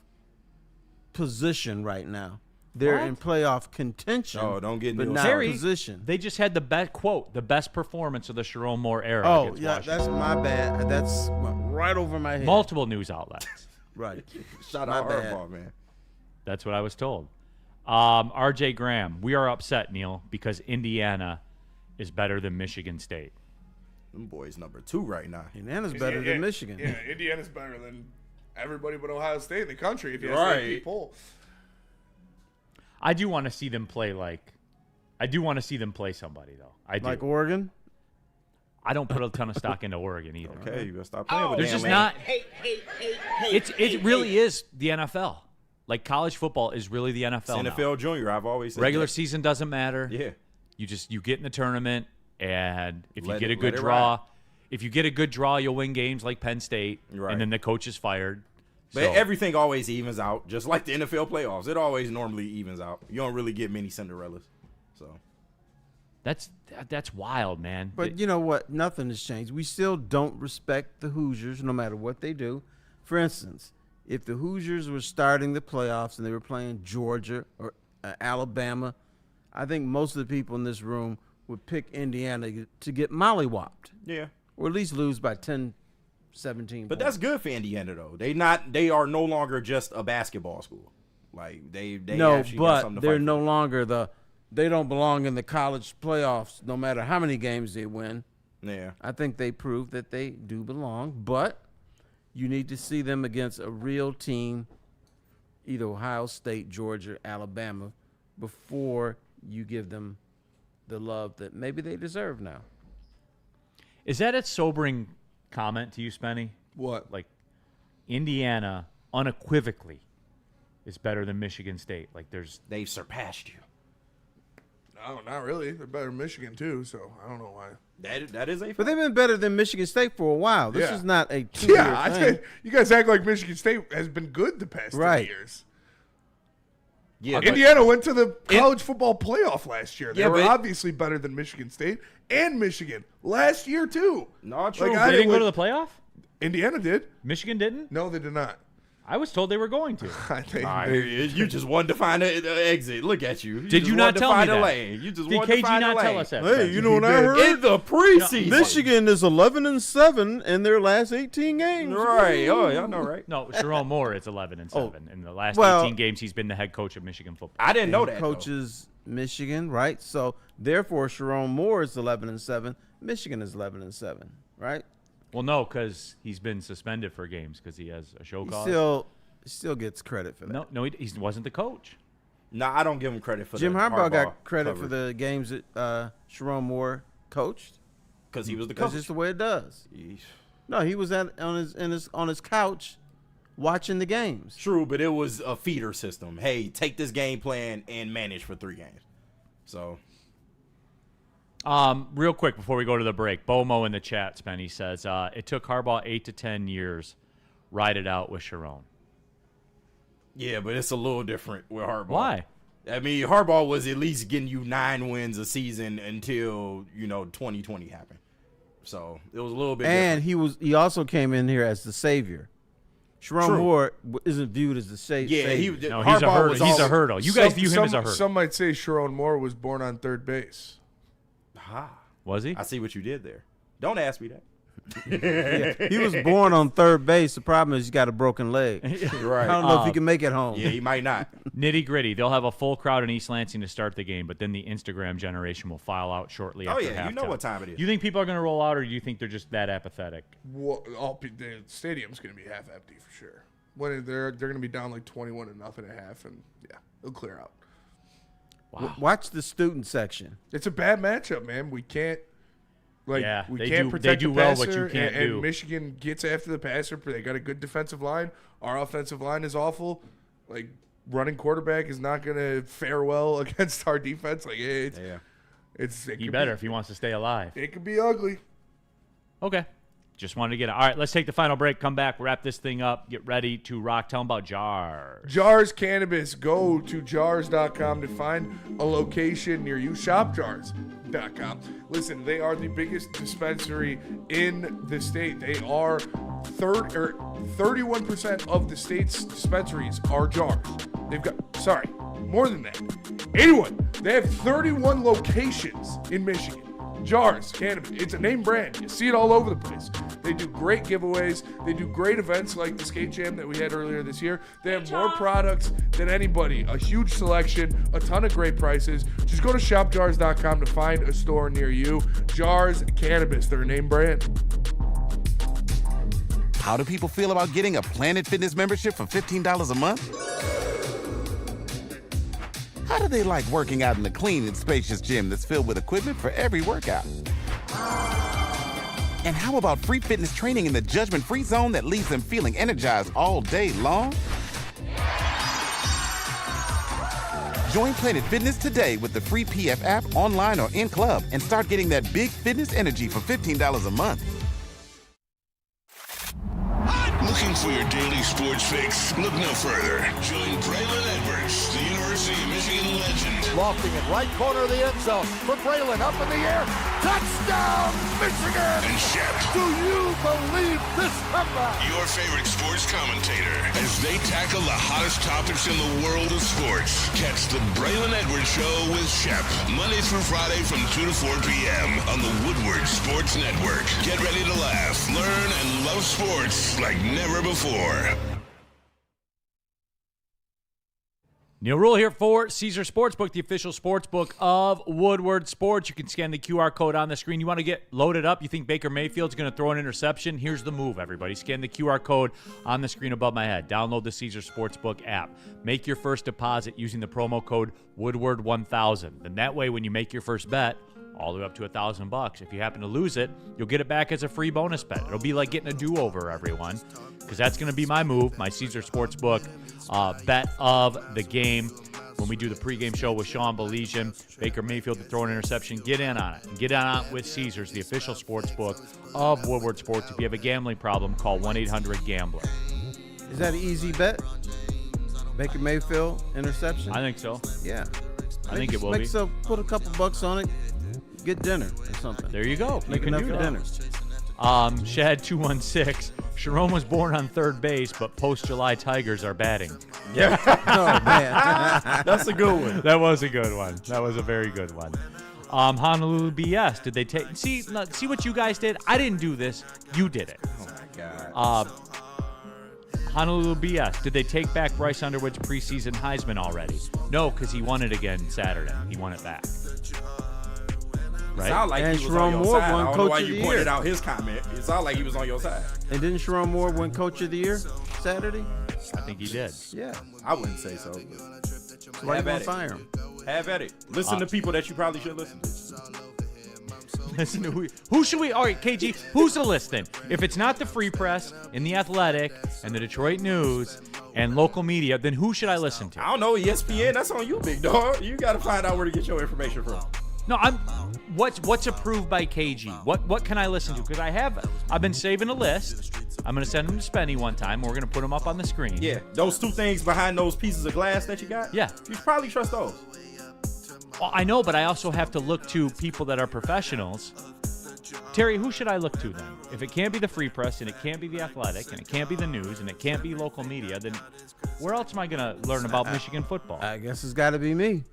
position right now. They're in playoff contention. Oh, don't get but Neal not started. position. They just had the best best performance of the Sharon Moore era. Oh, against yeah, Washington. that's my bad. That's right over my head. Multiple news outlets. Right. Shout My out bad. Harbaugh, man. That's what I was told. RJ Graham, we are upset, Neal, because Indiana is better than Michigan State. Them boys number 2 right now. Indiana's better than Michigan. Yeah, Indiana's better than everybody but Ohio State in the country if you Right. ask the poll. I do want to see them play somebody though. I do. Like Oregon? I don't put a ton of stock into Oregon either. Okay, you gotta stop playing with There's them, just man. not. It really is the NFL. Like college football is really the NFL. It's now. NFL junior. I've always said Regular that. season doesn't matter. Yeah. You get in the tournament, and if you Let get it- a good let it draw, ride. if you get a good draw, you'll win games like Penn State, Right. and then the coach is fired. But So- everything always evens out, just like the NFL playoffs. It always normally evens out. You don't really get many Cinderellas. So That's wild, man. But you know what? Nothing has changed. We still don't respect the Hoosiers no matter what they do. For instance, if the Hoosiers were starting the playoffs and they were playing Georgia or Alabama, I think most of the people in this room would pick Indiana to get mollywopped. yeah. Or at least lose by 10, 17 But points. that's good for Indiana though. They are no longer just a basketball school. Like they no, actually got but something to they're fight no for. longer they don't belong in the college playoffs no matter how many games they win. Yeah. I think they proved that they do belong, but you need to see them against a real team, either Ohio State, Georgia, Alabama, before you give them the love that maybe they deserve now. Is that a sobering comment to you, Spenny? What? Like, Indiana unequivocally is better than Michigan State. Like, They've surpassed you. No, not really. They're better than Michigan too, so I don't know why. That is a But they've been better than Michigan State for a while. This Yeah. is not a 2-year Yeah, I thing. think you guys act like Michigan State has been good the past 2 years. Yeah, Indiana went to the college football playoff last year. They Yeah, were but- obviously better than Michigan State and Michigan last year too. Not true. I they didn't go to would- the playoff? Indiana did. Michigan didn't? No, they did not. I was told they were going to. I think You just wanted to find an exit. Look at you. Did just you not wanted to tell me find a that? lane. You just Did wanted to KG find not a tell lane. us that? Hey, you know what I heard? In the preseason. Michigan is 11-7 in their last 18 games. Right. Oh, y'all know, right? No, Sharon Moore is 11-7. In the last well- 18 games, he's been the head coach of Michigan football. I didn't know that. Coaches Michigan, right? So therefore, Sharon Moore is 11-7. Michigan is 11-7, right? Well, no, because he's been suspended for games because he has a show He cause. still gets credit for that. No, he wasn't the coach. No, I don't give him credit for Jim the Harbaugh got Harbaugh credit for coverage. the games that Sharon Moore coached. Because he was the That's coach. just the way it does. Yeesh. No, he was on his couch watching the games. True, but it was a feeder system. Hey, take this game plan and manage for 3 games. So, Real quick before we go to the break, Bomo in the chat, Spenny says it took Harbaugh 8 to 10 years. Ride it out with Sharon. yeah, but it's a little different with Harbaugh. Why? I mean, Harbaugh was at least getting you 9 wins a season until, 2020 happened. So, it was a little bit And different. he also came in here as the savior. Sharon True. Moore isn't viewed as the savior. Yeah, No, he's a Harbaugh hurdle. was He's a always- hurdle. You guys view him as a hurdle. Some might say Sharon Moore was born on third base. Was he? I see what you did there. Don't ask me that. Yeah, he was born on third base. The problem is he's got a broken leg. Right. I don't know if he can make it home. Yeah, he might not. Nitty gritty. They'll have a full crowd in East Lansing to start the game, but then the Instagram generation will file out shortly Oh, after yeah, you know halftime. what time it is. You think people are going to roll out, or do you think they're just that apathetic? The stadium's going to be half empty for sure. When they're going to be down like 21-0 at half, and yeah, it'll clear out. Wow. Watch the student section. It's a bad matchup, man. We can't. Yeah, we they can't do- protect they do the well passer, what you can't and do. Michigan gets after the passer. They got a good defensive line. Our offensive line is awful. Like, running quarterback is not going to fare well against our defense. Like, it He could better be, if he wants to stay alive. it could be ugly. Okay. Just wanted to get it. All right, let's take the final break. Come back, wrap this thing up, get ready to rock. Tell them about Jars. Jars Cannabis. Go to jars.com to find a location near you. Shopjars.com. Listen, they are the biggest dispensary in the state. They are 31% of the state's dispensaries are jars. They've got, more than that. 81. They have 31 locations in Michigan. Jars, Cannabis. It's a name brand. You see it all over the place. They do great giveaways. They do great events like the skate jam that we had earlier this year. They have more products than anybody, a huge selection, a ton of great prices. Just go to shopjars.com to find a store near you. Jars Cannabis, their name brand. How do people feel about getting a Planet Fitness membership for $15 a month? How do they like working out in a clean and spacious gym that's filled with equipment for every workout? And how about free fitness training in the judgment-free zone that leaves them feeling energized all day long? Join Planet Fitness today with the free PF app online or in club and start getting that big fitness energy for $15 a month. Looking for your daily sports fix? Look no further. Join Braylon Edwards, the University of Michigan legend. Lofting it right corner of the end zone for Braylon, up in the air. Touchdown, Michigan! And Shep. Do you believe this comeback? Your favorite sports commentator as they tackle the hottest topics in the world of sports. Catch the Braylon Edwards Show with Shep, Monday through Friday from 2 to 4 p.m. on the Woodward Sports Network. Get ready to laugh, learn, and love sports like never before. Neal Ruhl here for Caesar Sportsbook, the official sportsbook of Woodward Sports. You can scan the QR code on the screen. You want to get loaded up? You think Baker Mayfield's going to throw an interception? Here's the move, everybody. Scan the QR code on the screen above my head. Download the Caesar Sportsbook app. Make your first deposit using the promo code Woodward1000. Then that way, when you make your first bet, all the way up to $1,000. If you happen to lose it, you'll get it back as a free bonus bet. It'll be like getting a do-over, everyone, because that's going to be my move, my Caesar Sportsbook bet of the game. When we do the pregame show with Sean Baligan, Baker Mayfield to throw an interception, get in on it. And get on it with Caesars, the official sportsbook of Woodward Sports. If you have a gambling problem, call 1-800-GAMBLER. Is that an easy bet? Baker Mayfield interception? I think so. Yeah. I think it will be. So put a couple bucks on it. Get dinner or something. There you go. Make you can enough do for that. dinner. Shad216. Sharon was born on third base, but post-July Tigers are batting. Yeah. Oh, man. That's a good one. That was a good one. That was a very good one. Honolulu BS. Did they take? See what you guys did? I didn't do this. You did it. Oh my God. Honolulu BS. Did they take back Bryce Underwood's preseason Heisman already? No, because he won it again Saturday. He won it back. Right? Sound like And he was Sharon on your Moore side. won I don't Coach know why of you the pointed Year. out his comment. It sounded like he was on your side. And didn't Sharon Moore win Coach of the Year Saturday? I think he did. Yeah. I wouldn't say so. So why you Have gonna at it. fire him? Have at it. Listen to people that you probably should listen to. Listen to who should we? All right, KG. Who's the list then? If it's not the Free Press and the Athletic and the Detroit News and local media, then who should I listen to? I don't know, ESPN. That's on you, big dog. You got to find out where to get your information from. No, what's approved by KG? What can I listen to? Because I've been saving a list. I'm gonna send them to Spenny one time. We're gonna put them up on the screen. Yeah, those two things behind those pieces of glass that you got. Yeah. You should probably trust those. Well, I know, but I also have to look to people that are professionals. Terry, who should I look to then? If it can't be the Free Press and it can't be the Athletic and it can't be the News and it can't be local media, then where else am I gonna learn about Michigan football? I guess it's got to be me.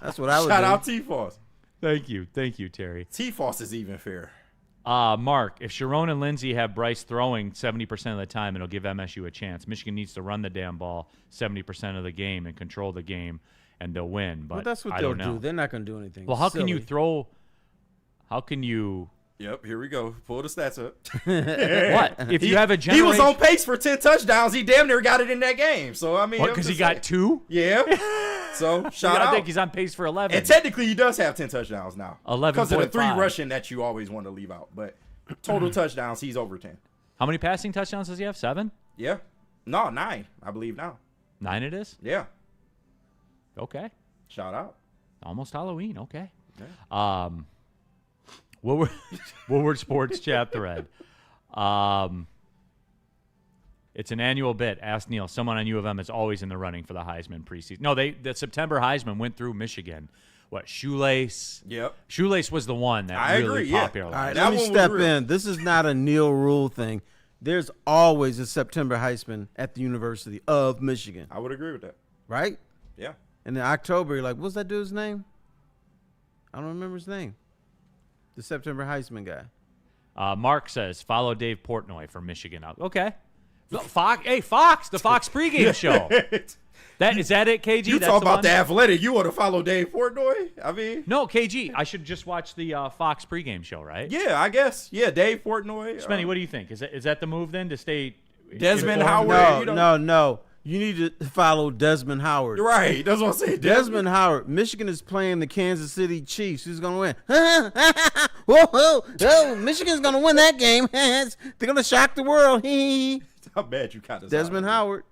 That's what I would Shout do. out T-Foss. Thank you, Terry. T-Foss is even fair. Mark, if Sharon and Lindsay have Bryce throwing 70% of the time, it'll give MSU a chance. Michigan needs to run the damn ball 70% of the game and control the game, and they'll win. But Well, that's what I they'll don't know. do. They're not going to do anything. Well, how can you silly. throw? How can you? Yep, here we go. Pull the stats up. What if you have a He generation? was on pace for 10 touchdowns. He damn near got it in that game. So, I mean. Because he got 2? Yeah. So, shout I out. think he's on pace for 11. And technically, he does have 10 touchdowns now. 11.5. Because of the 3 rushing that you always want to leave out. But total touchdowns, he's over 10. How many passing touchdowns does he have? 7? Yeah. No, 9, I believe now. 9 it is? Yeah. Okay. Shout out. Almost Halloween. Okay. Yeah. Woodward Sports chat thread. It's an annual bit. Ask Neal. Someone on U of M is always in the running for the Heisman preseason. No, the September Heisman went through Michigan. What, Shoelace? Yep. Shoelace was the one that I really agree, yeah. popularized. All right, That let me one was step real. in. This is not a Neal Ruhl thing. There's always a September Heisman at the University of Michigan, I would agree with that. right? Yeah. And in October, you're like, what's that dude's name? I don't remember his name. The September Heisman guy. Mark says, follow Dave Portnoy from Michigan. Okay. Fox, the Fox pregame show. Is that it, KG? You talk about the Athletic. You want to follow Dave Portnoy? I mean, no, KG. I should just watch the Fox pregame show, right? Yeah, I guess. Yeah, Dave Portnoy. Spenny, what do you think? Is that the move then to stay? Desmond Howard? No. You need to follow Desmond Howard. Right. That's what I'm saying. Desmond Howard. Michigan is playing the Kansas City Chiefs. Who's going to win? Whoa, Michigan's going to win that game. They're going to shock the world. How bad you kind of Desmond Howard.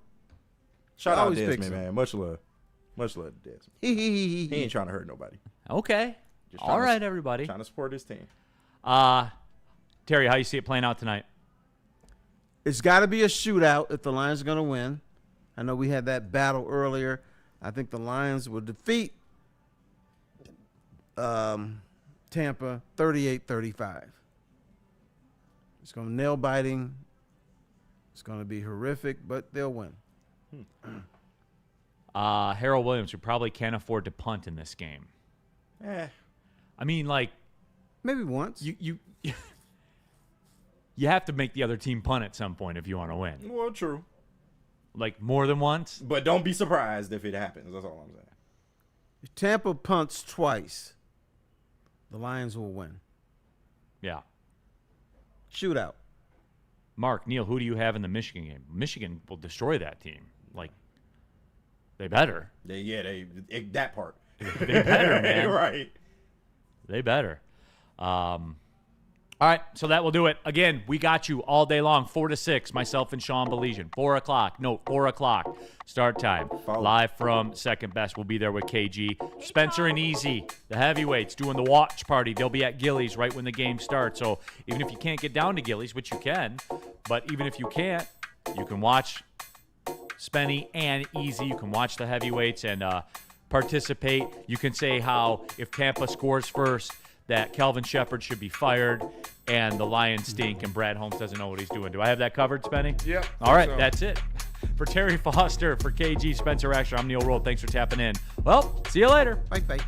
Shout out Desmond, man. Much love. Much love to Desmond. He ain't trying to hurt nobody. Okay. All right, everybody. Trying to support his team. Terry, how you see it playing out tonight? It's got to be a shootout if the Lions are going to win. I know we had that battle earlier. I think the Lions will defeat Tampa 38-35. It's going to nail biting. It's going to be horrific, but they'll win. Harold Williams, who probably can't afford to punt in this game. I mean, like, maybe once. You have to make the other team punt at some point if you want to win. Well, true. Like more than once. But don't be surprised if it happens. That's all I'm saying. If Tampa punts twice, the Lions will win. Yeah. Shootout. Mark, Neal, who do you have in the Michigan game? Michigan will destroy that team. Like, they better. That part. They better, man. Right. They better. All right, so that will do it. Again, we got you all day long, 4 to 6, myself and Sean Baligan. 4 o'clock. No, 4 o'clock start time. Live from Second Best. We'll be there with KG. Spencer and Easy, the heavyweights, doing the watch party. They'll be at Gillies right when the game starts. So even if you can't get down to Gillies, which you can, but even if you can't, you can watch Spenny and Easy. You can watch the heavyweights and participate. You can say how if Tampa scores first, that Kelvin Shepard should be fired and the Lions stink and Brad Holmes doesn't know what he's doing. Do I have that covered, Spenny? Yep. All right, that's it. For Terry Foster, for KG, Spencer Asher, I'm Neal Ruhl. Thanks for tapping in. Well, see you later. Bye-bye.